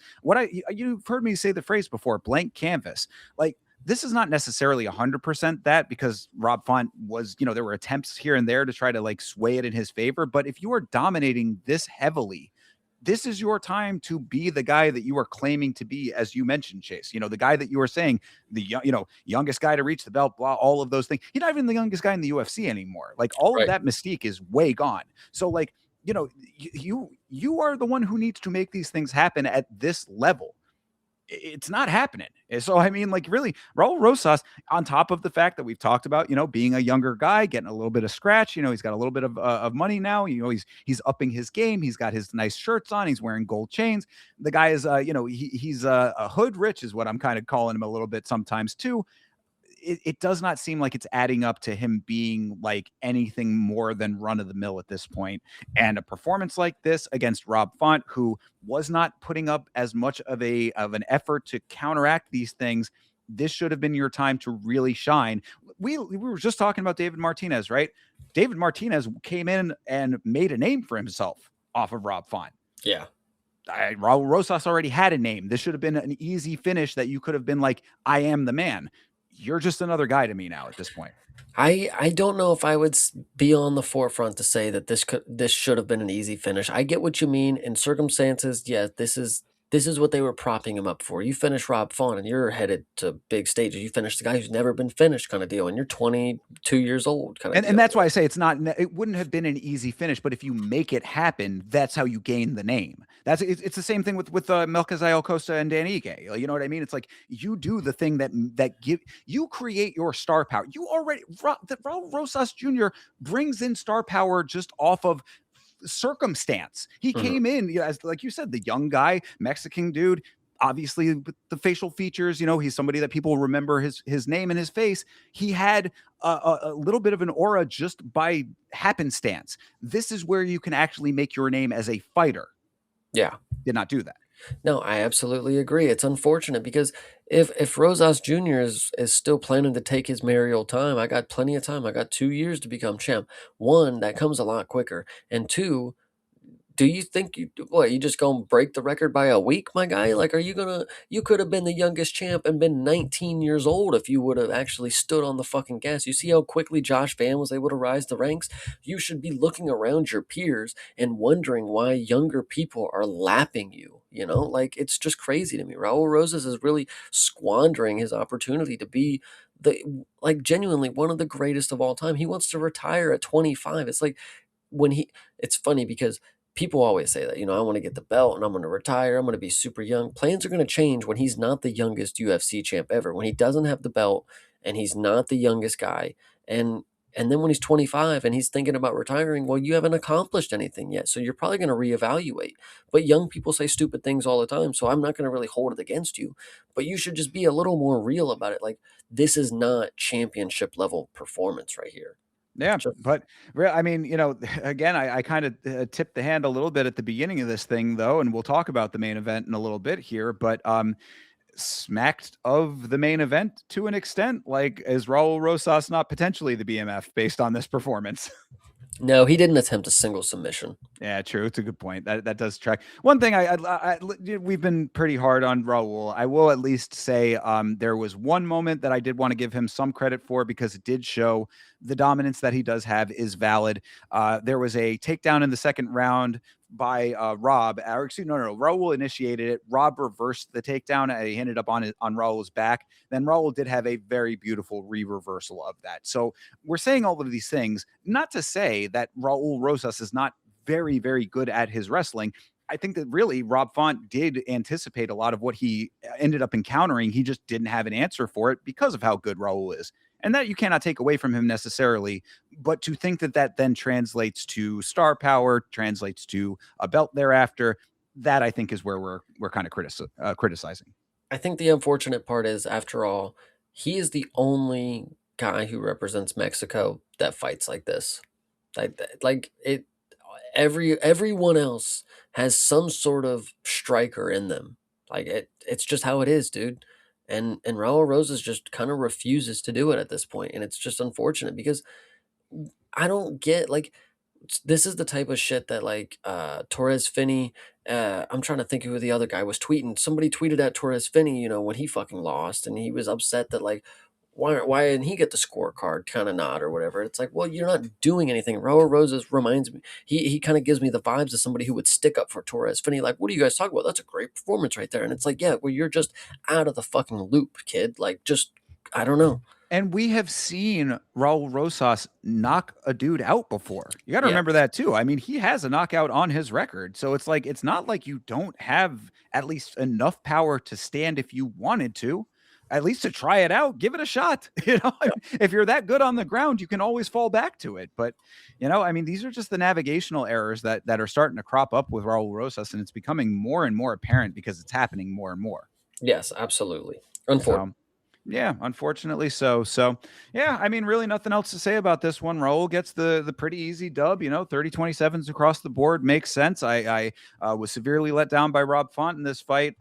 you've heard me say the phrase before, blank canvas. Like, this is not necessarily 100% that, because Rob Font was, there were attempts here and there to try to like sway it in his favor. But if you are dominating this heavily, this is your time to be the guy that you are claiming to be, as you mentioned, Chase. The guy that you were saying, youngest guy to reach the belt, blah, all of those things. He's not even the youngest guy in the UFC anymore. Like, all of Right. that mystique is way gone. So, like, you are the one who needs to make these things happen at this level. It's not happening. So, I mean, like, really, Raul Rosas, on top of the fact that we've talked about, being a younger guy, getting a little bit of scratch, he's got a little bit of money now, he's upping his game. He's got his nice shirts on. He's wearing gold chains. The guy is, he's a hood rich, is what I'm kind of calling him a little bit sometimes too. It does not seem like it's adding up to him being like anything more than run of the mill at this point. And a performance like this against Rob Font, who was not putting up as much of an effort to counteract these things, this should have been your time to really shine. We were just talking about David Martinez, right? David Martinez came in and made a name for himself off of Rob Font. Yeah. Raul Rosas already had a name. This should have been an easy finish that you could have been like, I am the man. You're just another guy to me now at this point. I don't know if I would be on the forefront to say that this should have been an easy finish. I get what you mean in circumstances. Yeah, this this is what they were propping him up for. You finish Rob Font and you're headed to big stages. You finish the guy who's never been finished kind of deal, and you're 22 years old kind of And deal. that's why I say it wouldn't have been an easy finish, but if you make it happen, that's how you gain the name. It's the same thing with Melquizael Costa and Dan Ige. You know what I mean? It's like you do the thing you create your star power. You already Raul Rosas Jr. brings in star power just off of circumstance. He came in, as like you said, the young guy, Mexican dude, obviously with the facial features, he's somebody that people remember his name and his face. He had a little bit of an aura just by happenstance. This is where you can actually make your name as a fighter. Yeah. Did not do that. No, I absolutely agree. It's unfortunate because if Rosas Jr. is still planning to take his merry old time, I got plenty of time. I got 2 years to become champ. One, that comes a lot quicker. And two, do you think you just gonna break the record by a week, my guy? Like, you could have been the youngest champ and been 19 years old if you would have actually stood on the fucking gas. You see how quickly Josh Van was able to rise the ranks? You should be looking around your peers and wondering why younger people are lapping you. Like, it's just crazy to me. Raul Rosas is really squandering his opportunity to be genuinely one of the greatest of all time. He wants to retire at 25. It's like it's funny because people always say that, I want to get the belt and I'm going to retire. I'm going to be super young. Plans are going to change when he's not the youngest UFC champ ever, when he doesn't have the belt and he's not the youngest guy. And then when he's 25 and he's thinking about retiring, well, you haven't accomplished anything yet. So you're probably going to reevaluate. But young people say stupid things all the time. So I'm not going to really hold it against you. But you should just be a little more real about it. Like, this is not championship level performance right here. Yeah, but I mean, again, I kind of tipped the hand a little bit at the beginning of this thing, though, and we'll talk about the main event in a little bit here. But smacked of the main event to an extent, like, is Raul Rosas not potentially the BMF based on this performance? No, he didn't attempt a single submission. Yeah, true. It's a good point. That does track. One thing we've been pretty hard on Raul. I will at least say there was one moment that I did want to give him some credit for because it did show the dominance that he does have is valid. There was a takedown in the second round by Rob. Or excuse no. Raul initiated it. Rob reversed the takedown and he ended up on Raul's back. Then Raul did have a very beautiful reversal of that. So we're saying all of these things not to say that Raul Rosas is not very, very good at his wrestling. I think that really Rob Font did anticipate a lot of what he ended up encountering. He just didn't have an answer for it because of how good Raul is. And that you cannot take away from him necessarily. But to think that then translates to star power, translates to a belt thereafter, that I think is where we're kind of criticizing. I think the unfortunate part is, after all, he is the only guy who represents Mexico that fights like this. Everyone else has some sort of striker in them. It's just how it is, dude. And Raul Rosas just kind of refuses to do it at this point, and it's just unfortunate because I don't get, this is the type of shit that Torres Finney. I'm trying to think of who the other guy was tweeting. Somebody tweeted at Torres Finney, when he fucking lost, and he was upset that why didn't he get the scorecard kind of nod or whatever. It's like, well, you're not doing anything. Raul Rosas reminds me, he kind of gives me the vibes of somebody who would stick up for Torres Finney. Like, what are you guys talking about? That's a great performance right there. And it's like, yeah, well, you're just out of the fucking loop, kid. I don't know. And we have seen Raul Rosas knock a dude out before. You got to remember that too. I mean, he has a knockout on his record. So it's like, it's not like you don't have at least enough power to stand if you wanted to, at least to try it out, give it a shot. If you're that good on the ground, you can always fall back to it. But, I mean, these are just the navigational errors that are starting to crop up with Raul Rosas, and it's becoming more and more apparent because it's happening more and more. Yes, absolutely. Unfortunately. Yeah, unfortunately so. So, yeah, I mean, really nothing else to say about this one. Raul gets the pretty easy dub, 30-27s across the board. Makes sense. I was severely let down by Rob Font in this fight,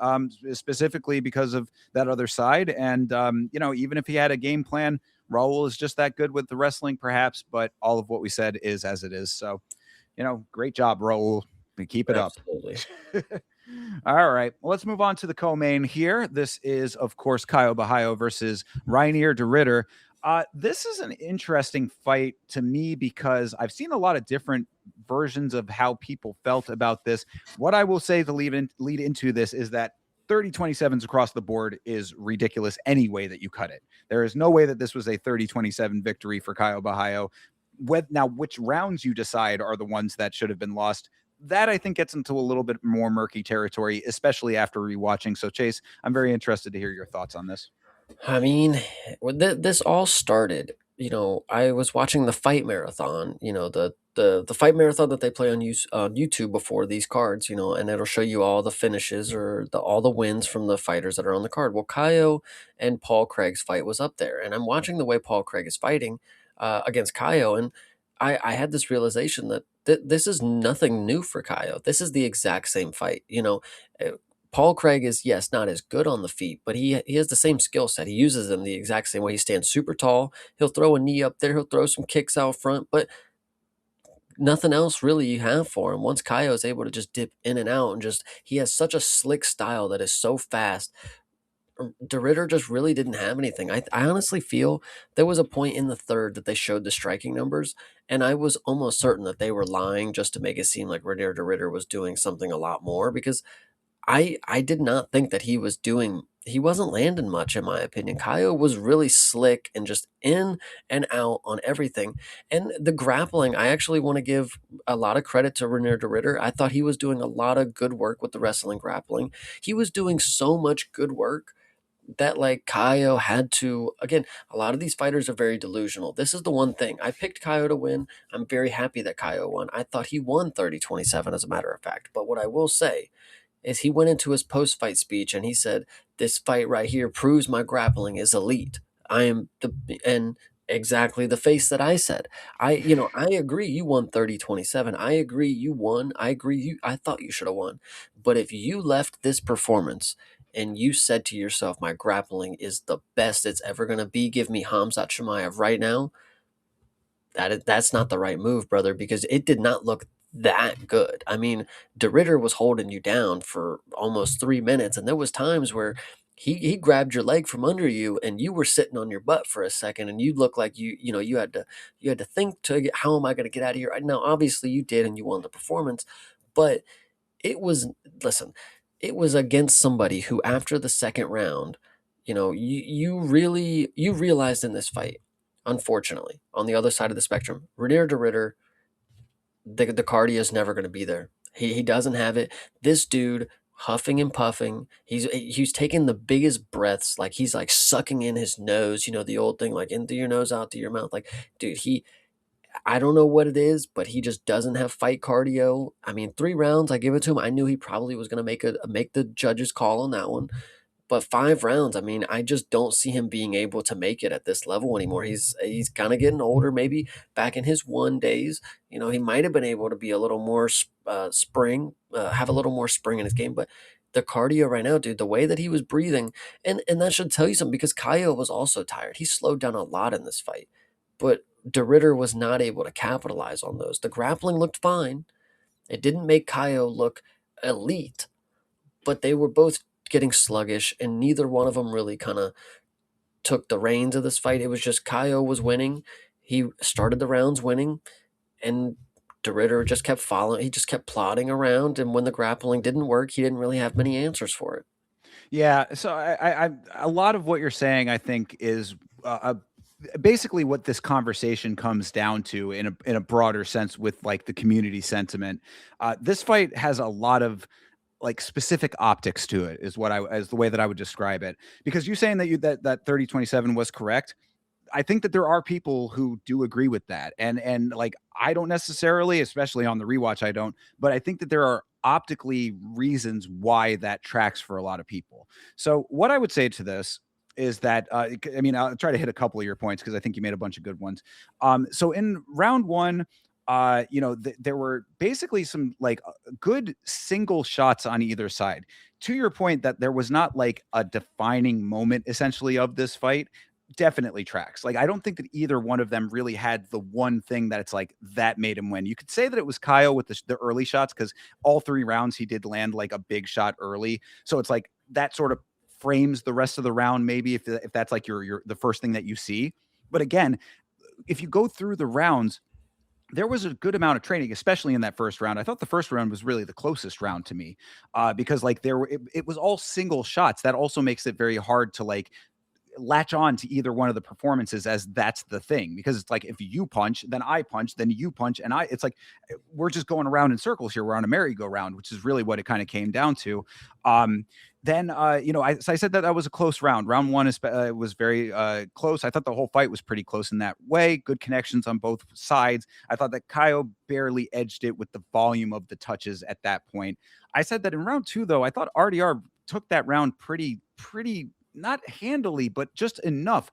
specifically because of that other side. And, even if he had a game plan, Raul is just that good with the wrestling, perhaps. But all of what we said is as it is. So, great job, Raul. Keep it Absolutely. up. All right, well, let's move on to the co-main here. This is, of course, Caio Bahaio versus Reinier de Ridder. This is an interesting fight to me because I've seen a lot of different versions of how people felt about this. What I will say to lead into this is that 30-27s across the board is ridiculous any way that you cut it. There is no way that this was a 30-27 victory for Caio Bahaio. Now, which rounds you decide are the ones that should have been lost, that I think gets into a little bit more murky territory, especially after rewatching. So, Chase, I'm very interested to hear your thoughts on this. I mean, this all started. I was watching the fight marathon. The fight marathon that they play on YouTube before these cards. And it'll show you all the finishes or all the wins from the fighters that are on the card. Well, Kaio and Paul Craig's fight was up there, and I'm watching the way Paul Craig is fighting against Kaio, and I had this realization that this is nothing new for Kaio. This is the exact same fight. Uh, Paul Craig is, yes, not as good on the feet, but he has the same skill set. He uses them the exact same way. He stands super tall. He'll throw a knee up there. He'll throw some kicks out front, but nothing else really you have for him. Once Kaio is able to just dip in and out, and he has such a slick style that is so fast. DeRitter just really didn't have anything. I honestly feel there was a point in the third that they showed the striking numbers, and I was almost certain that they were lying just to make it seem like Reinier DeRitter was doing something a lot more, because I did not think that he wasn't landing much, in my opinion. Kaio was really slick and just in and out on everything. And the grappling, I actually want to give a lot of credit to Reinier DeRitter. I thought he was doing a lot of good work with the wrestling grappling. He was doing so much good work that, like, Kaio had to, again, a lot of these fighters are very delusional. This is the one thing. I picked Kaio to win. I'm very happy that Kaio won. I thought he won 30-27, as a matter of fact. But what I will say is he went into his post-fight speech and he said, "This fight right here proves my grappling is elite. I am the," and exactly the face that I said. I agree you won 30-27. I agree you won. I thought you should have won. But if you left this performance and you said to yourself, "My grappling is the best it's ever going to be. Give me Hamzat Chimaev right now." That's not the right move, brother, because it did not look that good. I mean, DeRitter was holding you down for almost 3 minutes, and there was times where he grabbed your leg from under you, and you were sitting on your butt for a second, and you looked like you had to think to get, how am I going to get out of here? Now, obviously, you did, and you won the performance, but it was listen, it was against somebody who, after the second round, you realized in this fight, unfortunately, on the other side of the spectrum, Reinier DeRitter, the cardio is never going to be there. He doesn't have it. This dude, huffing and puffing, he's taking the biggest breaths, like he's like sucking in his nose. The old thing, like in through your nose, out through your mouth. Like, dude, I don't know what it is, but he just doesn't have fight cardio. I mean, 3 rounds, I give it to him. I knew he probably was going to make the judge's call on that one. But 5 rounds, I mean, I just don't see him being able to make it at this level anymore. He's kind of getting older. Maybe back in his one days, he might have been able to be a little more have a little more spring in his game. But the cardio right now, dude, the way that he was breathing, and that should tell you something, because Kaio was also tired. He slowed down a lot in this fight, but DeRitter was not able to capitalize on those. The grappling looked fine. It didn't make Kaio look elite, but they were both getting sluggish, and neither one of them really kind of took the reins of this fight. It was just Kaio was winning. He started the rounds winning, and DeRitter just kept following. He just kept plodding around, and when the grappling didn't work, he didn't really have many answers for it. Yeah, so a lot of what you're saying, I think, is basically what this conversation comes down to in a broader sense with like the community sentiment. This fight has a lot of like specific optics to it, is what I as the way that I would describe it. Because you saying that that 30-27 was correct, I think that there are people who do agree with that. And like I don't necessarily, especially on the rewatch, I don't, but I think that there are optically reasons why that tracks for a lot of people. So what I would say to this is that I mean, I'll try to hit a couple of your points because I think you made a bunch of good ones. So in round one, there were basically some like good single shots on either side. To your point that there was not like a defining moment essentially of this fight, definitely tracks. Like, I don't think that either one of them really had the one thing that it's like that made him win. You could say that it was Kyle with the early shots because all 3 rounds he did land like a big shot early. So it's like that sort of frames the rest of the round, maybe if that's like your the first thing that you see. But again, if you go through the rounds, there was a good amount of training, especially in that first round. I thought the first round was really the closest round to me, because like it was all single shots. That also makes it very hard to like latch on to either one of the performances as that's the thing, because it's like if you punch, then I punch, then you punch, and I. It's like we're just going around in circles here. We're on a merry-go-round, which is really what it kind of came down to. Then so I said that that was a close round. Round one was very close. I thought the whole fight was pretty close in that way. Good connections on both sides. I thought that Kaio barely edged it with the volume of the touches at that point. I said that in round two, though, I thought RDR took that round pretty not handily, but just enough.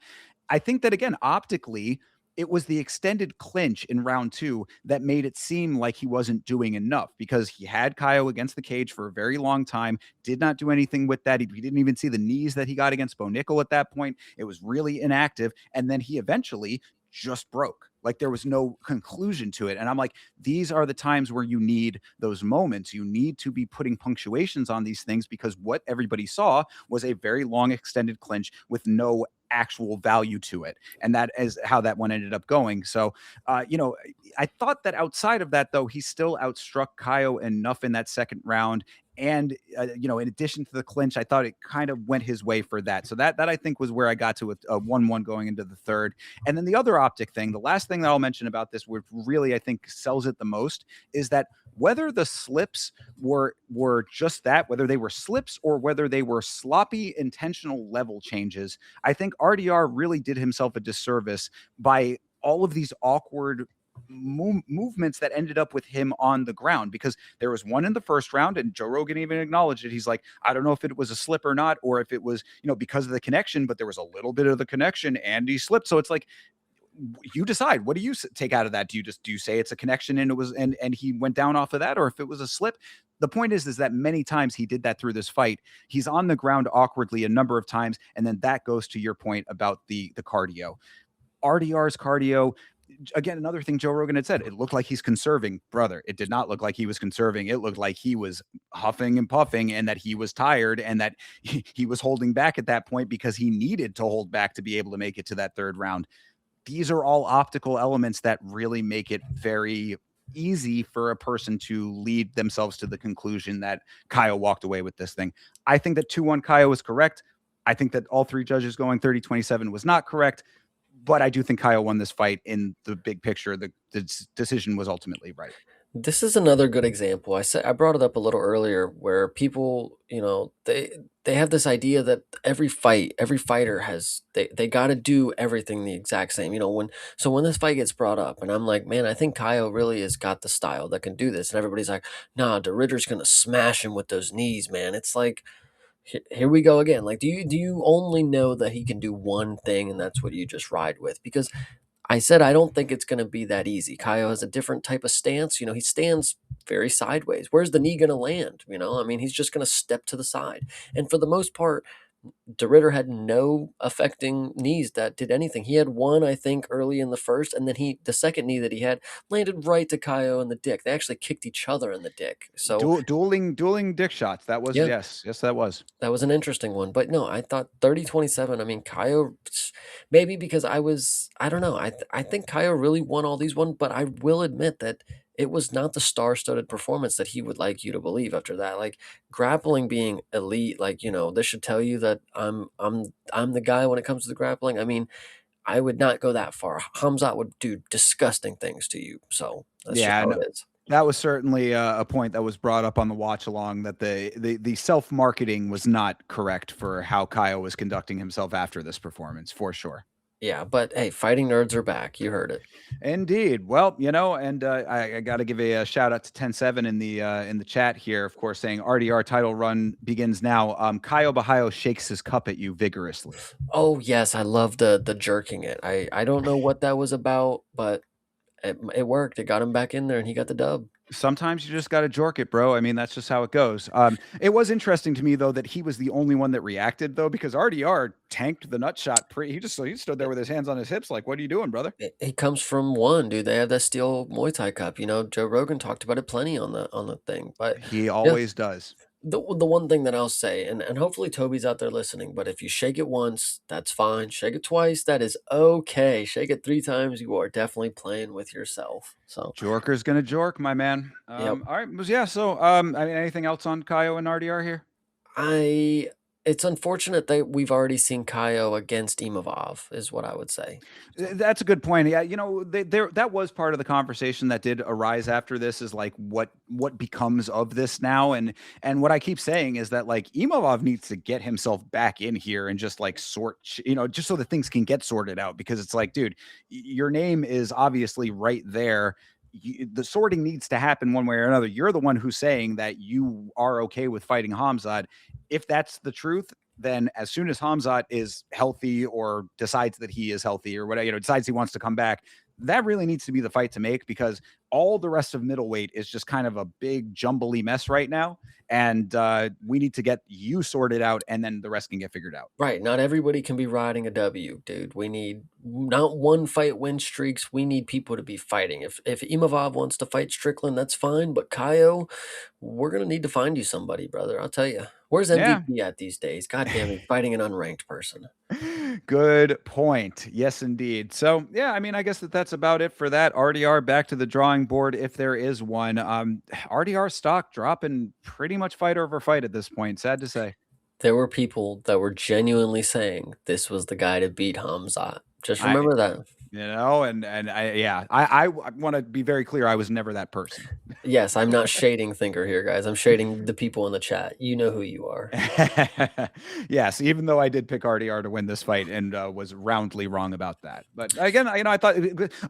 I think that again, optically, it was the extended clinch in round two that made it seem like he wasn't doing enough, because he had Kaio against the cage for a very long time, did not do anything with that. He didn't even see the knees that he got against Bo Nickel at that point. It was really inactive. And then he eventually just broke. Like there was no conclusion to it. And I'm like, these are the times where you need those moments. You need to be putting punctuations on these things, because what everybody saw was a very long extended clinch with no actual value to it. And that is how that one ended up going. So, I thought that outside of that, though, he still outstruck Kaio enough in that second round. And in addition to the clinch, I thought it kind of went his way for that. So that I think was where I got to with a 1-1 going into the third. And then the other optic thing, the last thing that I'll mention about this, which really I think sells it the most, is that whether the slips were just that, whether they were slips or whether they were sloppy intentional level changes, I think RDR really did himself a disservice by all of these awkward movements that ended up with him on the ground, because there was one in the first round and Joe Rogan even acknowledged it. He's like, I don't know if it was a slip or not, or if it was, because of the connection, but there was a little bit of the connection and he slipped. So it's like, you decide, what do you take out of that? Do you say it's a connection and it was, and he went down off of that, or if it was a slip? The point is that many times he did that through this fight. He's on the ground awkwardly a number of times. And then that goes to your point about the cardio. RDR's cardio, again, another thing Joe Rogan had said, it looked like he's conserving. Brother, it did not look like he was conserving. It looked like he was huffing and puffing, and that he was tired, and that he was holding back at that point because he needed to hold back to be able to make it to that third round. These are all optical elements that really make it very easy for a person to lead themselves to the conclusion that Kaio walked away with this thing. I think that 2-1 Kaio was correct. I think that all three judges going 30-27 was not correct. But I do think Kaio won this fight in the big picture. The decision was ultimately right. This is another good example. I brought it up a little earlier, where people, they have this idea that every fighter has, they got to do everything the exact same. When this fight gets brought up, and I'm like, man, I think Kaio really has got the style that can do this, and everybody's like, nah, De Ritter's gonna smash him with those knees, man. It's like, here we go again. Like, do you only know that he can do one thing and that's what you just ride with? Because I said I don't think it's going to be that easy. Kaio has a different type of stance. He stands very sideways. Where's the knee going to land? I mean, he's just going to step to the side. And for the most part, De Ritter had no affecting knees that did anything. He had one, I think, early in the first, and then the second knee that he had landed right to Kaio in the dick. They actually kicked each other in the dick. So Dueling dick shots. That was, yeah, yes, that was. that was an interesting one. But no, I thought 30-27. I mean, Kaio, maybe because I don't know. I think Kaio really won all these one, but I will admit that it was not the star-studded performance that he would like you to believe after that. Like, grappling being elite, like, this should tell you that I'm the guy when it comes to the grappling. I mean, I would not go that far. Hamzat would do disgusting things to you. So that's just Yeah, how no, it is. that was certainly a point that was brought up on the watch along, that the self marketing was not correct for how Kaio was conducting himself after this performance, for sure. Yeah, but hey, fighting nerds are back. You heard it. Indeed. Well, and I got to give a shout out to 10-7 in the chat here, of course, saying RDR title run begins now. Kaio Bahio shakes his cup at you vigorously. Oh yes, I love the jerking it. I don't know what that was about, but it worked. It got him back in there, and he got the dub. Sometimes you just got to jork it, bro. I mean, that's just how it goes. It was interesting to me, though, that he was the only one that reacted, though, because RDR tanked the nut shot. He stood there with his hands on his hips, like, "What are you doing, brother?" He comes from one, dude. They have that steel Muay Thai cup. Joe Rogan talked about it plenty on the thing. But He yeah, always does. The one thing that I'll say, and hopefully Toby's out there listening, but if you shake it once, that's fine. Shake it twice, that is okay. Shake it 3 times, you are definitely playing with yourself. So, Jorker's gonna jork, my man. yep. All right, yeah. So, I mean, anything else on Kaio and RDR here? I It's unfortunate that we've already seen Kaio against Imavov, is what I would say. So, That's a good point. Yeah, there that was part of the conversation that did arise after this is like what becomes of this now, and what I keep saying is that like Imavov needs to get himself back in here and just like just so that things can get sorted out because it's like, dude, your name is obviously right there. The sorting needs to happen one way or another. You're the one who's saying that you are okay with fighting Hamzat. If that's the truth, then as soon as Hamzat is healthy or decides that he is healthy or whatever, decides he wants to come back, that really needs to be the fight to make because all the rest of middleweight is just kind of a big jumbly mess right now. And we need to get you sorted out and then the rest can get figured out. right, not everybody can be riding a W, dude. We need not one fight win streaks. We need people to be fighting. If Imavov wants to fight Strickland, that's fine. But Kaio, we're gonna need to find you somebody, brother. I'll tell you. Where's Yeah. MVP at these days? God damn, he's fighting an unranked person. Good point. Yes, indeed. So, yeah, I mean, I guess that's about it for that. RDR back to the drawing board if there is one. RDR stock dropping pretty much fight over fight at this point. Sad to say. There were people that were genuinely saying this was the guy to beat Hamzat. Just I, remember that. and I, yeah, I want to be very clear. I was never that person. Yes, I'm not shading Thinker here, guys. I'm shading the people in the chat. You know who you are. Yes, even though I did pick RDR to win this fight and was roundly wrong about that. But again, I thought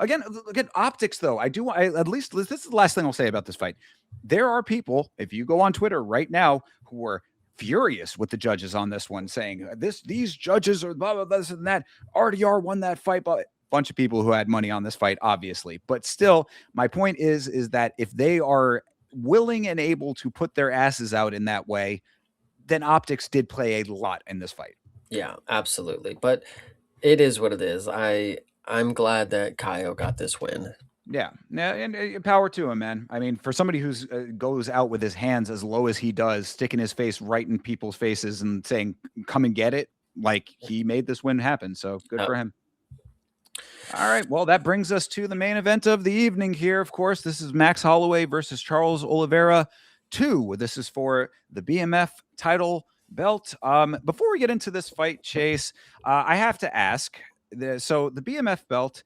again optics though. At least this is the last thing I'll say about this fight. There are people, if you go on Twitter right now, who are furious with the judges on this one, saying these judges are blah blah blah this and that. RDR won that fight, but bunch of people who had money on this fight, obviously. But still, my point is that if they are willing and able to put their asses out in that way, then optics did play a lot in this fight. Yeah, absolutely. But it is what it is. I'm glad that Kaio got this win. Yeah, and power to him, man. I mean, for somebody who's goes out with his hands as low as he does, sticking his face right in people's faces and saying, "Come and get it," like he made this win happen. So good for him. All right. Well, that brings us to the main event of the evening here. Of course, this is Max Holloway versus Charles Oliveira 2. This is for the BMF title belt. Before we get into this fight, Chase, I have to ask. So the BMF belt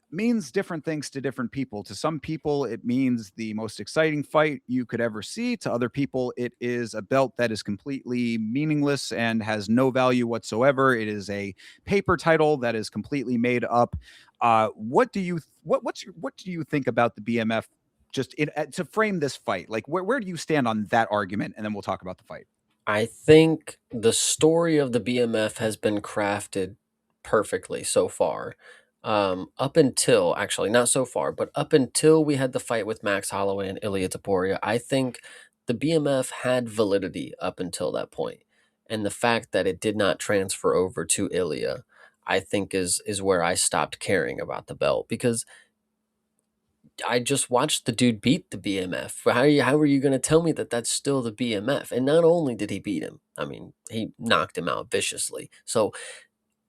means different things to different people. To some people, it means the most exciting fight you could ever see. To other people, it is a belt that is completely meaningless and has no value whatsoever. It is a paper title that is completely made up. What do you think about the BMF? To frame this fight, like where do you stand on that argument? And then we'll talk about the fight. I think the story of the BMF has been crafted perfectly so far. Up until actually not so far, but up until we had the fight with Max Holloway and Ilya Taporia, I think the BMF had validity up until that point. And the fact that it did not transfer over to Ilya, I think is where I stopped caring about the belt because I just watched the dude beat the BMF. How are you going to tell me that that's still the BMF? And not only did he beat him, I mean, he knocked him out viciously. So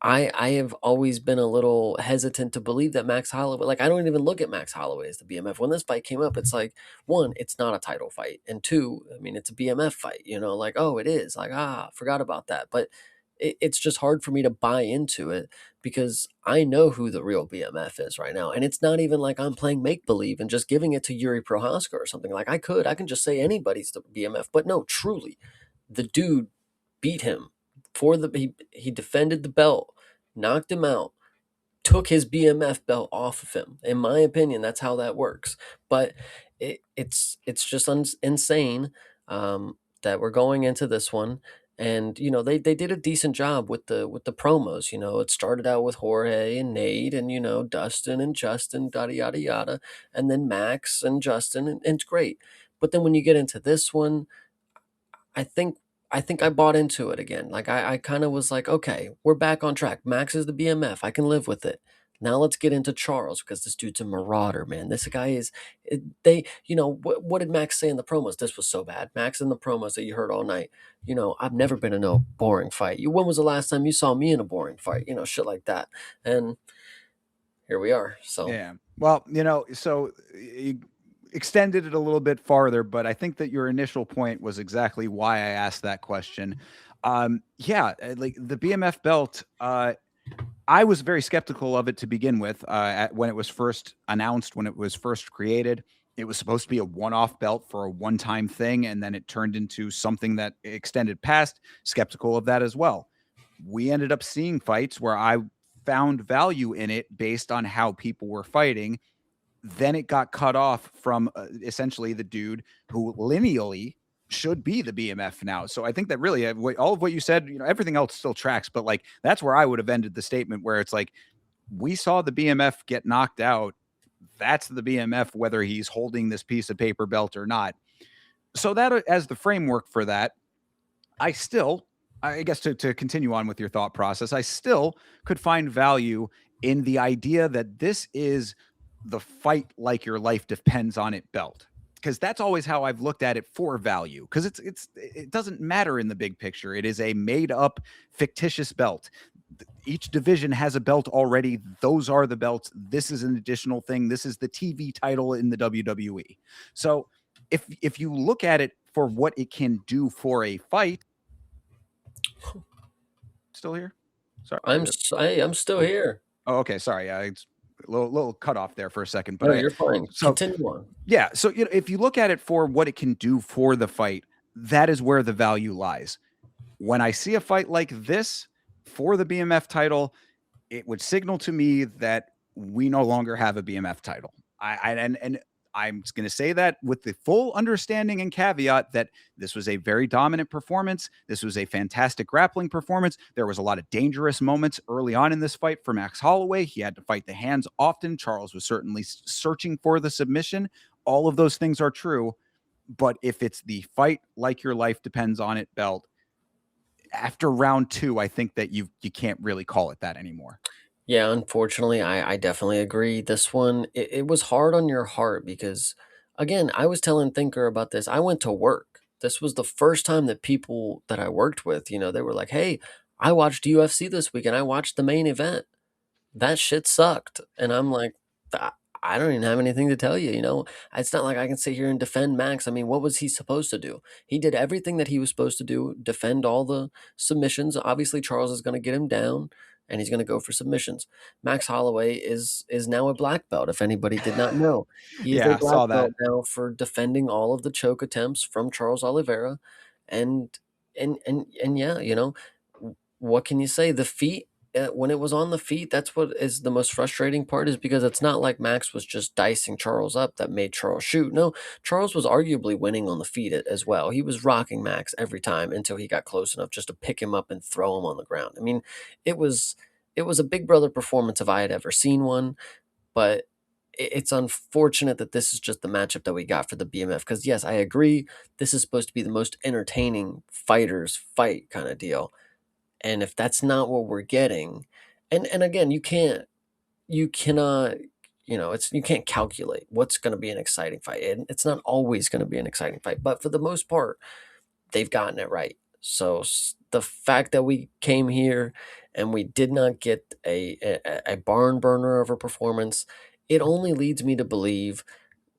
I have always been a little hesitant to believe that Max Holloway, like I don't even look at Max Holloway as the BMF. When this fight came up, it's like, one, it's not a title fight, and two, I mean, it's a BMF fight. Like, oh, it is. Like, forgot about that. But it's just hard for me to buy into it because I know who the real BMF is right now, and it's not even like I'm playing make believe and just giving it to Yuri Prohaska or something. Like I can just say anybody's the BMF, but no, truly, the dude beat him he defended the belt, knocked him out, took his BMF belt off of him. In my opinion, that's how that works. But it's just insane that we're going into this one. And they did a decent job with the promos. It started out with Jorge and Nate and Dustin and Justin, yada yada yada, and then Max and Justin, and it's great. But then when you get into this one, I think I think I bought into it again. Like I kind of was like, okay, we're back on track. Max is the BMF. I can live with it. Now let's get into Charles because this dude's a marauder, man. This guy is they, what did Max say in the promos? This was so bad. Max in the promos that you heard all night. I've never been in a boring fight. When was the last time you saw me in a boring fight? Shit like that. And here we are. So Yeah. Well, so you extended it a little bit farther, but I think that your initial point was exactly why I asked that question. Yeah, like the BMF belt, I was very skeptical of it to begin with. When it was first announced, when it was first created, it was supposed to be a one-off belt for a one-time thing, and then it turned into something that extended past. Skeptical of that as well. We ended up seeing fights where I found value in it based on how people were fighting. Then it got cut off from essentially the dude who lineally should be the BMF now. So I think that really all of what you said, everything else still tracks, but like that's where I would have ended the statement, where it's like we saw the BMF get knocked out. That's the BMF, whether he's holding this piece of paper belt or not. So that as the framework for that, I guess to continue on with your thought process, I still could find value in the idea that this is the fight like your life depends on it belt. Because that's always how I've looked at it for value. Because it doesn't matter in the big picture. It is a made up fictitious belt. Each division has a belt already. Those are the belts. This is an additional thing. This is the TV title in the WWE. So if you look at it for what it can do for a fight, still here? Sorry. I'm still here. Oh, okay. Sorry. It's a little cut off there for a second, but No, you're fine. so Continue on. yeah. So if you look at it for what it can do for the fight, that is where the value lies. When I see a fight like this for the BMF title, it would signal to me that we no longer have a BMF title. And I'm going to say that with the full understanding and caveat that this was a very dominant performance. This was a fantastic grappling performance. There was a lot of dangerous moments early on in this fight for Max Holloway. He had to fight the hands often. Charles was certainly searching for the submission. All of those things are true. But if it's the fight like your life depends on it belt, after round 2, I think that you can't really call it that anymore. Yeah, unfortunately, I definitely agree. This one, it was hard on your heart because, again, I was telling Thinker about this. I went to work. This was the first time that people that I worked with, they were like, hey, I watched UFC this week and I watched the main event. That shit sucked. And I'm like, I don't even have anything to tell you. It's not like I can sit here and defend Max. I mean, what was he supposed to do? He did everything that he was supposed to do, defend all the submissions. Obviously, Charles is going to get him down and he's going to go for submissions. Max Holloway is now a black belt, if anybody did not know. He is a Yeah, I black saw that. belt now for defending all of the choke attempts from Charles Oliveira. And and yeah, what can you say? The feet, when it was on the feet, that's what is the most frustrating part, is because it's not like Max was just dicing Charles up that made Charles shoot. No, Charles was arguably winning on the feet as well. He was rocking Max every time until he got close enough just to pick him up and throw him on the ground. I mean, it was it was a Big Brother performance if I had ever seen one, but it's unfortunate that this is just the matchup that we got for the BMF. Because yes, I agree, this is supposed to be the most entertaining fighters fight kind of deal, and if that's not what we're getting, and again, you cannot, it's you can't calculate what's going to be an exciting fight. And it's not always going to be an exciting fight, but for the most part, they've gotten it right. So the fact that we came here and we did not get a barn burner of a performance, it only leads me to believe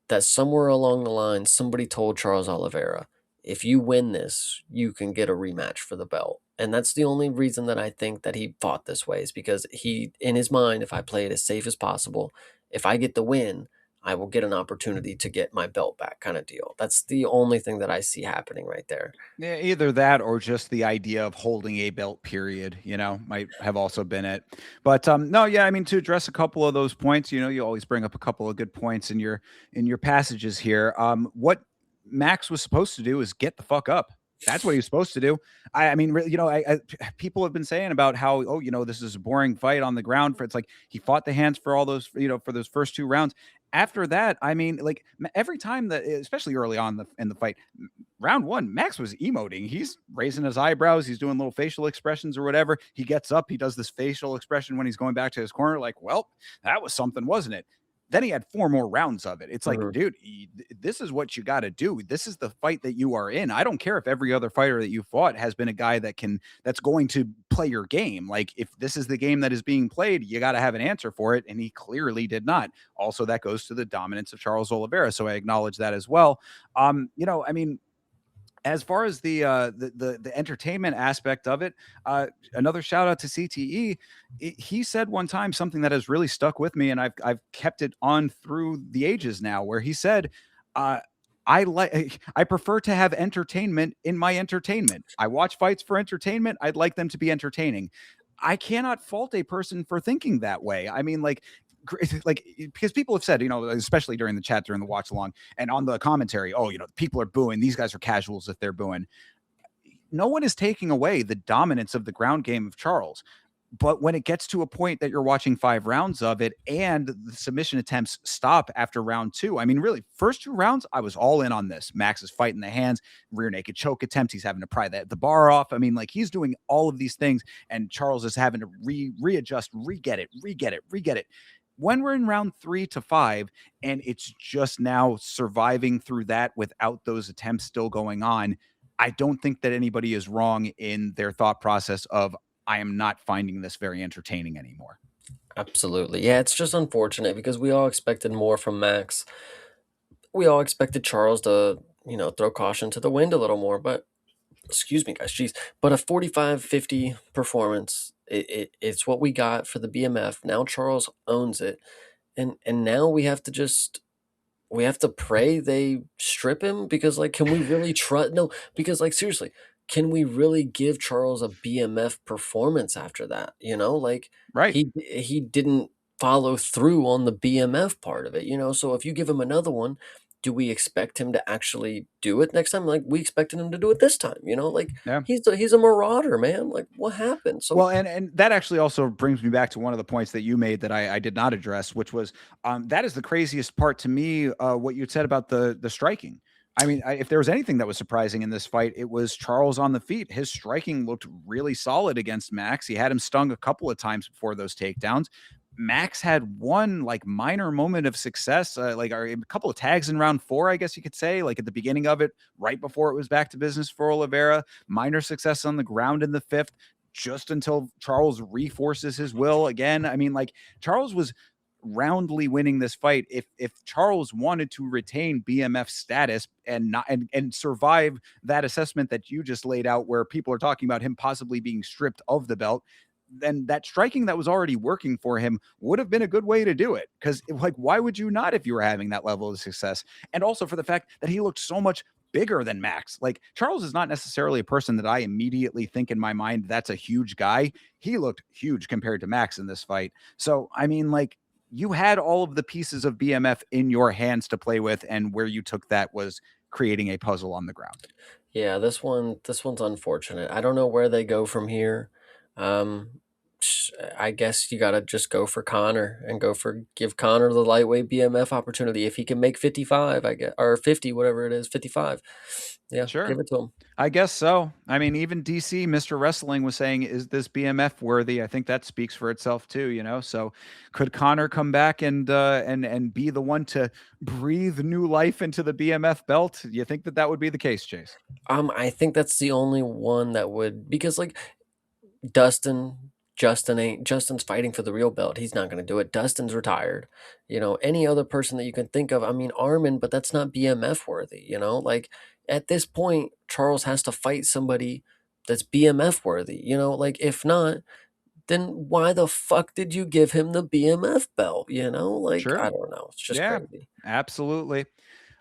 that somewhere along the line, somebody told Charles Oliveira, if you win this, you can get a rematch for the belt. And that's the only reason that I think that he fought this way, is because he, in his mind, if I play it as safe as possible, if I get the win, I will get an opportunity to get my belt back, kind of deal. That's the only thing that I see happening right there. Yeah, either that or just the idea of holding a belt period, might have also been it. But no, yeah, I mean, to address a couple of those points, you always bring up a couple of good points in your passages here. What Max was supposed to do is get the fuck up. That's what he was supposed to do. I mean, people have been saying about how, this is a boring fight on the ground. It's like he fought the hands for all those, for those first 2 rounds. After that, I mean, like every time that, especially early on in the fight, round one, Max was emoting. He's raising his eyebrows. He's doing little facial expressions or whatever. He gets up. He does this facial expression when he's going back to his corner, like, well, that was something, wasn't it? Then he had 4 more rounds of it. It's like, Mhm. dude, this is what you got to do. This is the fight that you are in. I don't care if every other fighter that you fought has been a guy that's going to play your game. Like, if this is the game that is being played, you got to have an answer for it. And he clearly did not. Also, that goes to the dominance of Charles Oliveira. So I acknowledge that as well. I mean, as far as the entertainment aspect of it, another shout out to CTE. He said one time something that has really stuck with me, and I've kept it on through the ages now, where he said, uh, I prefer to have entertainment in my entertainment. I watch fights for entertainment. I'd like them to be entertaining. I cannot fault a person for thinking that way. I mean, like because people have said, especially during the chat, during the watch along, and on the commentary, oh, people are booing. These guys are casuals if they're booing. No one is taking away the dominance of the ground game of Charles. But when it gets to a point that you're watching 5 rounds of it and the submission attempts stop after round two, I mean, really, first 2 rounds, I was all in on this. Max is fighting the hands, rear naked choke attempts. He's having to pry the bar off. I mean, like, he's doing all of these things, and Charles is having to readjust, re-get it. When we're in round 3 to 5, and it's just now surviving through that without those attempts still going on, I don't think that anybody is wrong in their thought process of, I am not finding this very entertaining anymore. Absolutely. Yeah, it's just unfortunate because we all expected more from Max. We all expected Charles to, throw caution to the wind a little more, but excuse me, guys, jeez. But a 45-50 performance, it's what we got for the BMF. Now Charles owns it. And now we have to pray they strip him because, like, can we really trust? No, because, like, seriously, can we really give Charles a BMF performance after that? Like, Right. he didn't follow through on the BMF part of it. So if you give him another one, do we expect him to actually do it next time? Like, we expected him to do it this time. Like, Yeah. he's a marauder, man. Like, what happened? So Well, and that actually also brings me back to one of the points that you made that I did not address, which was, that is the craziest part to me. What you said about the striking. I mean, if there was anything that was surprising in this fight, it was Charles on the feet. His striking looked really solid against Max. He had him stung a couple of times before those takedowns. Max had one like minor moment of success, a couple of tags in round 4, I guess you could say, like at the beginning of it, right before it was back to business for Oliveira. Minor success on the ground in the 5th, just until Charles reforces his will again. I mean, like, Charles was roundly winning this fight. If Charles wanted to retain BMF status and not and survive that assessment that you just laid out, where people are talking about him possibly being stripped of the belt, then that striking that was already working for him would have been a good way to do it. Because, like, why would you not if you were having that level of success? And also for the fact that he looked so much bigger than Max. Like, Charles is not necessarily a person that I immediately think in my mind that's a huge guy. He looked huge compared to Max in this fight. So, I mean, like, you had all of the pieces of BMF in your hands to play with, and where you took that was creating a puzzle on the ground. yeah, this one's unfortunate. I don't know where they go from here. Um, I guess you gotta just go for Connor and give Connor the lightweight BMF opportunity if he can make 55, I guess, or 50, whatever it is, 55. Yeah, Sure. give it to him. I guess so. I mean, even DC, Mr. Wrestling was saying, is this BMF worthy? I think that speaks for itself too. So could Connor come back and be the one to breathe new life into the BMF belt? You think that would be the case, Chase? I think that's the only one that would, because, like, Dustin, Justin's fighting for the real belt. He's not going to do it. Dustin's retired. Any other person that you can think of. I mean, Armin, but that's not BMF worthy. Like, at this point, Charles has to fight somebody that's BMF worthy. Like, if not, then why the fuck did you give him the BMF belt? Like, Sure. I don't know. It's just Yeah, crazy. absolutely.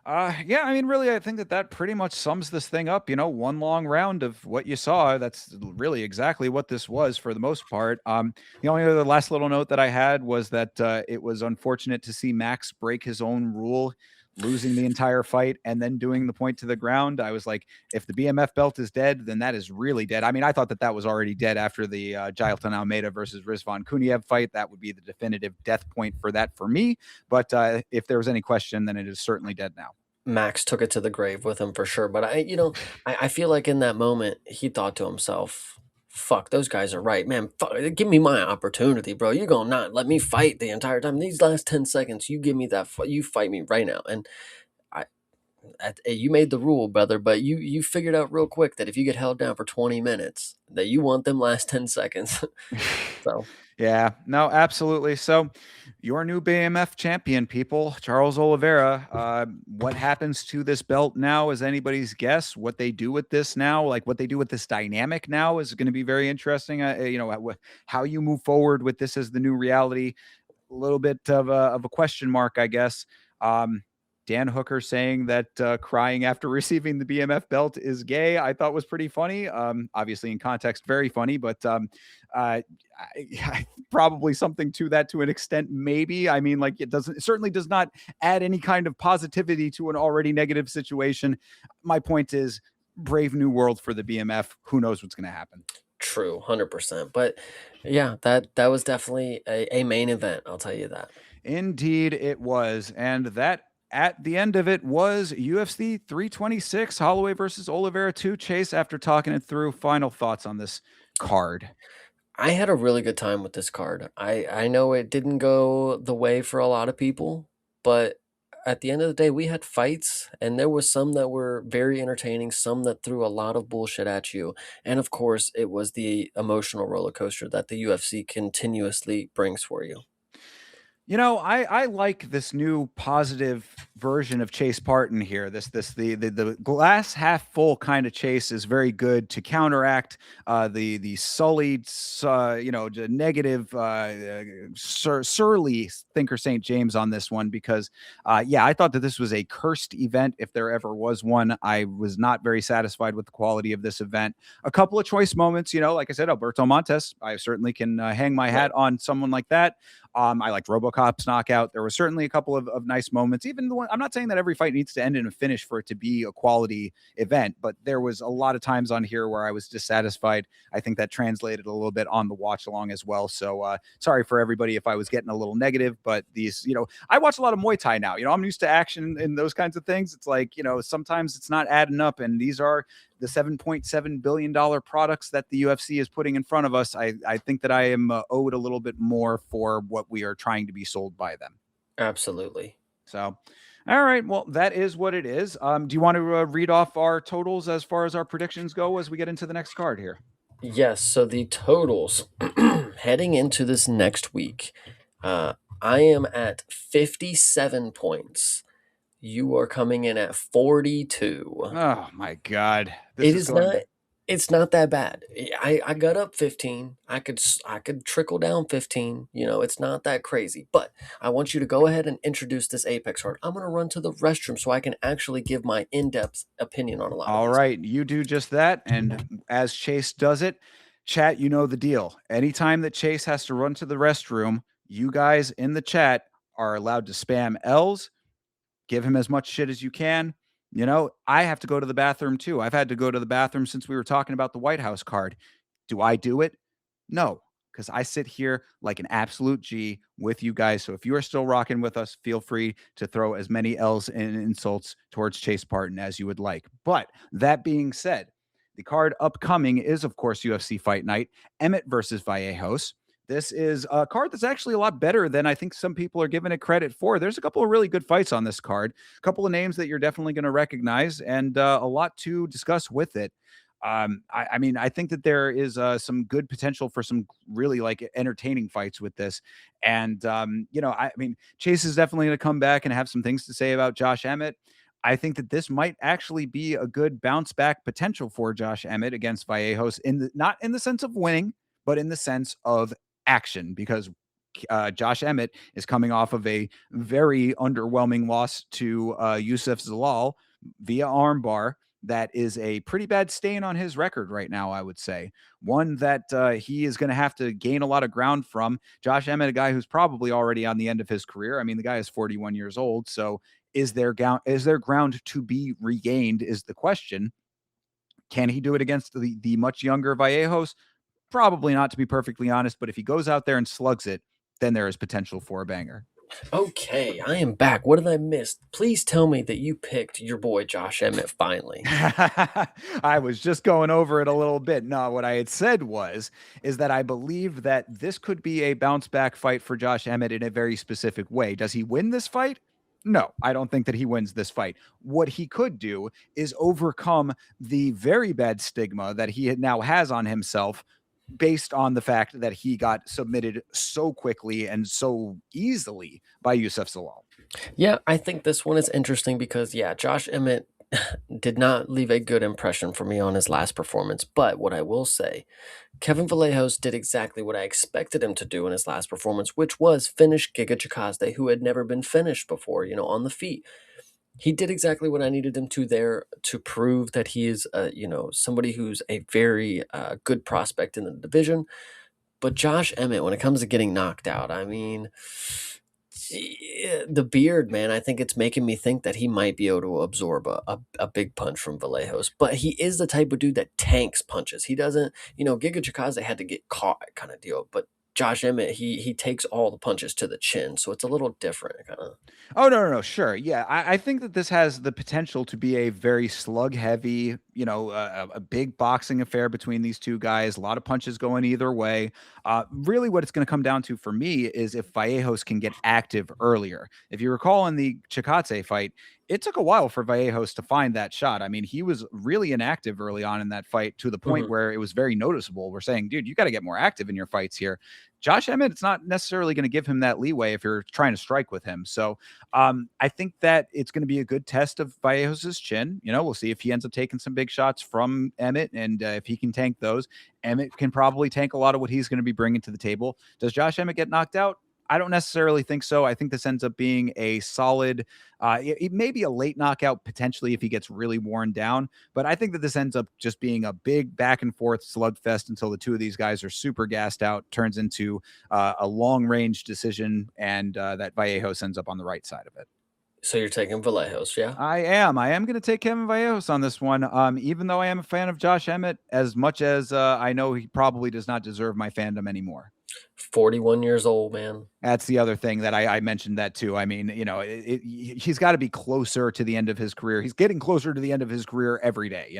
Yeah, I mean, really, I think that pretty much sums this thing up. One long round of what you saw. That's really exactly what this was for the most part. The only other last little note that I had was that it was unfortunate to see Max break his own rule, losing the entire fight and then doing the point to the ground. I was like, if the BMF belt is dead, then that is really dead. I mean, I thought that was already dead after the Jailton Almeida versus Rizvan Kuniev fight. That would be the definitive death point for that for me. But if there was any question, then it is certainly dead now. Max took it to the grave with him for sure. But I feel like in that moment he thought to himself, "Fuck, those guys are right, man. Fuck, give me my opportunity, bro. You're gonna not let me fight the entire time. These last 10 seconds, you give me that. You fight me right now." And I, you made the rule, brother. But you figured out real quick that if you get held down for 20 minutes, that you want them last 10 seconds. So Yeah, no, absolutely. So, your new BMF champion, people, Charles Oliveira. What happens to this belt now is anybody's guess. What they do with this now, like what they do with this dynamic now, is going to be very interesting. How you move forward with this as the new reality. A little bit of a question mark, I guess. Um, Dan Hooker saying that crying after receiving the BMF belt is gay, I thought was pretty funny. Obviously, in context, very funny, but probably something to that to an extent, maybe. I mean, like it certainly does not add any kind of positivity to an already negative situation. My point is, brave new world for the BMF. Who knows what's going to happen? true, 100%. But yeah, that was definitely a main event. I'll tell you that. Indeed, it was. And that at the end of it was UFC 326, Holloway versus Oliveira 2. Chase, after talking it through, final thoughts on this card. I had a really good time with this card. I know it didn't go the way for a lot of people, but at the end of the day, we had fights, and there was some that were very entertaining, some that threw a lot of bullshit at you, and of course, it was the emotional roller coaster that the UFC continuously brings for you. I like this new positive version of Chase Parton here. The glass half full kind of Chase is very good to counteract the sullied, negative, surly thinker St. James on this one because, I thought that this was a cursed event if there ever was one. I was not very satisfied with the quality of this event. A couple of choice moments, like I said, Alberto Montes. I certainly can hang my hat on someone like that. I liked RoboCop's knockout. There were certainly a couple of nice moments. Even the one, I'm not saying that every fight needs to end in a finish for it to be a quality event, but there was a lot of times on here where I was dissatisfied. I think that translated a little bit on the watch along as well. So sorry for everybody if I was getting a little negative, but I watch a lot of Muay Thai now. I'm used to action and those kinds of things. It's like, sometimes it's not adding up, and these are the $7.7 billion products that the UFC is putting in front of us. I think that I am owed a little bit more for what we are trying to be sold by them. Absolutely. So, all right. Well, that is what it is. Do you want to read off our totals as far as our predictions go as we get into the next card here? Yes, so the totals heading into this next week, I am at 57 points. You are coming in at 42. Oh my God. This It is is going not to. it's not that bad. I got up 15. I could trickle down 15. It's not that crazy. But I want you to go ahead and introduce this Apex card. I'm going to run to the restroom so I can actually give my in-depth opinion on a lot of All these. right, you do just that. And as Chase does it, chat, you know the deal. Anytime that Chase has to run to the restroom, you guys in the chat are allowed to spam L's, give him as much shit as you can. I have to go to the bathroom too. I've had to go to the bathroom since we were talking about the White House card. Do I do it? No, because I sit here like an absolute G with you guys. So if you are still rocking with us, feel free to throw as many L's and insults towards Chase Parton as you would like. But that being said, the card upcoming is, of course, UFC Fight Night, Emmett versus Vallejos. This is a card that's actually a lot better than I think some people are giving it credit for. There's a couple of really good fights on this card, a couple of names that you're definitely going to recognize, and a lot to discuss with it. I mean, I think that there is some good potential for some really like entertaining fights with this. And, I mean, Chase is definitely going to come back and have some things to say about Josh Emmett. I think that this might actually be a good bounce back potential for Josh Emmett against Vallejos not in the sense of winning, but in the sense of action, because Josh Emmett is coming off of a very underwhelming loss to Yusuf Zalal via armbar. That is a pretty bad stain on his record right now, I would say. One that he is going to have to gain a lot of ground from. Josh Emmett, a guy who's probably already on the end of his career. I mean, the guy is 41 years old. So is there ground to be regained is the question. Can he do it against the much younger Vallejos? Probably not, to be perfectly honest. But if he goes out there and slugs it, then there is potential for a banger. Okay, I am back. What did I miss? Please tell me that you picked your boy Josh Emmett finally. I was just going over it a little bit. No, what I had said is that I believe that this could be a bounce back fight for Josh Emmett in a very specific way. Does he win this fight? No, I don't think that he wins this fight. What he could do is overcome the very bad stigma that now has on himself based on the fact that he got submitted so quickly and so easily by Yusuf Salal. Yeah, I think this one is interesting because, yeah, Josh Emmett did not leave a good impression for me on his last performance. But what I will say, Kevin Vallejos did exactly what I expected him to do in his last performance, which was finish Giga Chikadze, who had never been finished before, on the feet. He did exactly what I needed him to there to prove that he is, somebody who's a very good prospect in the division. But Josh Emmett, when it comes to getting knocked out, I mean, the beard, man, I think it's making me think that he might be able to absorb a big punch from Vallejos. But he is the type of dude that tanks punches. He doesn't, Giga Chikadze had to get caught kind of deal. But Josh Emmett, he takes all the punches to the chin. So it's a little different, kind of. Oh, no, no, no, sure. Yeah, I think that this has the potential to be a very slug heavy, a big boxing affair between these two guys. A lot of punches going either way. Really, what it's going to come down to for me is if Vallejos can get active earlier. If you recall in the Chikadze fight, it took a while for Vallejos to find that shot. I mean, he was really inactive early on in that fight to the point Mhm. where it was very noticeable. We're saying, dude, you got to get more active in your fights here. Josh Emmett, it's not necessarily going to give him that leeway if you're trying to strike with him. So I think that it's going to be a good test of Vallejos' chin. We'll see if he ends up taking some big shots from Emmett, and if he can tank those. Emmett can probably tank a lot of what he's going to be bringing to the table. Does Josh Emmett get knocked out? I don't necessarily think so. I think this ends up being a solid, it may be a late knockout potentially if he gets really worn down. But I think that this ends up just being a big back and forth slugfest until the two of these guys are super gassed out, turns into a long range decision, and that Vallejos ends up on the right side of it. So you're taking Vallejos, yeah? I am. I am going to take Kevin Vallejos on this one. Even though I am a fan of Josh Emmett, as much as I know he probably does not deserve my fandom anymore. 41 years old, man. That's the other thing that I mentioned that too. I mean, he's got to be closer to the end of his career. He's getting closer to the end of his career every day.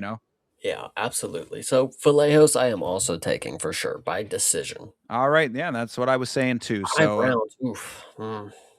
Yeah, absolutely. So Vallejos, I am also taking for sure by decision. All right. Yeah, that's what I was saying too. 5 rounds. Oof.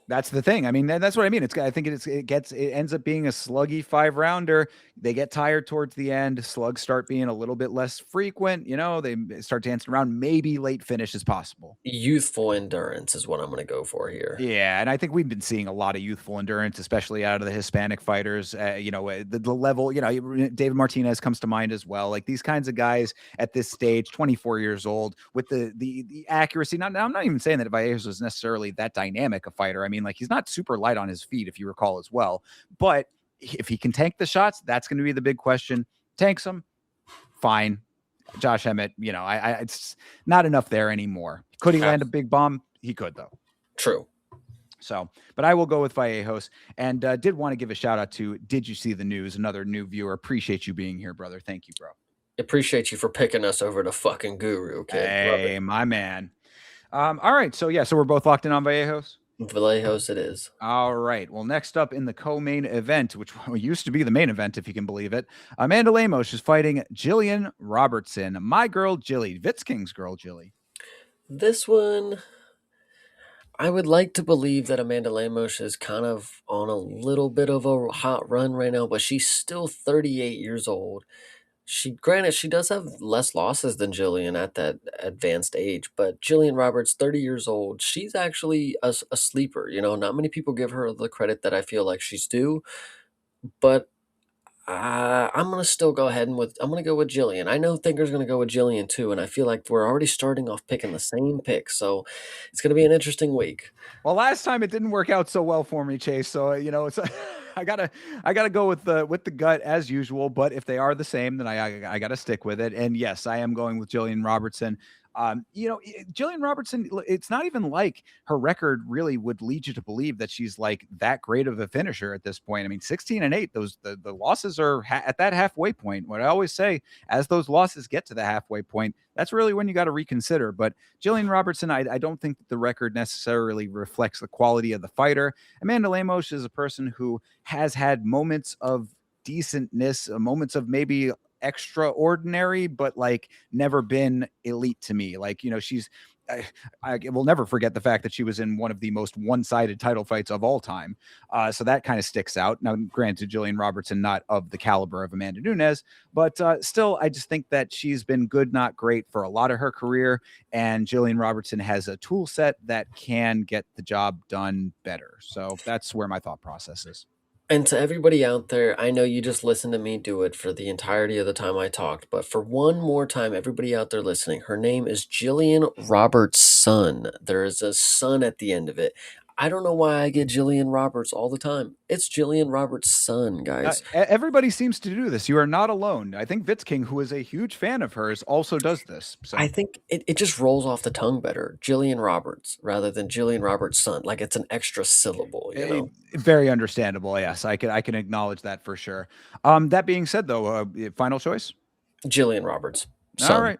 That's the thing. I mean, that's what I mean. I think it ends up being a sluggy 5 rounder. They get tired towards the end. Slugs start being a little bit less frequent. They start dancing around. Maybe late finish is possible. Youthful endurance is what I'm going to go for here. Yeah, and I think we've been seeing a lot of youthful endurance, especially out of the Hispanic fighters. The level. David Martinez comes to mind as well. Like these kinds of guys at this stage, 24 years old, with the accuracy. Now, I'm not even saying that Vallejos was necessarily that dynamic a fighter. I mean, like he's not super light on his feet, if you recall as well. But if he can tank the shots, that's going to be the big question. Tanks them, fine. Josh Emmett, it's not enough there anymore. Could he land a big bomb? He could, though. True. So, but I will go with Vallejos, and did want to give a shout out to Did You See the News? Another new viewer. Appreciate you being here, brother. Thank you, bro. Appreciate you for picking us over the fucking guru, kid. Hey, my man. All right. So, yeah, so we're both locked in on Vallejos. Vallejos it is. All right. Well, next up in the co-main event, which used to be the main event, if you can believe it, Amanda Lemos is fighting Jillian Robertson, my girl Jilly, Vitz King's girl Jilly. This one, I would like to believe that Amanda Lemos is kind of on a little bit of a hot run right now, but she's still 38 years old. Granted, she does have less losses than Jillian at that advanced age, but Jillian Roberts, 30 years old, she's actually a sleeper. Not many people give her the credit that I feel like she's due, but I'm gonna still go ahead I'm gonna go with Jillian. I know Thinker's gonna go with Jillian too, and I feel like we're already starting off picking the same pick, so it's gonna be an interesting week. Well, last time it didn't work out so well for me, Chase. So it's I gotta go with the gut as usual. But if they are the same, then I gotta stick with it. And yes, I am going with Jillian Robertson. Jillian Robertson, it's not even like her record really would lead you to believe that she's like that great of a finisher at this point. I mean, 16-8, the losses are at that halfway point. What I always say, as those losses get to the halfway point, that's really when you got to reconsider. But Jillian Robertson, I don't think that the record necessarily reflects the quality of the fighter. Amanda Lemos is a person who has had moments of decentness, moments of maybe extraordinary, but like never been elite to me. Like, she's I will never forget the fact that she was in one of the most one-sided title fights of all time. So that kind of sticks out. Now, granted, Jillian Robertson not of the caliber of Amanda Nunes, but still, I just think that she's been good, not great, for a lot of her career. And Jillian Robertson has a tool set that can get the job done better. So that's where my thought process is. And to everybody out there, I know you just listened to me do it for the entirety of the time I talked, but for one more time, everybody out there listening, her name is Jillian Robertson. There is a son at the end of it. I don't know why I get Jillian Roberts all the time. It's Jillian Roberts' son, guys. Everybody seems to do this. You are not alone. I think Vitz King, who is a huge fan of hers, also does this. I So think it just rolls off the tongue better. Jillian Roberts rather than Jillian Roberts' son. Like it's an extra syllable, you know? very understandable. Yes, I can acknowledge that for sure. That being said, though, final choice. Jillian Roberts' All son. right.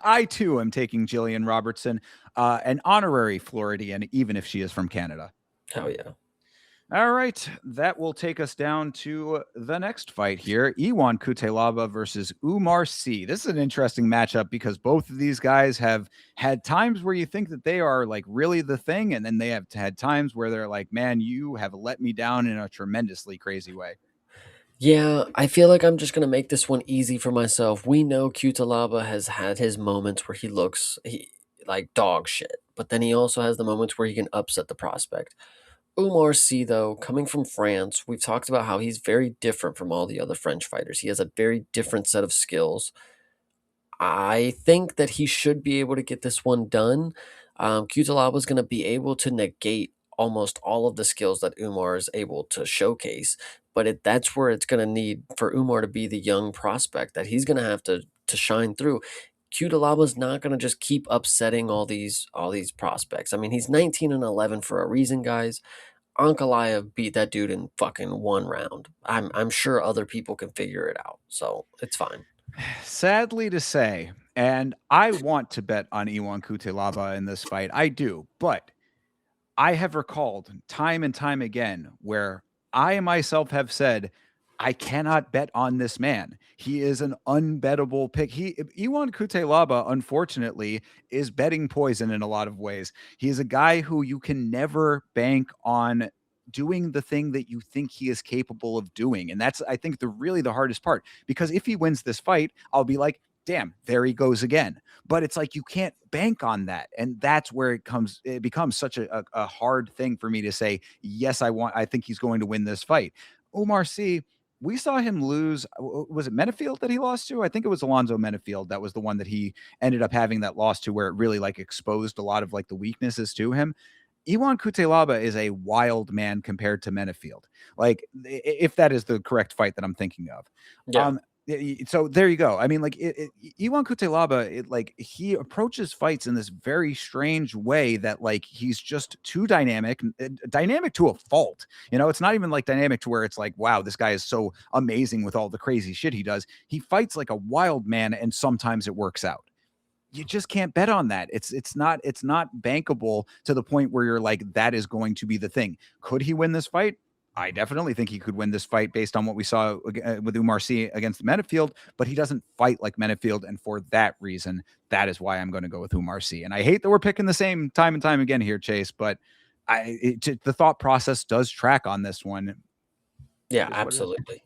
I too am taking Jillian Robertson, an honorary Floridian, even if she is from Canada. Hell yeah. All right, that will take us down to the next fight here. Iwan Kutelaba versus Umar Sy. This is an interesting matchup because both of these guys have had times where you think that they are like really the thing, and then they have had times where they're like, man, you have let me down in a tremendously crazy way. Yeah, I feel like I'm just gonna make this one easy for myself. We know Cutelaba has had his moments where he like dog shit, but then he also has the moments where he can upset the prospect. Umar Sy, though, coming from France, we've talked about how he's very different from all the other French fighters. He has a very different set of skills. I think that he should be able to get this one done. Cutelaba is going to be able to negate almost all of the skills that Umar is able to showcase, but that's where it's going to need for Umar to be the young prospect that he's going to have to shine through. Cutelaba is not going to just keep upsetting all these prospects. I mean, he's 19-11 for a reason, guys. Ankalaev beat that dude in fucking one round. I'm sure other people can figure it out, so it's fine. Sadly to say, and I want to bet on Iwan Kutelaba in this fight. I do, but I have recalled time and time again where I myself have said, I cannot bet on this man. He is an unbettable pick. Iwan Kutelaba, unfortunately, is betting poison in a lot of ways. He is a guy who you can never bank on doing the thing that you think he is capable of doing. And that's, I think, the hardest part. Because if he wins this fight, I'll be like, damn, there he goes again. But it's like you can't bank on that. And that's where it becomes such a hard thing for me to say, yes, I think he's going to win this fight. Omar Sy, we saw him lose. Was it Menefield that he lost to? I think it was Alonzo Menefield. That was the one that he ended up having that loss to, where it really like exposed a lot of like the weaknesses to him. Iwan Kutelaba is a wild man compared to Menefield. Like, if that is the correct fight that I'm thinking of. Yeah. So there you go. I mean, like Iwan Kutelaba, like he approaches fights in this very strange way that like he's just too dynamic to a fault. It's not even like dynamic to where it's like, wow, this guy is so amazing with all the crazy shit he does. He fights like a wild man, and sometimes it works out. You just can't bet on that. It's not bankable to the point where you're like, that is going to be the thing. Could he win this fight? I definitely think he could win this fight based on what we saw with Umar Sy against Menefield, but he doesn't fight like Menefield, and for that reason, that is why I'm going to go with Umar Sy. And I hate that we're picking the same time and time again here, Chase, but the thought process does track on this one. Yeah, absolutely.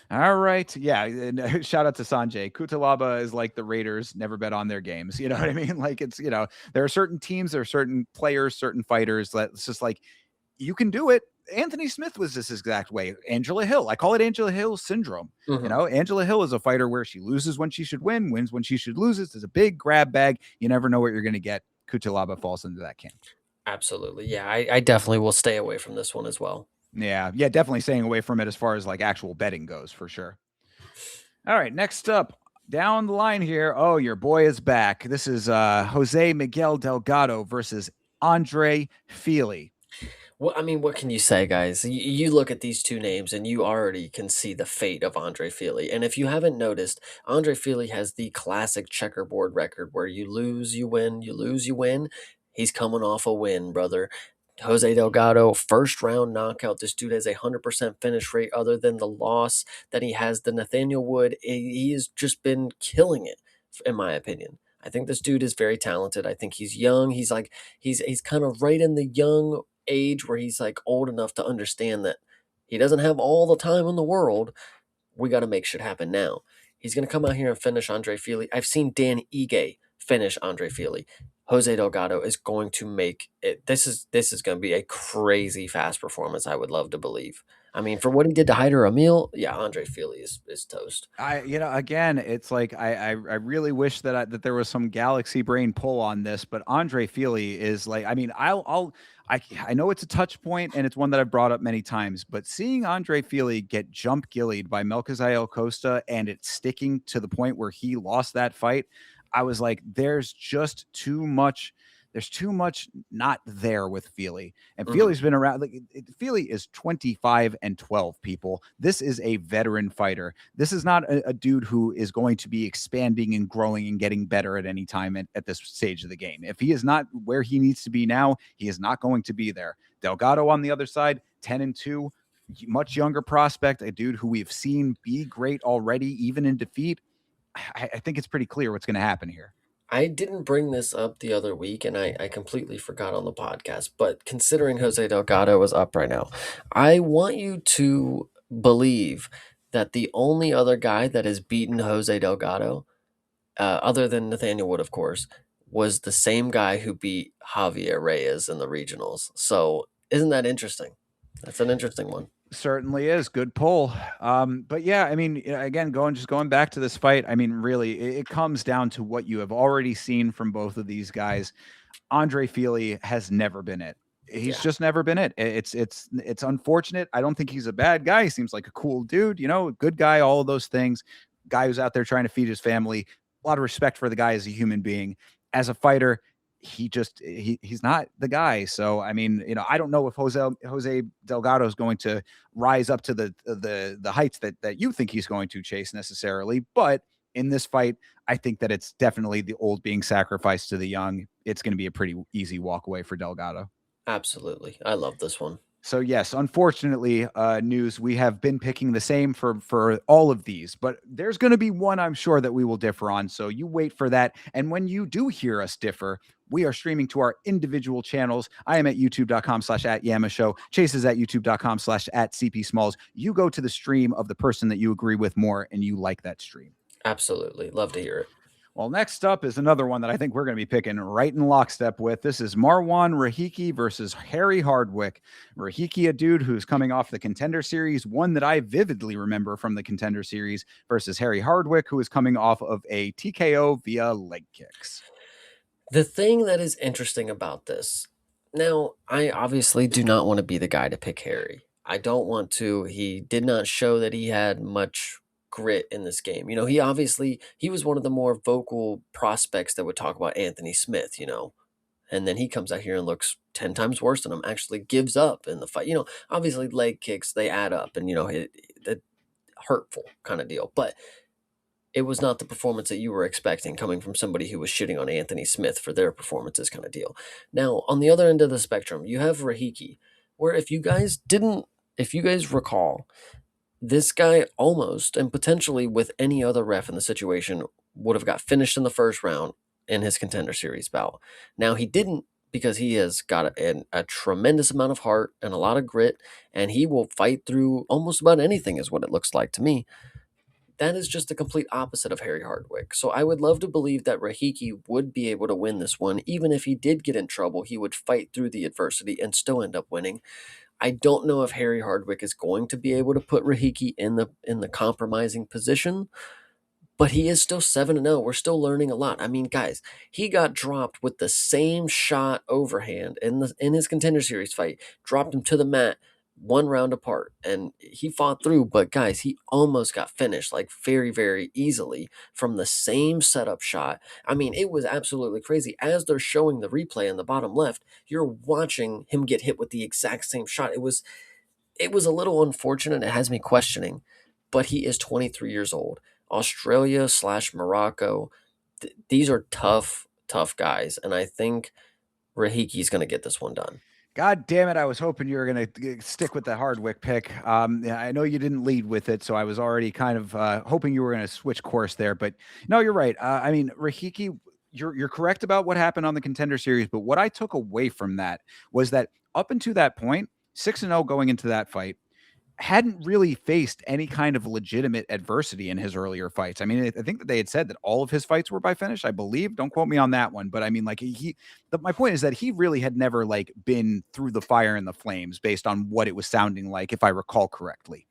All right. Yeah. And shout out to Sanjay. Kutalaba is like the Raiders, never bet on their games. You know what I mean? Like there are certain teams, there are certain players, certain fighters that it's just like, you can do it. Anthony Smith was this exact way. Angela Hill. I call it Angela Hill syndrome. Angela Hill is a fighter where she loses when she should win, wins when she should lose. It's a big grab bag. You never know what you're going to get. Kutalaba falls into that camp. Absolutely. Yeah, I definitely will stay away from this one as well. Yeah, definitely staying away from it as far as like actual betting goes, for sure. All right, next up, Down the line here. Oh, your boy is back. This is Jose Miguel Delgado versus Andre Fili. Well, I mean, what can you say, guys? You look at these two names and you already can see the fate of Andre Fili. And if you haven't noticed, Andre Fili has the classic checkerboard record where you lose, you win, you lose, you win. He's coming off a win, brother. Jose Delgado, first round knockout. This dude has a 100% finish rate other than the loss that he has to Nathaniel Wood. He has just been killing it, in my opinion. I think this dude is very talented. I think he's young. He's kind of right in the young age where he's like old enough to understand that he doesn't have all the time in the world. We got to make shit happen now. He's going to come out here and finish Andre Fili. I've seen Dan Ige finish Andre Fili. Jose Delgado is going to make it. This is going to be a crazy fast performance. I would love to believe. I mean, for what he did to Hyder Emil, yeah, Andre Fili is toast. Again, it's like I really wish that there was some galaxy brain pull on this, but Andre Fili is like, I mean, I know it's a touch point and it's one that I've brought up many times, but seeing Andre Fili get jump gillied by Melchizael Costa and it sticking to the point where he lost that fight, I was like, there's just too much. There's too much not there with Fili. And Mhm. Fili's been around. Like Fili is 25-12. People, this is a veteran fighter. This is not a dude who is going to be expanding and growing and getting better at any time at this stage of the game. If he is not where he needs to be now, he is not going to be there. Delgado on the other side, 10-2, much younger prospect, a dude who we've seen be great already, even in defeat. I think it's pretty clear what's going to happen here. I didn't bring this up the other week and I completely forgot on the podcast, but considering Jose Delgado is up right now, I want you to believe that the only other guy that has beaten Jose Delgado, other than Nathaniel Wood, of course, was the same guy who beat Javier Reyes in the regionals. So, isn't that interesting? That's an interesting one. Certainly is. Good pull. But yeah, I mean, again, going back to this fight, I mean, really, it comes down to what you have already seen from both of these guys. Andre Fili has never been it. He's Yeah, just never been it. It's unfortunate. I don't think he's a bad guy. He seems like a cool dude, a good guy, all of those things. Guy who's out there trying to feed his family. A lot of respect for the guy as a human being. As a fighter, he's not the guy. So I mean, I don't know if Jose Delgado is going to rise up to the heights that you think he's going to chase necessarily, but in this fight, I think that it's definitely the old being sacrificed to the young. It's going to be a pretty easy walk away for Delgado. absolutely. I love this one. So yes, unfortunately, news, we have been picking the same for all of these, but there's going to be one I'm sure that we will differ on. So you wait for that. And when you do hear us differ, we are streaming to our individual channels. I am at youtube.com/@Yama Show. Chase is at youtube.com/@CP Smalls. You go to the stream of the person that you agree with more and you like that stream. Absolutely. Love to hear it. Well, next up is another one that I think we're going to be picking right in lockstep with. This is Marwan Rahiki versus Harry Hardwick. Rahiki, a dude who's coming off the Contender Series, one that I vividly remember from the Contender Series, versus Harry Hardwick, who is coming off of a TKO via leg kicks. The thing that is interesting about this, now, I obviously do not want to be the guy to pick Harry. I don't want to. He did not show that he had much grit in this game. He was one of the more vocal prospects that would talk about Anthony Smith, and then he comes out here and looks 10 times worse than him, actually gives up in the fight. Obviously leg kicks, they add up and, it hurtful kind of deal. But it was not the performance that you were expecting coming from somebody who was shitting on Anthony Smith for their performances kind of deal. Now, on the other end of the spectrum, you have Rahiki, where if you guys recall, this guy almost and potentially with any other ref in the situation would have got finished in the first round in his Contender Series bout. Now, he didn't because he has got a tremendous amount of heart and a lot of grit, and he will fight through almost about anything, is what it looks like to me. That is just the complete opposite of Harry Hardwick. So I would love to believe that Rahiki would be able to win this one. Even if he did get in trouble, he would fight through the adversity and still end up winning. I don't know if Harry Hardwick is going to be able to put Rahiki in the compromising position, but he is still 7-0. We're still learning a lot. I mean, guys, he got dropped with the same shot overhand in his Contender Series fight, dropped him to the mat, one round apart, and he fought through. But guys, he almost got finished like very, very easily from the same setup shot. I mean, it was absolutely crazy. As they're showing the replay in the bottom left, you're watching him get hit with the exact same shot. It was a little unfortunate. It has me questioning, but he is 23 years old. Australia slash Morocco, these are tough, tough guys, and I think Rahiki's going to get this one done. God damn it. I was hoping you were going to stick with the Hardwick pick. Yeah, I know you didn't lead with it, so I was already kind of hoping you were going to switch course there. But no, you're right. I mean, Rahiki, you're correct about what happened on the Contender Series. But what I took away from that was that up until that point, 6-0 going into that fight, hadn't really faced any kind of legitimate adversity in his earlier fights. I mean, I think that they had said that all of his fights were by finish, I believe. Don't quote me on that one, but I mean, like my point is that he really had never like been through the fire and the flames based on what it was sounding like, if I recall correctly.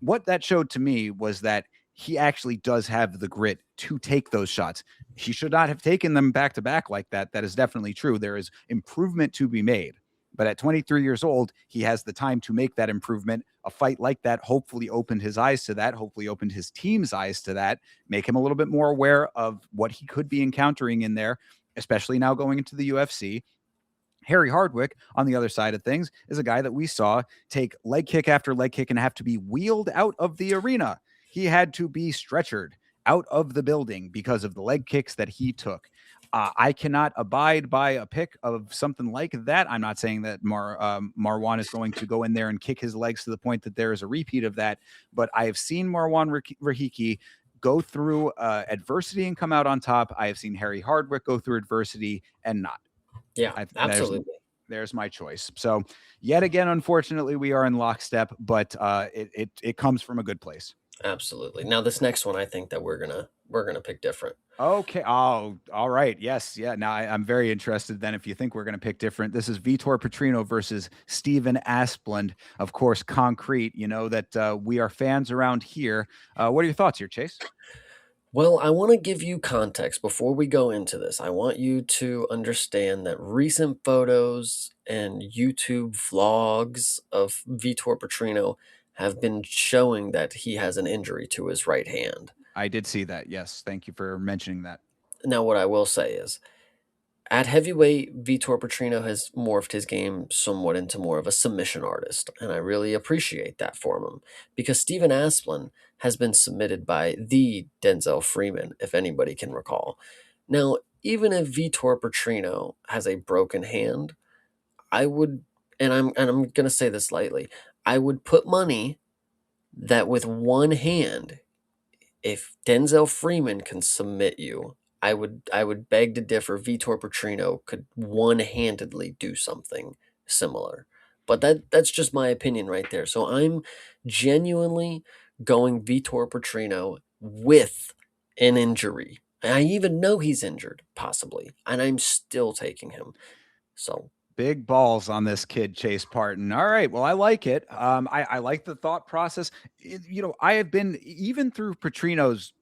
What that showed to me was that he actually does have the grit to take those shots. He should not have taken them back to back like that. That is definitely true. There is improvement to be made. But at 23 years old, he has the time to make that improvement. A fight like that hopefully opened his eyes to that, hopefully opened his team's eyes to that, make him a little bit more aware of what he could be encountering in there, especially now going into the UFC. Harry Hardwick, on the other side of things, is a guy that we saw take leg kick after leg kick and have to be wheeled out of the arena. He had to be stretchered out of the building because of the leg kicks that he took. I cannot abide by a pick of something like that. I'm not saying that Marwan is going to go in there and kick his legs to the point that there is a repeat of that, but I have seen Marwan Rahiki go through adversity and come out on top. I have seen Harry Hardwick go through adversity and not. Yeah, absolutely. There's my choice. So yet again, unfortunately, we are in lockstep, but it comes from a good place. Absolutely. Now this next one, I think that we're gonna pick different. Okay. Oh, all right. Yes. Yeah. Now I'm very interested then if you think we're going to pick different. This is Vitor Petrino versus Steven Asplund. Of course, concrete. You know that we are fans around here. What are your thoughts here, Chase? Well, I want to give you context before we go into this. I want you to understand that recent photos and YouTube vlogs of Vitor Petrino have been showing that he has an injury to his right hand. I did see that. Yes. Thank you for mentioning that. Now, what I will say is, at heavyweight, Vitor Petrino has morphed his game somewhat into more of a submission artist, and I really appreciate that for him because Steven Asplund has been submitted by the Denzel Freeman, if anybody can recall. Now, even if Vitor Petrino has a broken hand, I would, and I'm gonna say this lightly, I would put money that with one hand, if Denzel Freeman can submit you, I would beg to differ. Vitor Petrino could one-handedly do something similar. But that's just my opinion right there. So I'm genuinely going Vitor Petrino with an injury. And I even know he's injured, possibly, and I'm still taking him. So Big balls on this kid, Chase Parton. All right. Well, I like it. I like the thought process. I have been even through Petrino's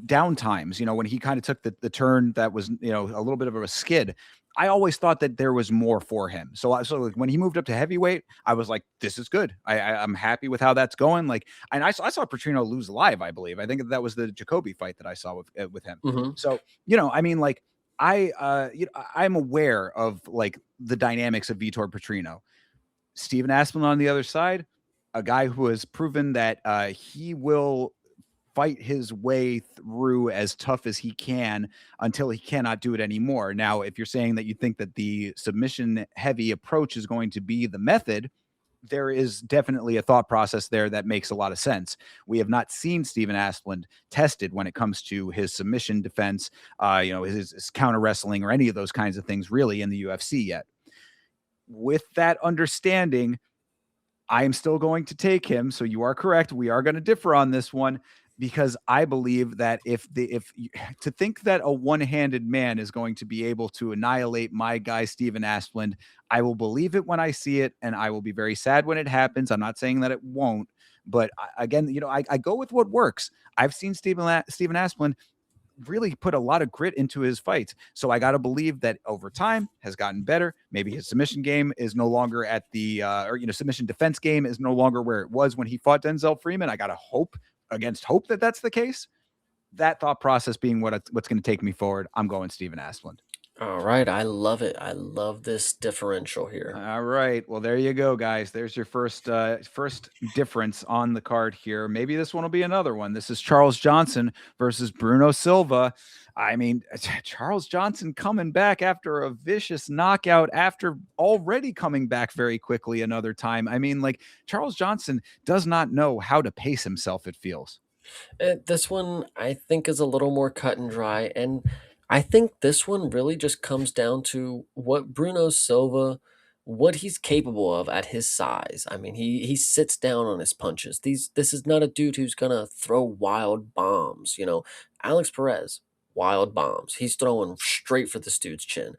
down times, when he kind of took the turn that was, a little bit of a skid. I always thought that there was more for him. So like, when he moved up to heavyweight, I was like, this is good. I'm happy with how that's going. Like, and I saw Petrino lose live, I believe. I think that was the Jacoby fight that I saw with him. mhm. So, I mean, like, I'm aware of like the dynamics of Vitor Petrino. Steven Asplund on the other side, a guy who has proven that he will fight his way through as tough as he can until he cannot do it anymore. Now, if you're saying that you think that the submission heavy approach is going to be the method, there is definitely a thought process there that makes a lot of sense. We have not seen Steven Asplund tested when it comes to his submission defense, his counter wrestling or any of those kinds of things really in the UFC yet. With that understanding, I am still going to take him. So you are correct. We are going to differ on this one because I believe that to think that a one-handed man is going to be able to annihilate my guy Steven Asplund, I will believe it when I see it, and I will be very sad when it happens. I'm not saying that it won't, but again, I go with what works. I've seen Steven Asplund really put a lot of grit into his fights. So I got to believe that over time has gotten better. Maybe his submission game is no longer at the or submission defense game is no longer where it was when he fought Denzel Freeman. I got to hope against hope that that's the case. That thought process being what's going to take me forward. I'm going Steven Asplund. All right, I love it. I love this differential here. All right. Well, there you go, guys. There's your first difference on the card here. Maybe this one will be another one. This is Charles Johnson versus Bruno Silva. I mean, Charles Johnson coming back after a vicious knockout after already coming back very quickly another time. I mean, like Charles Johnson does not know how to pace himself, it feels. This one I think is a little more cut and dry, and I think this one really just comes down to what Bruno Silva, what he's capable of at his size. I mean, he sits down on his punches. This is not a dude who's gonna throw wild bombs. Alex Perez, wild bombs. He's throwing straight for this dude's chin.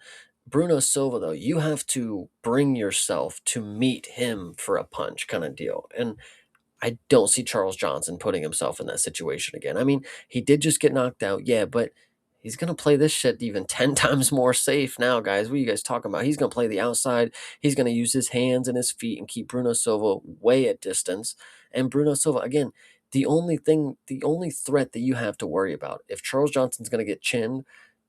Bruno Silva, though, you have to bring yourself to meet him for a punch kind of deal. And I don't see Charles Johnson putting himself in that situation again. I mean, he did just get knocked out, yeah, but he's going to play this shit even 10 times more safe now, guys. What are you guys talking about? He's going to play the outside. He's going to use his hands and his feet and keep Bruno Silva way at distance. And Bruno Silva, again, the only threat that you have to worry about, if Charles Johnson's going to get chinned,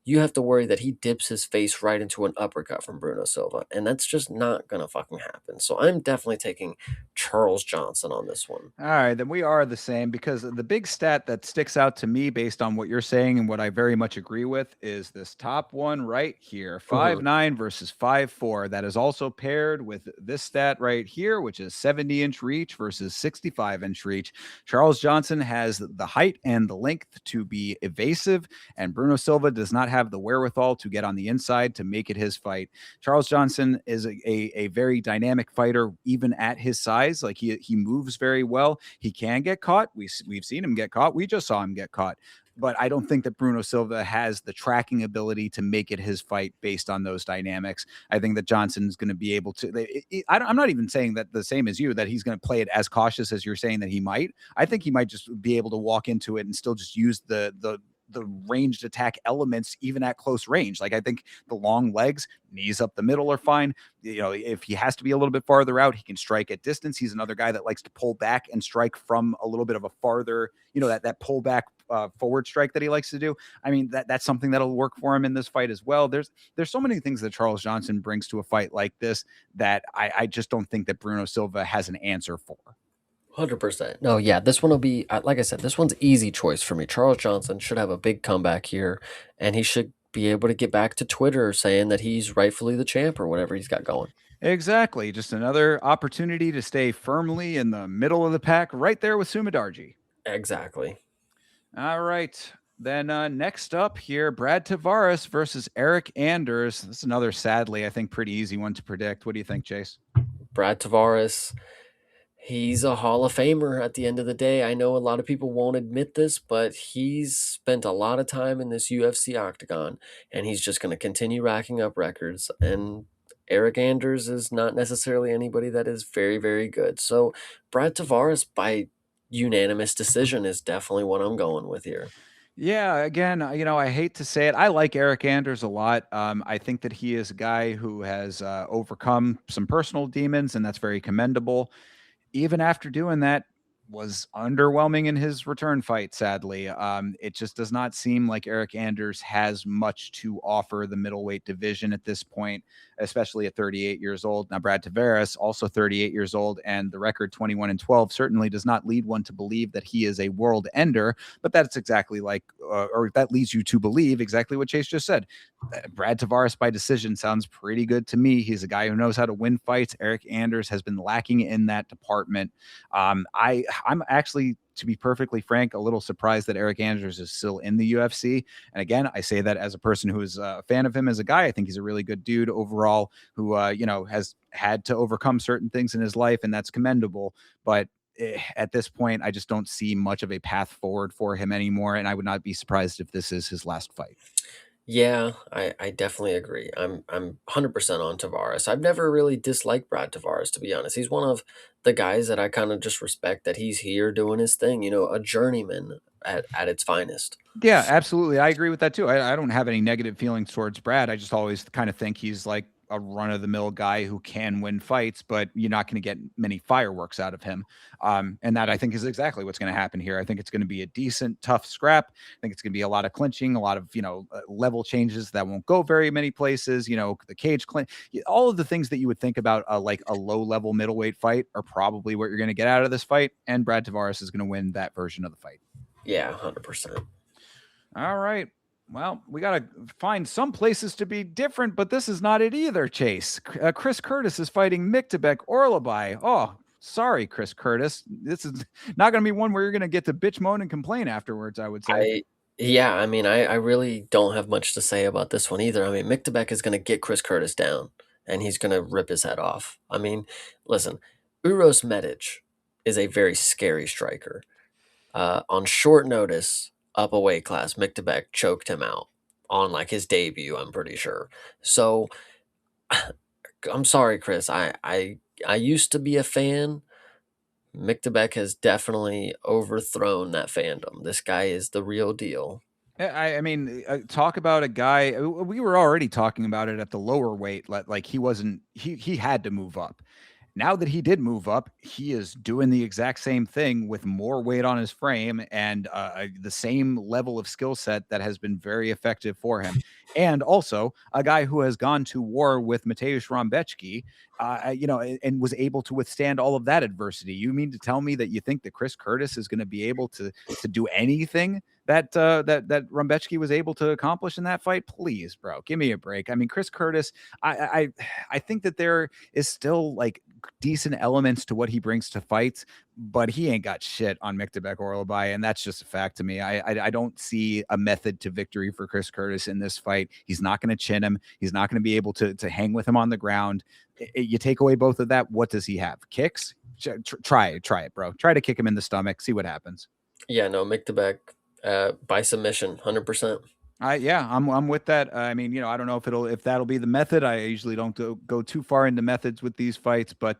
you have to worry that he dips his face right into an uppercut from Bruno Silva. And that's just not going to fucking happen. So I'm definitely taking Charles Johnson on this one. All right, then we are the same because the big stat that sticks out to me based on what you're saying and what I very much agree with is this top one right here, Mhm. 5'9" versus 5'4". That is also paired with this stat right here, which is 70-inch reach versus 65-inch reach. Charles Johnson has the height and the length to be evasive, and Bruno Silva does not have the wherewithal to get on the inside to make it his fight. Charles Johnson is a very dynamic fighter, even at his size. Like he moves very well. He can get caught. We've seen him get caught. We just saw him get caught. But I don't think that Bruno Silva has the tracking ability to make it his fight based on those dynamics. I think that Johnson's going to be able to. I'm not even saying that the same as you, that he's going to play it as cautious as you're saying that he might. I think he might just be able to walk into it and still just use the ranged attack elements even at close range. Like I think the long legs, knees up the middle are fine. If he has to be a little bit farther out, he can strike at distance. He's another guy that likes to pull back and strike from a little bit of a farther, that pull back forward strike that he likes to do. I mean, that's something that'll work for him in this fight as well. There's so many things that Charles Johnson brings to a fight like this that I just don't think that Bruno Silva has an answer for. 100%. No, yeah, this one will be, like I said, this one's easy choice for me. Charles Johnson should have a big comeback here, and he should be able to get back to Twitter saying that he's rightfully the champ or whatever he's got going. Exactly. Just another opportunity to stay firmly in the middle of the pack, right there with Sumidarji. Exactly. All right. Then next up here, Brad Tavares versus Eric Anders. This is another, sadly, I think, pretty easy one to predict. What do you think, Chase? Brad Tavares, he's a Hall of Famer at the end of the day. I know a lot of people won't admit this, but he's spent a lot of time in this UFC octagon, and he's just going to continue racking up records. And Eric Anders is not necessarily anybody that is very, very good. So Brad Tavares, by unanimous decision, is definitely what I'm going with here. Yeah, again, I hate to say it. I like Eric Anders a lot. I think that he is a guy who has overcome some personal demons, and that's very commendable. Even after doing that, was underwhelming in his return fight, sadly. It just does not seem like Eric Anders has much to offer the middleweight division at this point, especially at 38 years old. Now, Brad Tavares, also 38 years old, and the record 21-12 certainly does not lead one to believe that he is a world ender, but that's exactly or that leads you to believe exactly what Chase just said. Brad Tavares by decision sounds pretty good to me. He's a guy who knows how to win fights. Eric Anders has been lacking in that department. I'm actually, to be perfectly frank, a little surprised that Eric Anders is still in the UFC. And again, I say that as a person who is a fan of him as a guy. I think he's a really good dude overall who, has had to overcome certain things in his life, and that's commendable. But at this point, I just don't see much of a path forward for him anymore. And I would not be surprised if this is his last fight. Yeah, I definitely agree. I'm 100% on Tavares. I've never really disliked Brad Tavares, to be honest. He's one of the guys that I kind of just respect that he's here doing his thing, a journeyman. at its finest. Yeah, absolutely. I agree with that too. I don't have any negative feelings towards Brad. I just always kind of think he's like a run of the mill guy who can win fights, but you're not going to get many fireworks out of him. And that I think is exactly what's going to happen here. I think it's going to be a decent, tough scrap. I think it's going to be a lot of clinching, a lot of, level changes that won't go very many places. The cage clinch, all of the things that you would think about like a low level middleweight fight are probably what you're going to get out of this fight. And Brad Tavares is going to win that version of the fight. Yeah, 100%. All right. Well, we got to find some places to be different, but this is not it either, Chase. Chris Curtis is fighting Miktabek Orlabai. Oh, sorry, Chris Curtis. This is not going to be one where you're going to get to bitch, moan, and complain afterwards, I would say. Yeah, I mean, I really don't have much to say about this one either. I mean, Miktabek is going to get Chris Curtis down, and he's going to rip his head off. I mean, listen, Uros Medic is a very scary striker. On short notice, up a weight class, Miktabek choked him out on like his debut, I'm pretty sure. So I'm sorry, Chris. I used to be a fan. Miktabek has definitely overthrown that fandom. This guy is the real deal. I mean, talk about a guy. We were already talking about it at the lower weight. Like he wasn't. He had to move up. Now that he did move up, he is doing the exact same thing with more weight on his frame and the same level of skill set that has been very effective for him. And also a guy who has gone to war with Mateusz Rąbecki, and was able to withstand all of that adversity. You mean to tell me that you think that Chris Curtis is going to be able to do anything that Rąbecki was able to accomplish in that fight? Please, bro, give me a break. I mean, Chris Curtis, I think that there is still like decent elements to what he brings to fights, but he ain't got shit on Miktabek Orlabai, and that's just a fact to me. I don't see a method to victory for Chris Curtis in this fight. He's not going to chin him. He's not going to be able to hang with him on the ground. You take away both of that, what does he have? Kicks? Try it, bro. Try to kick him in the stomach. See what happens. Yeah, no, Miktabek by submission, 100%. Yeah, I'm with that. I mean, I don't know if that'll be the method. I usually don't go too far into methods with these fights, but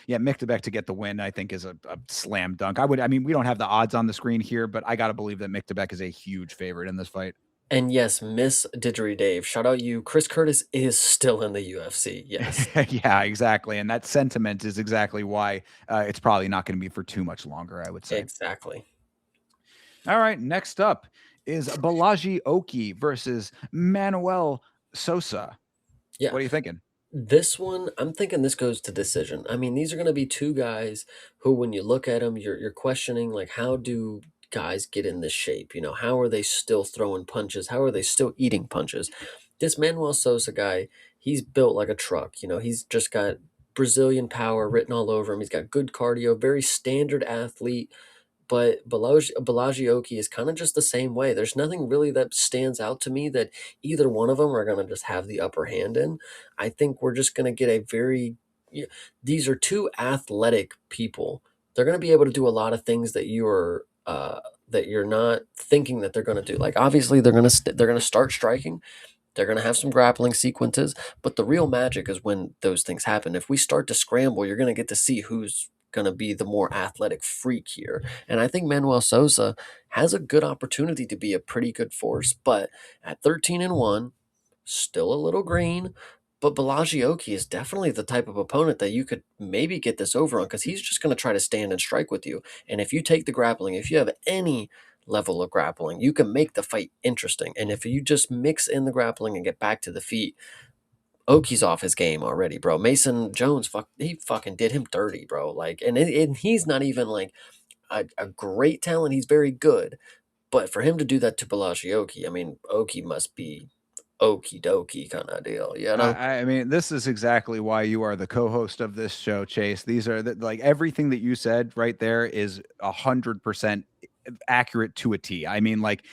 yeah, Miktabek to get the win, I think is a slam dunk. I mean, we don't have the odds on the screen here, but I got to believe that Miktabek is a huge favorite in this fight. And yes, Miss Didgeridoo Dave, shout out you. Chris Curtis is still in the UFC. Yes. Yeah, exactly. And that sentiment is exactly why it's probably not going to be for too much longer, I would say. Exactly. All right, next up is Balaji Oki versus Manuel Sosa. Yeah. What are you thinking? This one, I'm thinking this goes to decision. I mean, these are going to be two guys who, when you look at them, you're questioning like, how do guys get in this shape? How are they still throwing punches? How are they still eating punches? This Manuel Sosa guy, he's built like a truck. He's just got Brazilian power written all over him. He's got good cardio, very standard athlete. But Balaji Oki is kind of just the same way. There's nothing really that stands out to me that either one of them are going to just have the upper hand in. I think we're just going to get a very. These are two athletic people. They're going to be able to do a lot of things that you're not thinking that they're going to do. Like obviously they're going to they're going to start striking. They're going to have some grappling sequences, but the real magic is when those things happen. If we start to scramble, you're going to get to see who's going to be the more athletic freak here. And I think Manuel Sosa has a good opportunity to be a pretty good force, but at 13-1, still a little green. But Balaji Oki is definitely the type of opponent that you could maybe get this over on because he's just going to try to stand and strike with you. And if you take the grappling, if you have any level of grappling, you can make the fight interesting. And if you just mix in the grappling and get back to the feet, Oki's off his game already, bro. Mason Jones, he fucking did him dirty, bro. Like, and he's not even like a great talent. He's very good, but for him to do that to Balaji Oki, I mean, Oki must be okie dokie kind of deal, I mean, this is exactly why you are the co-host of this show, Chase. These are like everything that you said right there is 100% accurate to a T. I mean, like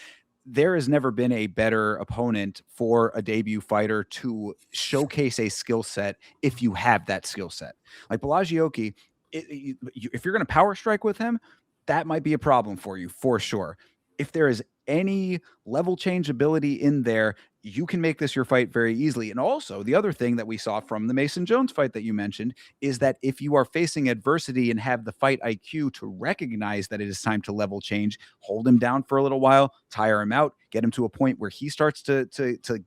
there has never been a better opponent for a debut fighter to showcase a skill set if you have that skill set. Like Balaji Oki, if you're going to power strike with him, that might be a problem for you for sure. If there is any level change ability in there, you can make this your fight very easily. And also, the other thing that we saw from the Mason Jones fight that you mentioned is that if you are facing adversity and have the fight IQ to recognize that it is time to level change, hold him down for a little while, tire him out, get him to a point where he starts to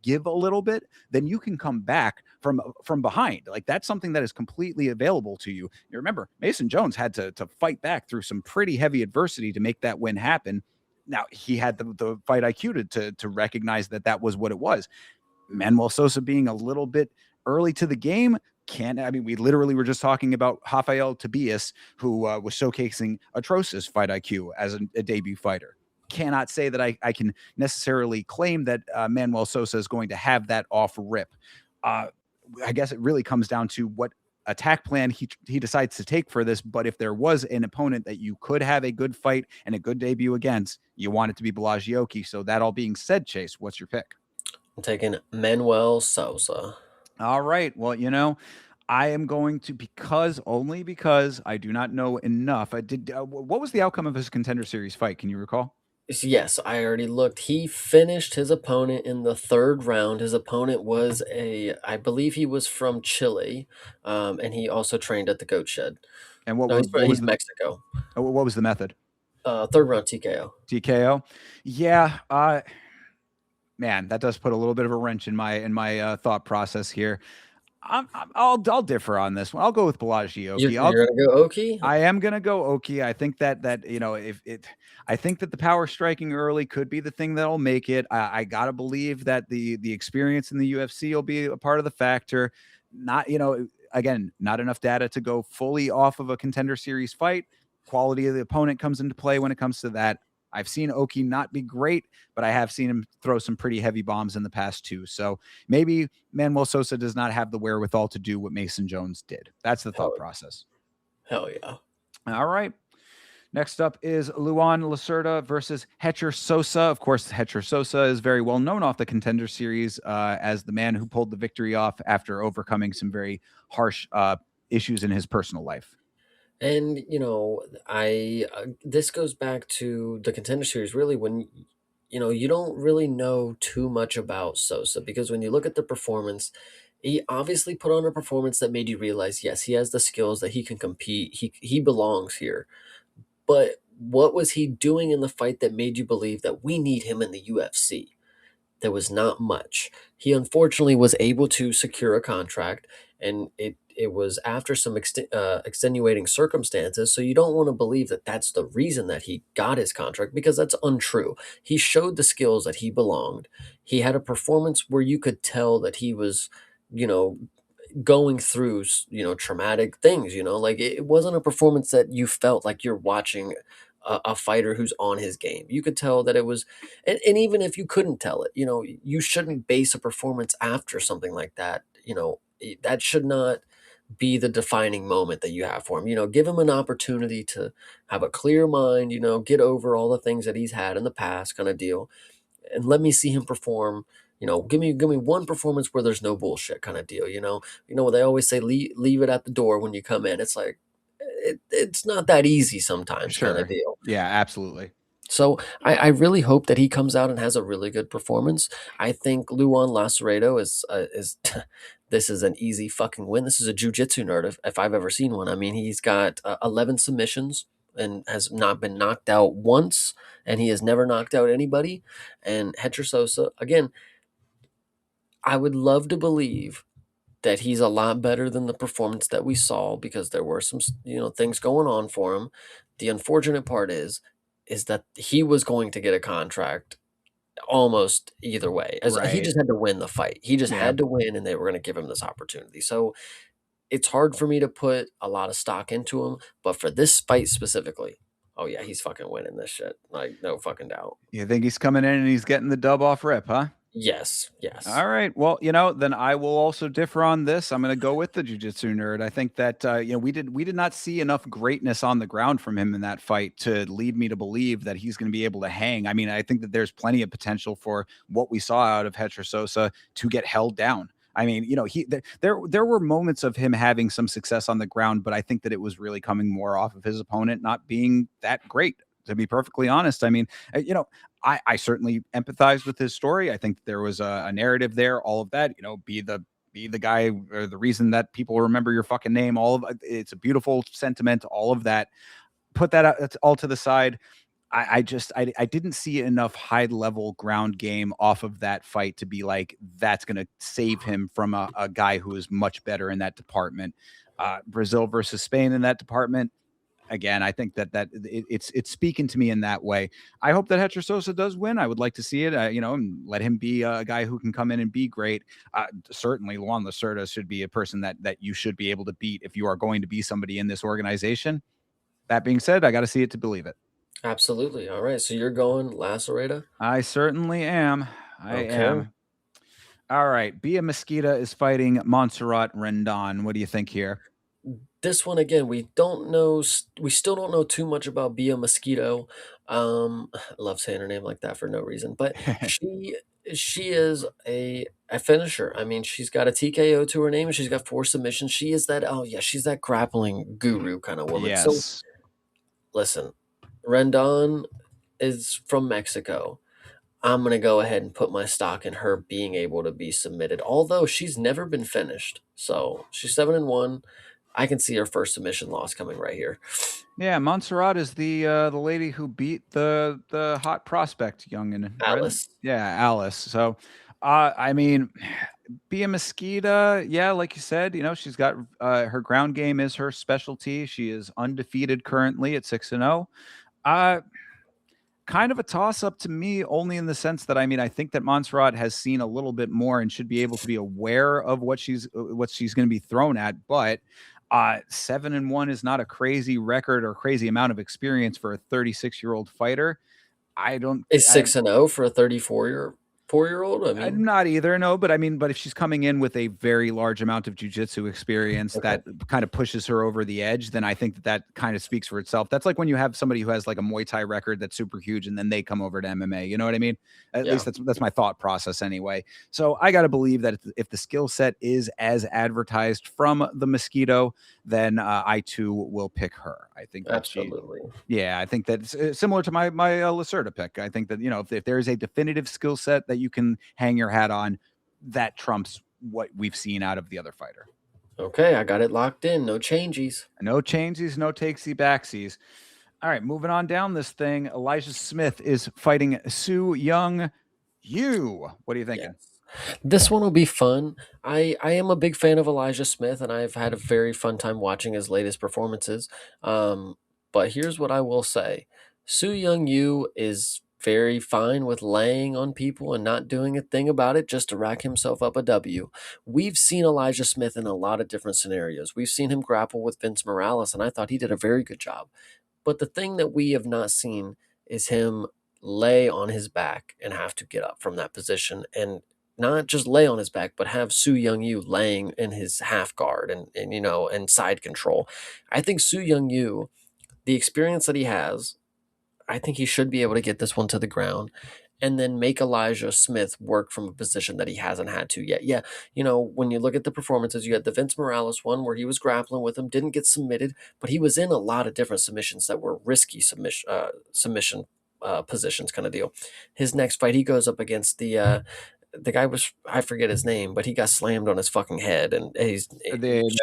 give a little bit, then you can come back from behind. Like that's something that is completely available to you. You remember Mason Jones had to fight back through some pretty heavy adversity to make that win happen. Now he had the fight IQ to recognize that that was what it was. Manuel Sosa being a little bit early to the game can't. I mean, we literally were just talking about Rafael Tobias, who was showcasing atrocious fight IQ as a debut fighter. Cannot say that I can necessarily claim that Manuel Sosa is going to have that off rip. I guess it really comes down to what attack plan he decides to take for this. But if there was an opponent that you could have a good fight and a good debut against, you want it to be Vallejos. So that all being said, Chase, what's your pick? I'm taking Manuel Sosa. All right. Well, I am going to only because I do not know enough. I did. What was the outcome of his contender series fight? Can you recall? Yes, I already looked. He finished his opponent in the third round. His opponent was I believe he was from Chile, and he also trained at the Goat Shed. And No, he's Mexico. what was the method? Third round TKO. TKO. Yeah. Man, that does put a little bit of a wrench in my thought process here. I'll differ on this one. I'll go with Bellagio. You're gonna go Oki? I am gonna go Oki. I think that if it, I think that the power striking early could be the thing that'll make it. I gotta believe that the experience in the UFC will be a part of the factor. Not again, not enough data to go fully off of a contender series fight. Quality of the opponent comes into play when it comes to that. I've seen Oki not be great, but I have seen him throw some pretty heavy bombs in the past too. So maybe Manuel Sosa does not have the wherewithal to do what Mason Jones did. That's the thought process. Hell yeah. All right. Next up is Luan Lacerda versus Hetcher Sosa. Of course, Hetcher Sosa is very well known off the Contender Series as the man who pulled the victory off after overcoming some very harsh issues in his personal life. And I this goes back to the Contender Series really when you don't really know too much about Sosa because when you look at the performance, he obviously put on a performance that made you realize yes, he has the skills that he can compete. He belongs here. But what was he doing in the fight that made you believe that we need him in the UFC? There was not much. He unfortunately was able to secure a contract, and it was after some extenuating circumstances. So you don't want to believe that that's the reason that he got his contract because that's untrue. He showed the skills that he belonged. He had a performance where you could tell that he was, you know, going through traumatic things. Like it wasn't a performance that you felt like you're watching a fighter who's on his game. You could tell that it was, and even if you couldn't tell it, you shouldn't base a performance after something like that. That should not be the defining moment that you have for him. Give him an opportunity to have a clear mind, get over all the things that he's had in the past kind of deal. And let me see him perform. Give me one performance where there's no bullshit kind of deal. What they always say, leave it at the door when you come in. It's like it's not that easy sometimes kind of Sure. deal. Yeah, absolutely. So I really hope that he comes out and has a really good performance. I think Luan Laceredo is this is an easy fucking win. This is a jiu-jitsu nerd if I've ever seen one. I mean, he's got 11 submissions and has not been knocked out once, and he has never knocked out anybody. And Hetcher Sosa, again, I would love to believe that he's a lot better than the performance that we saw because there were some things going on for him. The unfortunate part is that he was going to get a contract almost either way. As he Right. just had to win the fight. He just Yeah. had to win and they were going to give him this opportunity. So it's hard for me to put a lot of stock into him, but for this fight specifically, oh yeah, he's fucking winning this shit. Like no fucking doubt. You think he's coming in and he's getting the dub off rip, huh? Yes, yes. All right. Well, then I will also differ on this. I'm going to go with the jiu-jitsu nerd. I think that we did not see enough greatness on the ground from him in that fight to lead me to believe that he's going to be able to hang. I mean, I think that there's plenty of potential for what we saw out of Hetcher Sosa to get held down. I mean, there were moments of him having some success on the ground, but I think that it was really coming more off of his opponent not being that great. to be perfectly honest. I mean, I certainly empathize with his story. I think there was a narrative there, all of that, be the guy or the reason that people remember your fucking name. All of it's a beautiful sentiment, all of that. Put that out, that's all to the side. I didn't see enough high level ground game off of that fight to be like that's going to save him from a guy who is much better in that department. Brazil versus Spain in that department. Again, I think it's speaking to me in that way. I hope that Hector Sosa does win. I would like to see it, and let him be a guy who can come in and be great. Certainly, Luan Lacerda should be a person that you should be able to beat if you are going to be somebody in this organization. That being said, I got to see it to believe it. Absolutely. All right. So you're going Lacerda? I certainly am. I Okay. am. All right. Bia Mosqueda is fighting Montserrat Rendon. What do you think here? This one again, we don't know. We still don't know too much about Bia Mosquito. I love saying her name like that for no reason, but she is a finisher. I mean, she's got a TKO to her name, and she's got 4 submissions. She is that. Oh yeah, she's that grappling guru kind of woman. So Yes. listen, Rendon is from Mexico. I'm gonna go ahead and put my stock in her being able to be submitted, although she's never been finished. So she's 7-1. I can see her first submission loss coming right here. Yeah, Montserrat is the lady who beat the hot prospect, young and Ren. Alice. Yeah, Alice. So, I mean, Bia Mosqueda, yeah, like you said, she's got her ground game is her specialty. She is undefeated currently at 6-0. Uh, Kind of a toss up to me, only in the sense that I think that Montserrat has seen a little bit more and should be able to be aware of what she's going to be thrown at. But 7-1 is not a crazy record or crazy amount of experience for a 36-year-old fighter. I don't. Is 6-0 for a 34-year-old? I I'm mean, not either, no, but but if she's coming in with a very large amount of jujitsu experience okay. that kind of pushes her over the edge, then I think that kind of speaks for itself. That's like when you have somebody who has like a Muay Thai record that's super huge, and then they come over to MMA. You know what I mean? At Yeah, least that's my thought process anyway. So I got to believe that if the skill set is as advertised from the Mosquito, then I too will pick her. I think that she. absolutely. Yeah, I think that's similar to my Lacerda pick. I think that if there is a definitive skill set that you can hang your hat on, that trumps what we've seen out of the other fighter. Okay, I got it locked in. No changes. No changesies, no takesy backsies. All right, moving on down this thing. Elijah Smith is fighting Su Young Yu. What are you Yes. thinking? This one will be fun. I am a big fan of Elijah Smith, and I've had a very fun time watching his latest performances. Um, but here's what I will say: Su Young Yu is very fine with laying on people and not doing a thing about it just to rack himself up a W. We've seen Elijah Smith in a lot of different scenarios. We've seen him grapple with Vince Morales, and I thought he did a very good job. But the thing that we have not seen is him lay on his back and have to get up from that position and not just lay on his back, but have Su Young Yu laying in his half guard and side control. I think Su Young Yu, the experience that he has, I think he should be able to get this one to the ground and then make Elijah Smith work from a position that he hasn't had to yet. Yeah, when you look at the performances, you had the Vince Morales one where he was grappling with him, didn't get submitted, but he was in a lot of different submissions that were risky submission positions kind of deal. His next fight, he goes up against the guy was I forget his name, but he got slammed on his fucking head and he's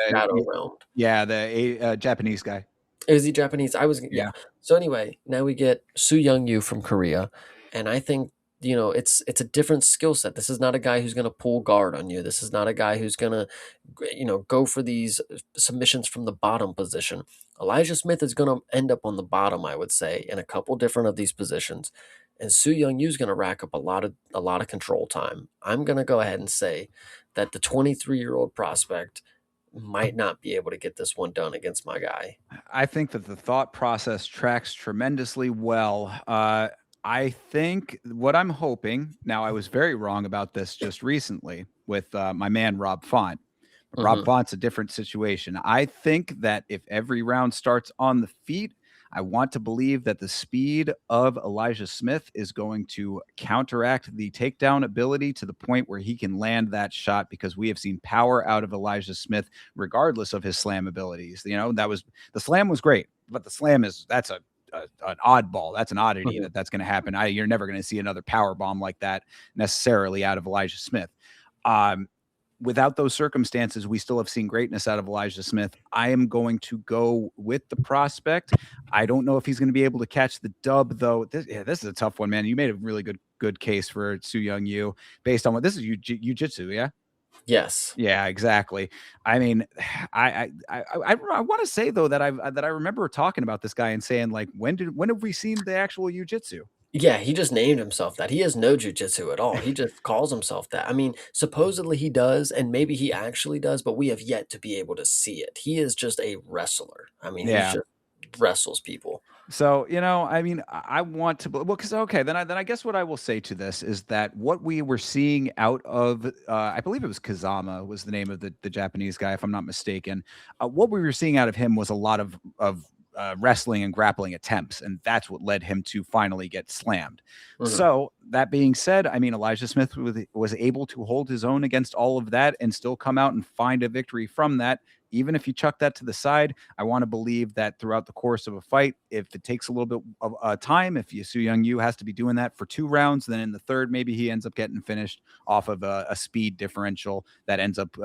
shadow realm. Yeah, the Japanese guy. Is he Japanese? Yeah. Yeah. So anyway, now we get Su Young Yu from Korea, and I think it's a different skill set. This is not a guy who's going to pull guard on you. This is not a guy who's going to go for these submissions from the bottom position. Elijah Smith is going to end up on the bottom, I would say, in a couple different of these positions, and Su Young Yu is going to rack up a lot of control time. I'm going to go ahead and say that the 23-year-old prospect might not be able to get this one done against my guy. I think that the thought process tracks tremendously well. I think what I'm hoping now, I was very wrong about this just recently with my man Rob Font. But Rob Mhm. Font's a different situation. I think that if every round starts on the feet, I want to believe that the speed of Elijah Smith is going to counteract the takedown ability to the point where he can land that shot, because we have seen power out of Elijah Smith regardless of his slam abilities. The slam was great, but the slam that's a an oddball. That's an oddity Mhm. that's going to happen. You're never going to see another power bomb like that necessarily out of Elijah Smith. Um, Without those circumstances, we still have seen greatness out of Elijah Smith. I am going to go with the prospect. I don't know if he's going to be able to catch the dub, though. This is a tough one, man. You made a really good case for Su Young Yu based on what this is jiu-jitsu, yeah? Yes. Yeah, exactly. I mean, I want to say though that I remember talking about this guy and saying like, when have we seen the actual jujitsu? Yeah, he just named himself that. He has no jujitsu at all. He just calls himself that. I mean, supposedly he does, and maybe he actually does, but we have yet to be able to see it. He is just a wrestler. I mean, he's Yeah. just wrestles people. So, I mean, I want to, well, because okay, then I guess what I will say to this is that what we were seeing out of, I believe it was Kazama was the name of the Japanese guy, if I'm not mistaken. What we were seeing out of him was a lot of wrestling and grappling attempts, and that's what led him to finally get slammed. Mhm. So that being said, I mean, Elijah Smith was able to hold his own against all of that and still come out and find a victory from that. Even if you chuck that to the side, I want to believe that throughout the course of a fight, if it takes a little bit of time, if Su Young Yu has to be doing that for 2 rounds, then in the third, maybe he ends up getting finished off of a speed differential that ends up,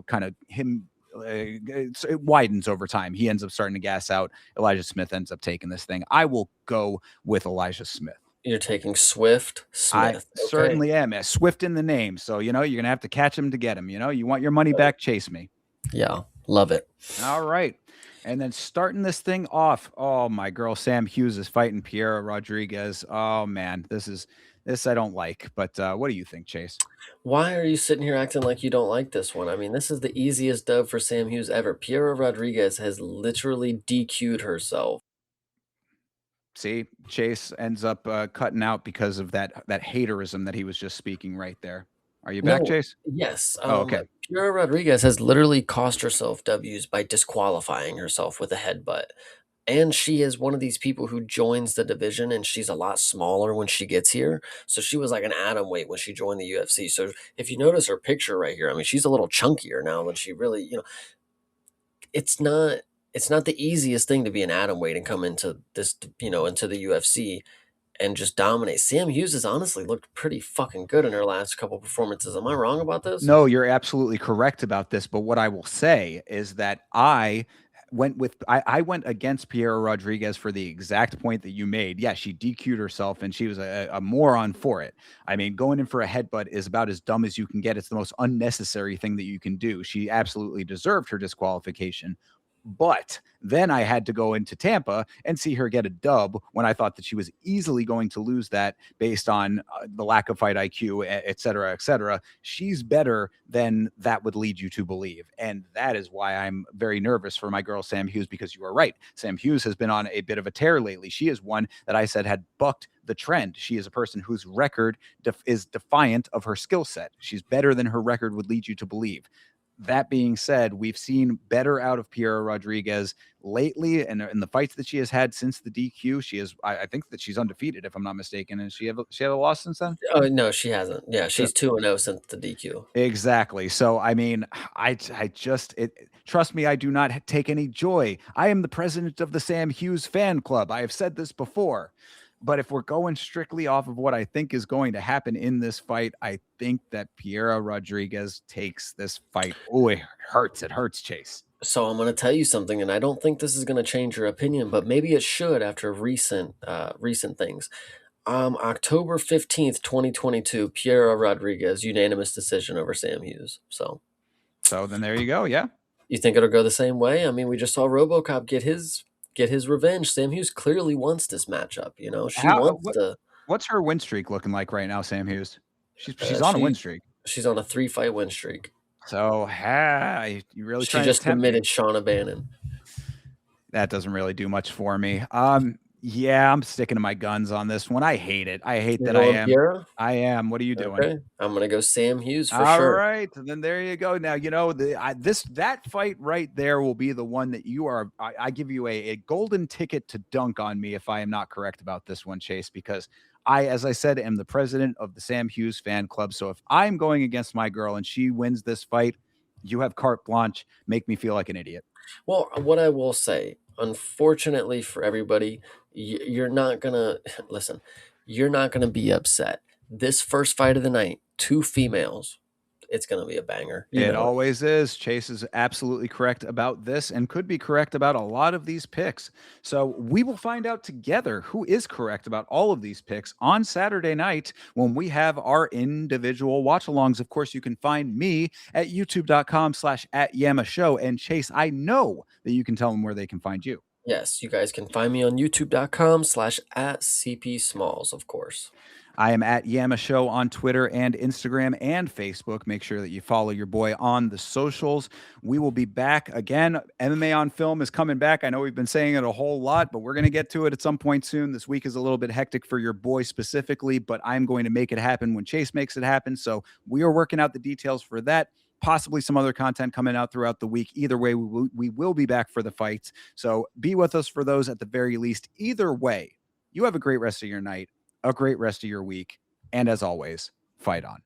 kind of him. It widens over time. He ends up starting to gas out. Elijah Smith ends up taking this thing. I will go with Elijah Smith. You're taking Swift I Smith. Okay. certainly am. Swift in the name. So, you're going to have to catch him to get him. You want your money back, chase me. Yeah, love it. All right. And then starting this thing off, oh, my girl Sam Hughes is fighting Piera Rodriguez. Oh man, this I don't like. But what do you think, Chase? Why are you sitting here acting like you don't like this one? I mean, this is the easiest dub for Sam Hughes ever. Piera Rodriguez has literally DQ'd herself. See, Chase ends up cutting out because of that haterism that he was just speaking right there. Are you back, No, Chase? yes. Oh, okay. Piera Rodriguez has literally cost herself W's by disqualifying herself with a headbutt. And she is one of these people who joins the division, and she's a lot smaller when she gets here. So she was like an atom weight when she joined the UFC. So if you notice her picture right here, I mean, she's a little chunkier now than she really, it's not it's not the easiest thing to be an atom weight and come into this, into the UFC and just dominate. Sam Hughes has honestly looked pretty fucking good in her last couple performances. Am I wrong about this? No, you're absolutely correct about this. But what I will say is that I went against Piera Rodriguez for the exact point that you made. Yeah, she DQ'd herself and she was a moron for it. I mean, going in for a headbutt is about as dumb as you can get. It's the most unnecessary thing that you can do. She absolutely deserved her disqualification. But then I had to go into Tampa and see her get a dub when I thought that she was easily going to lose that based on the lack of fight IQ, et cetera, et cetera. She's better than that would lead you to believe. And that is why I'm very nervous for my girl, Sam Hughes, because you are right. Sam Hughes has been on a bit of a tear lately. She is one that I said had bucked the trend. She is a person whose record is defiant of her skill set. She's better than her record would lead you to believe. That being said, we've seen better out of Piera Rodriguez lately, and in the fights that she has had since the DQ, she is. I think that she's undefeated, if I'm not mistaken. And she had a loss since then. Oh no, she hasn't. Yeah, So she's 2-0 since the DQ. exactly. So I mean, I just trust me. I do not take any joy. I am the president of the Sam Hughes fan club. I have said this before. But if we're going strictly off of what I think is going to happen in this fight, I think that Piera Rodriguez takes this fight. Oh, it hurts. It hurts, Chase. So I'm going to tell you something, and I don't think this is going to change your opinion, but maybe it should after recent things. October 15th, 2022, Piera Rodriguez unanimous decision over Sam Hughes. So So then there you go. Yeah. you think it'll go the same way? I mean, we just saw RoboCop get his revenge. Sam Hughes clearly wants this matchup. She How wants to. what's her win streak looking like right now, Sam Hughes? She's on a win She streak. she's on a 3-fight win streak. So you really She trying to just tempt me? submitted Shauna Bannon. That doesn't really do much for me. Yeah, I'm sticking to my guns on this one. I hate it. I hate You're that I going am. Piera? I am. What are you doing? Okay. I'm gonna go Sam Hughes for All sure. right, and then there you go. Now that fight right there will be the one that you are. I give you a golden ticket to dunk on me if I am not correct about this one, Chase, because as I said, am the president of the Sam Hughes fan club. So if I'm going against my girl and she wins this fight, you have carte blanche. Make me feel like an idiot. Well, what I will say, Unfortunately for everybody, you're not gonna listen. You're not gonna be upset. This first fight of the night, two females. It's gonna be a banger. You It know it. always is. Chase is absolutely correct about this and could be correct about a lot of these picks. So we will find out together who is correct about all of these picks on Saturday night when we have our individual watch alongs. Of course, you can find me at youtube.com/@Yama Show. And Chase, I know that you can tell them where they can find you. Yes, you guys can find me on youtube.com/@CP Smalls, of course. I am at Yama Show on Twitter and Instagram and Facebook. Make sure that you follow your boy on the socials. We will be back again. MMA on Film is coming back. I know we've been saying it a whole lot, but we're going to get to it at some point soon. This week is a little bit hectic for your boy specifically, but I'm going to make it happen when Chase makes it happen. So we are working out the details for that. Possibly some other content coming out throughout the week. Either way, we will be back for the fights. So be with us for those at the very least. Either way, you have a great rest of your night, a great rest of your week. And as always, fight on.